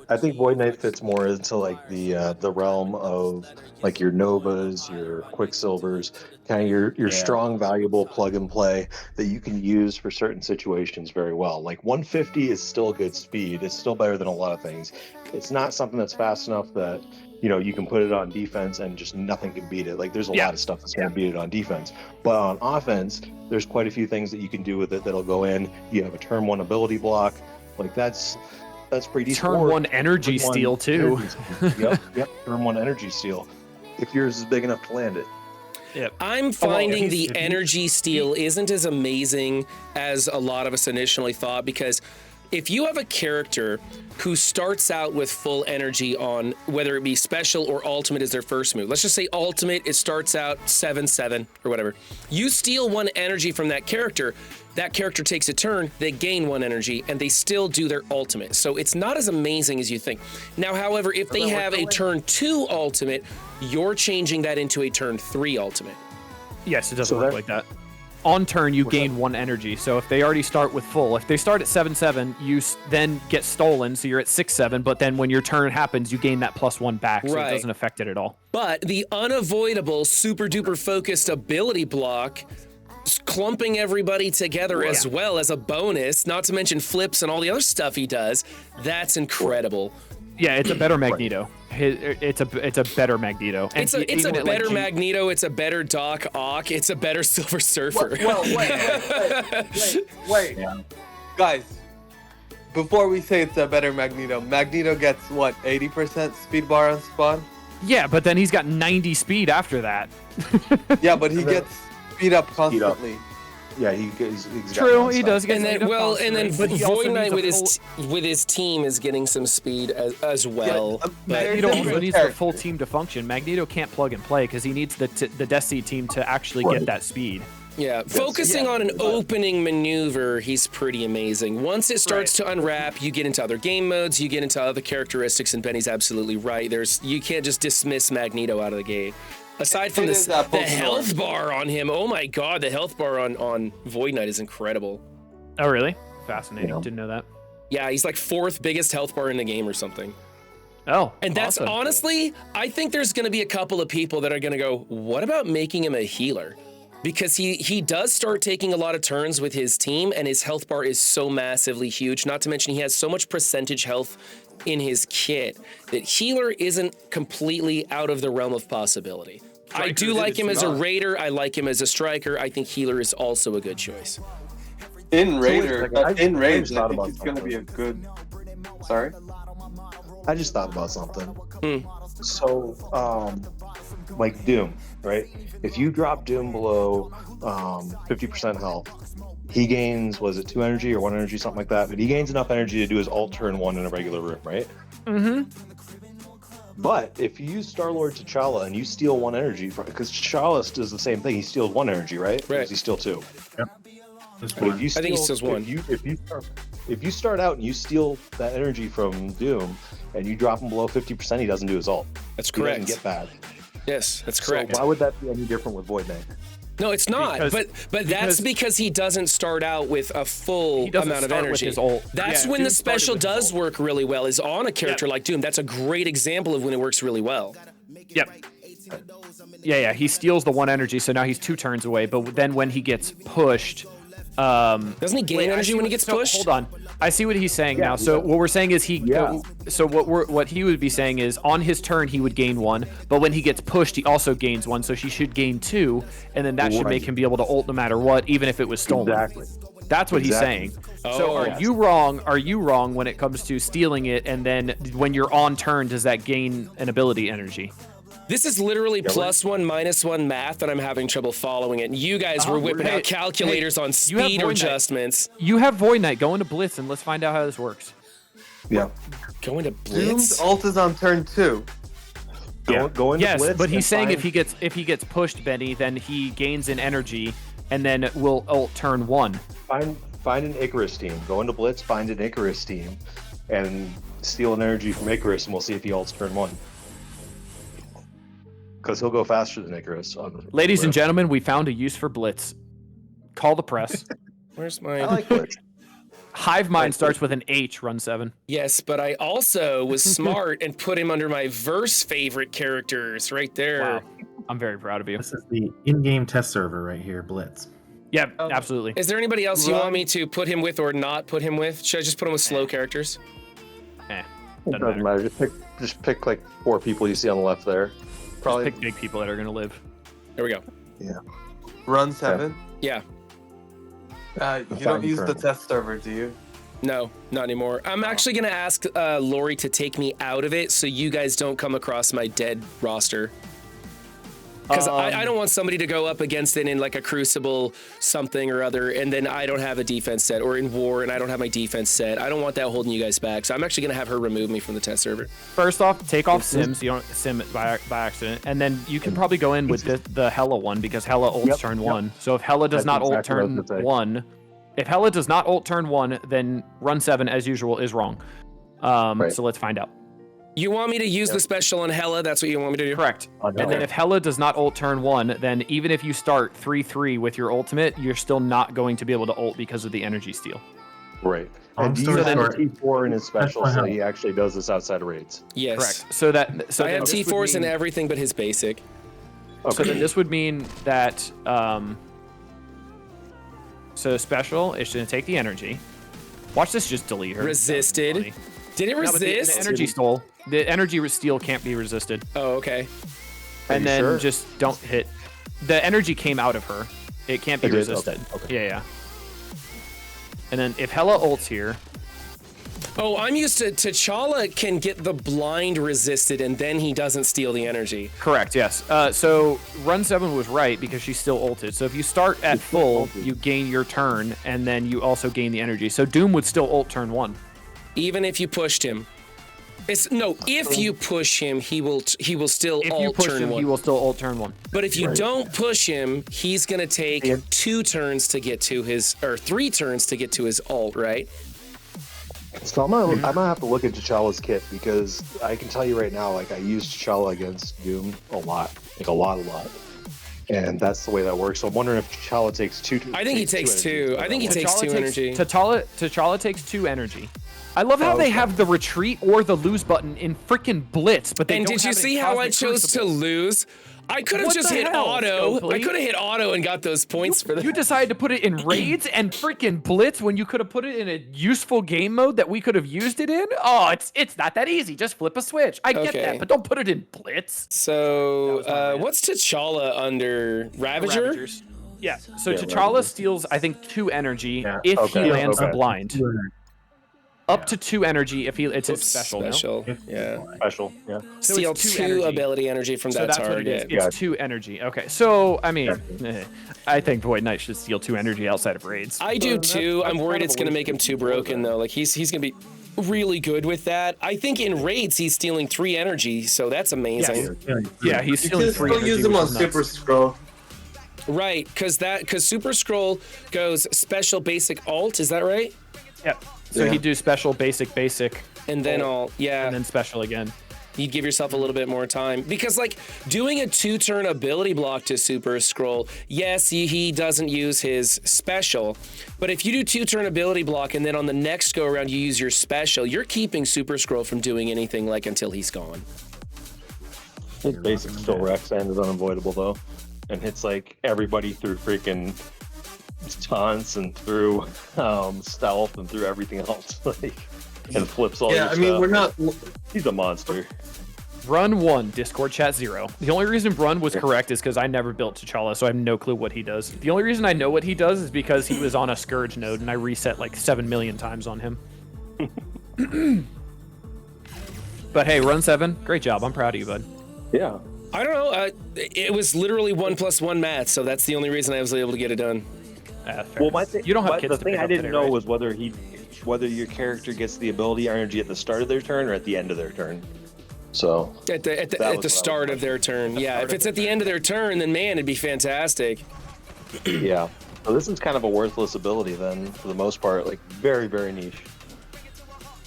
I think Void Knight fits more into like the realm of like your Novas, your Quicksilvers, kind of your strong, valuable plug and play that you can use for certain situations very well. Like 150 is still good speed. It's still better than a lot of things. It's not something that's fast enough that you can put it on defense and just nothing can beat it. Like there's a lot of stuff that's going to beat it on defense, but on offense, there's quite a few things that you can do with it that'll go in. You have a turn 1 ability block, like that's pretty decent. Turn 1 energy steal too. Yep. Turn 1 energy steal. If yours is big enough to land it. Yep. I'm finding the energy steal isn't as amazing as a lot of us initially thought, because if you have a character who starts out with full energy on whether it be special or ultimate is their first move. Let's just say ultimate, it starts out 7/7 or whatever. You steal 1 energy from that character takes a turn, they gain 1 energy, and they still do their ultimate. So it's not as amazing as you think. Now, however, if they have a turn 2 ultimate, you're changing that into a turn 3 ultimate. Yes, it doesn't work like that. On turn, you gain 1 energy. So if they already start with full, if they start at 7/7, you then get stolen, so you're at 6/7. But then when your turn happens, you gain that +1 back, so it doesn't affect it at all. But the unavoidable, super duper focused ability block, clumping everybody together as well as a bonus, not to mention flips and all the other stuff he does, that's incredible. Yeah, it's a better Magneto. It's a better Magneto. And it's a better Magneto. It's a better Doc Ock. It's a better Silver Surfer. Well, wait. Guys, before we say it's a better Magneto gets what, 80% speed bar on spawn? Yeah, but then he's got 90 speed after that. Yeah, but he gets speed up constantly. Yeah, he's true. He does get and then Void Knight with his team is getting some speed as well. Magneto also needs the full team to function. Magneto can't plug and play because he needs the Destiny team to actually get that speed. Yeah, focusing on an opening maneuver, he's pretty amazing. Once it starts to unwrap, you get into other game modes, you get into other characteristics, and Benny's absolutely right. You can't just dismiss Magneto out of the gate. Aside from the health bar on him, oh my god, the health bar on Void Knight is incredible. Oh really? Fascinating. Didn't know that. Yeah, he's like 4th biggest health bar in the game or something. Oh, and that's awesome. Honestly, I think there's going to be a couple of people that are going to go, what about making him a healer? Because he does start taking a lot of turns with his team, and his health bar is so massively huge. Not to mention he has so much percentage health in his kit that healer isn't completely out of the realm of possibility. I do like him as a raider. I like him as a striker. I think healer is also a good choice. In raider, I think he's going to be a good... Sorry? I just thought about something. So, like Doom, right? If you drop Doom below 50% health, he gains, was it 2 energy or 1 energy, something like that? But he gains enough energy to do his alt turn 1 in a regular room, right? Mm-hmm. But if you use Star-Lord T'Challa and you steal 1 energy, because T'Challa does the same thing, he steals 1 energy, right? Or does he steal 2? Yep. But if you steal, I think he steals 1. If you start out and you steal that energy from Doom and you drop him below 50%, he doesn't do his alt. That's correct. He doesn't get bad. Yes, that's correct. So why would that be any different with Void Knight? No, it's not. But that's because he doesn't start out with a full amount of energy. That's when the special does work really well, is on a character like Doom. That's a great example of when it works really well. Yep. Yeah, he steals the 1 energy, so now he's 2 turns away, but then when he gets pushed... doesn't he gain energy when he gets pushed? Hold on. I see what he's saying now. So what we're saying is what he would be saying is on his turn he would gain 1, but when he gets pushed he also gains 1, so she should gain 2, and then that should make him be able to ult no matter what, even if it was stolen. Exactly. That's what he's saying. So are you wrong when it comes to stealing it, and then when you're on turn does that gain an ability energy? This is literally +1, -1 math, and I'm having trouble following it. And you guys were whipping out calculators on speed adjustments. You have Void Knight. Go into Blitz and let's find out how this works. Yeah. Go into Blitz? Doom's ult is on turn 2. Go into yes, Blitz, but he's saying if he gets pushed, Benny, then he gains in energy, and then will ult turn 1. Find an Icarus team. Go into Blitz, find an Icarus team, and steal an energy from Icarus, and we'll see if he ults turn 1. because he'll go faster than Icarus. Ladies and gentlemen, we found a use for Blitz. Call the press. Where's I my? like Blitz. Hive Mind starts with an H, run 7. Yes, but I also was smart and put him under my verse favorite characters right there. Wow. I'm very proud of you. This is the in-game test server right here, Blitz. Yeah, absolutely. Is there anybody else you want me to put him with or not put him with? Should I just put him with slow characters? It doesn't matter. Just pick like 4 people you see on the left there. Probably pick big people that are gonna live. There we go. Yeah. Run 7. Yeah. You don't use the test server, do you? No, not anymore. I'm actually gonna ask Lori to take me out of it so you guys don't come across my dead roster. Because I don't want somebody to go up against it in like a Crucible something or other, and then I don't have a defense set, or in War and I don't have my defense set. I don't want that holding you guys back. So I'm actually gonna have her remove me from the test server. First off, take off Sims. You don't sim it by accident, and then you can probably go in with the Hella one because Hella ults turn 1. So if Hella does not ult turn 1, then run 7 as usual is wrong. So let's find out. You want me to use the special on Hella? That's what you want me to do? Correct. And then if Hella does not ult turn 1, then even if you start 3-3 with your ultimate, you're still not going to be able to ult because of the energy steal. Right. And do you have T4 in his special, so he actually does this outside of raids? Yes. Correct. So I have T4s and everything but his basic. Okay. So then this would mean that so special is going to take the energy. Watch this just delete her. Resisted. Did it resist? The energy stole. The energy steal can't be resisted. Oh, okay. And then just don't hit. The energy came out of her. It can't be resisted. Okay. Yeah. And then if Hella ults here. Oh, I'm used to T'Challa can get the blind resisted and then he doesn't steal the energy. Correct, yes. So run 7 was right because she still ulted. So if you start at full, you gain your turn and then you also gain the energy. So Doom would still ult turn 1. Even if you pushed him. If you push him, he will still ult turn 1. If you push him, he will still ult turn 1. But if you don't push him, he's gonna take 2 turns to get to his, or 3 turns to get to his ult, right? So I'm gonna have to look at T'Challa's kit because I can tell you right now, like I used T'Challa against Doom a lot, a lot. And that's the way that works. So I'm wondering if T'Challa takes 2. I think he takes 2. I think he takes 2 energy. T'Challa takes 2 energy. I love how they have the retreat or the lose button in freaking Blitz, but they don't did you have it in see how I chose Crucible. to lose? I could have just hit auto. I could have hit auto and got those points for that. You decided to put it in raids and freaking Blitz when you could have put it in a useful game mode that we could have used it in? Oh, it's not that easy. Just flip a switch. I get that, but don't put it in Blitz. So, what's T'Challa under? Ravager? Ravagers. Yeah. So T'Challa steals, I think, 2 energy if he lands the blind. Up to 2 energy if it's his special. Special, yeah. So Steal it's 2 ability energy from that that's target. What it is. It's 2 energy. Okay, so I mean, I think Void Knight should steal 2 energy outside of raids. I do too. I'm worried it's gonna make him too broken though. Like he's gonna be really good with that. I think in raids he's stealing 3 energy, so that's amazing. Yeah, he's stealing 3 energy. Use him on Super Scroll. Right, because Super Scroll goes special basic alt. Is that right? Yep. So he'd do special, basic, and then and then special again. You'd give yourself a little bit more time because, like, doing a 2-turn ability block to Super Scroll, yes, he doesn't use his special, but if you do 2-turn ability block and then on the next go around you use your special, you're keeping Super Scroll from doing anything like until he's gone. His basic still wrecks and is unavoidable though, and hits like everybody through freaking taunts and through stealth and through everything else, like, and flips all. Yeah, I mean, we're not. He's a monster. Run 1, Discord chat 0. The only reason Run was correct is because I never built T'Challa, so I have no clue what he does. The only reason I know what he does is because he was on a Scourge node and I reset like 7 million times on him. But hey, Run 7, great job. I'm proud of you, bud. Yeah. I don't know. It was literally 1+1 math, so that's the only reason I was able to get it done. Well, you don't have kids the to thing pick I up didn't today, know right? was whether your character gets the ability energy at the start of their turn or at the end of their turn. So at the start of their turn, yeah. If it's at the end of their turn, then man, it'd be fantastic. Yeah. So this is kind of a worthless ability then, for the most part. Like very, very niche.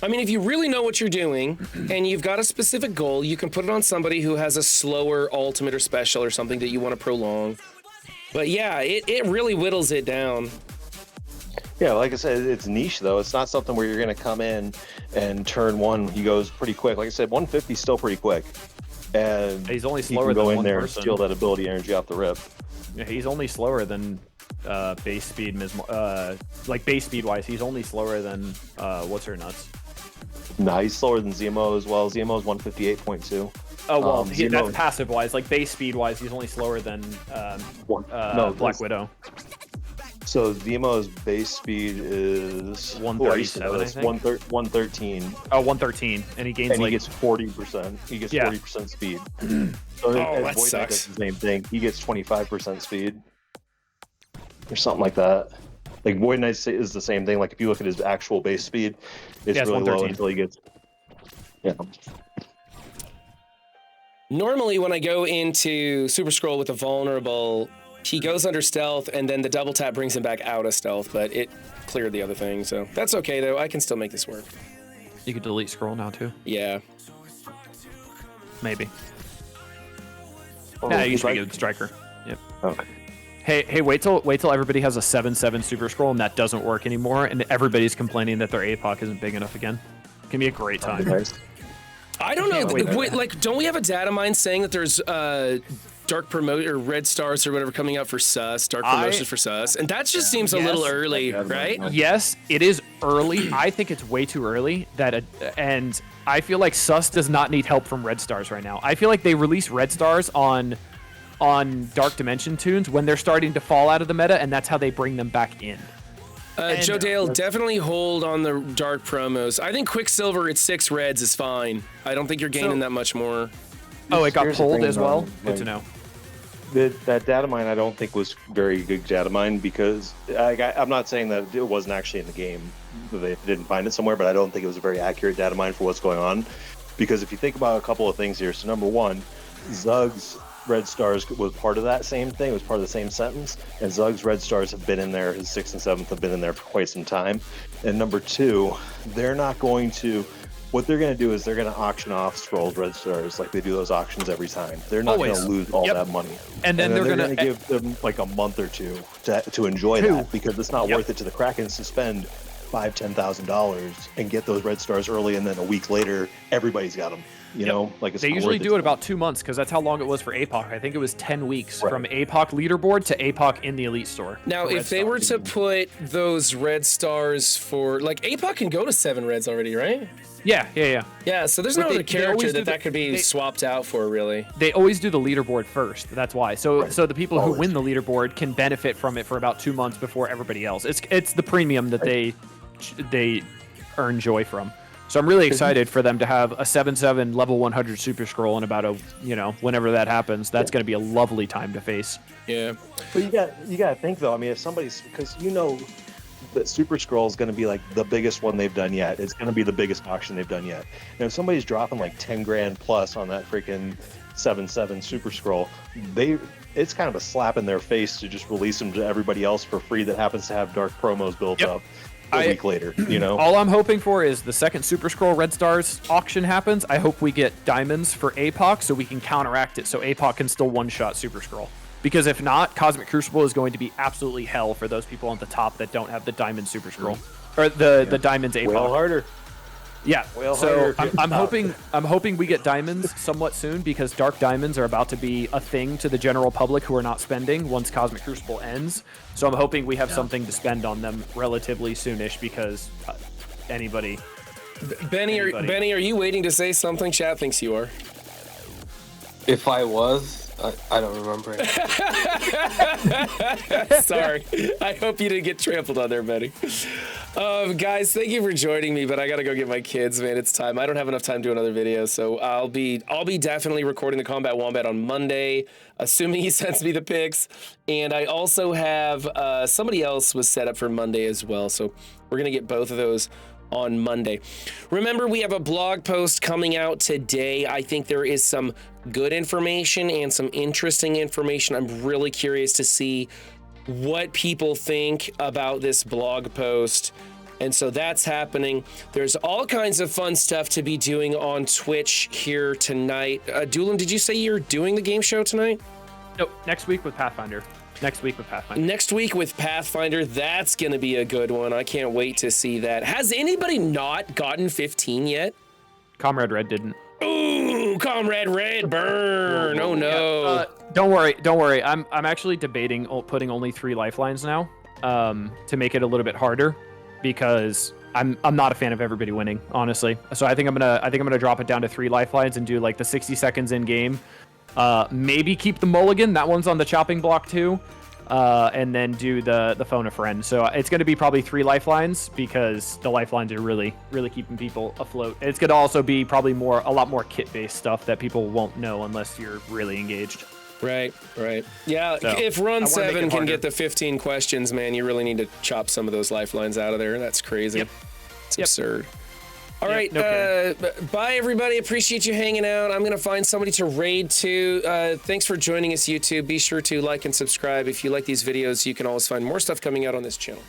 I mean, if you really know what you're doing and you've got a specific goal, you can put it on somebody who has a slower ultimate or special or something that you want to prolong. But yeah, it really whittles it down. Yeah, like I said, it's niche though. It's not something where you're going to come in and turn one, he goes pretty quick. Like I said, 150 is still pretty quick. And he's only he slower can go than in one there person. and steal that ability energy off the rip. Yeah, he's only slower than base speed. Like base speed wise, he's only slower than what's her nuts. Nah, he's slower than Zemo as well. Zemo's 158.2. Oh well, Zemo, that's passive wise. Like base speed wise, he's only slower than Black Widow. So Zemo's base speed is 137, I think. 113. Oh, 113, and he gains he gets 40%. He gets 40% speed. So that Void Knight sucks. does the same thing. He gets 25% speed, or something like that. Like Void Knight is the same thing. Like if you look at his actual base speed, it's really low until he gets. Yeah. Normally, when I go into Super Scroll with a vulnerable, he goes under stealth, and then the double tap brings him back out of stealth, but it cleared the other thing, so that's okay, though. I can still make this work. You could delete scroll now, too. Yeah. Maybe. Nah, you should be a striker. Yep. Okay. Hey, wait till everybody has a 7/7 Super Scroll and that doesn't work anymore, and everybody's complaining that their APOC isn't big enough again. It can be a great time. I don't know. Wait, Wait, like, don't we have a data mine saying that there's dark promote or red stars or whatever coming out for sus, dark promotions for sus, and that just seems a little early, right? Yes, it is early. I think it's way too early. And I feel like sus does not need help from red stars right now. I feel like they release red stars on Dark Dimension tunes when they're starting to fall out of the meta, and that's how they bring them back in. Joe Dale, definitely hold on the dark promos. I think Quicksilver at 6 reds is fine. I don't think you're gaining that much more. Oh, it got Here's the pulled thing, as well? Good like, to know. That data mine I don't think was very good data mine because I'm not saying that it wasn't actually in the game. They didn't find it somewhere, but I don't think it was a very accurate data mine for what's going on. Because if you think about a couple of things here, so number one, Zug's Red Stars was part of that same thing. It was part of the same sentence. And Zug's Red Stars have been in there. His 6th and 7th have been in there for quite some time. And number two, they're not going to. What they're going to do is they're going to auction off Scrolls Red Stars like they do those auctions every time. They're not going to lose all that money. And then they're going to give them like a month or two to enjoy that because it's not worth it to the Krakens to spend $5,000-$10,000 and get those Red Stars early, and then a week later everybody's got them. You know, like it's they usually do it about 2 months because that's how long it was for APOC. I think it was 10 weeks from APOC leaderboard to APOC in the Elite Store. Now, if they were to put those red stars for, like, APOC can go to 7 reds already, right? Yeah. Yeah, so there's no other character that could be swapped out for, really. They always do the leaderboard first. That's why. So the people who win the leaderboard can benefit from it for about 2 months before everybody else. It's the premium that they earn joy from. So I'm really excited for them to have a 7/7 level 100 Super Scroll in about whenever that happens. That's going to be a lovely time to face. Yeah. But you got to think though. I mean, if somebody's because that Super Scroll is going to be like the biggest one they've done yet. It's going to be the biggest auction they've done yet. And if somebody's dropping like 10 grand plus on that freaking 7/7 Super Scroll, it's kind of a slap in their face to just release them to everybody else for free that happens to have dark promos built up. A week later, All I'm hoping for is the second Super Scroll Red Stars auction happens. I hope we get diamonds for APOC so we can counteract it so APOC can still one-shot Super Scroll. Because if not, Cosmic Crucible is going to be absolutely hell for those people on the top that don't have the Diamond Super Scroll. Or the Diamonds APOC. Well harder. Yeah, so I'm hoping we get diamonds somewhat soon because dark diamonds are about to be a thing to the general public who are not spending once Cosmic Crucible ends. So I'm hoping we have something to spend on them relatively soonish because anybody. Benny, are you waiting to say something? Chat thinks you are. If I was, I don't remember it. Sorry. I hope you didn't get trampled on there, Benny. Guys, thank you for joining me, but I gotta go get my kids, man. It's time. I don't have enough time to do another video, so I'll be definitely recording the Combat Wombat on Monday, assuming he sends me the pics. And I also have somebody else was set up for Monday as well, so we're gonna get both of those on Monday. Remember, we have a blog post coming out today. I think there is some good information and some interesting information. I'm really curious to see what people think about this blog post. And so that's happening. There's all kinds of fun stuff to be doing on Twitch here tonight. Doolin, did you say you're doing the game show tonight? No, next week with Pathfinder. Next week with Pathfinder. That's going to be a good one. I can't wait to see that. Has anybody not gotten 15 yet? Comrade Red didn't. Ooh, Comrade Red, burn. Oh no. Don't worry. I'm actually debating putting only 3 lifelines now to make it a little bit harder, because I'm not a fan of everybody winning, honestly. So I think I'm gonna drop it down to 3 lifelines and do like the 60 seconds in game. Maybe keep the mulligan. That one's on the chopping block too. And then do the phone a friend. So it's going to be probably 3 lifelines, because the lifelines are really keeping people afloat. It's going to also be probably a lot more kit-based stuff that people won't know unless you're really engaged. Right. Yeah, so, if Run 7 can get the 15 questions, man, you really need to chop some of those lifelines out of there. That's crazy. Yep. It's absurd. All right, bye everybody. Appreciate you hanging out. I'm gonna find somebody to raid to. Thanks for joining us, YouTube. Be sure to like and subscribe. If you like these videos, you can always find more stuff coming out on this channel.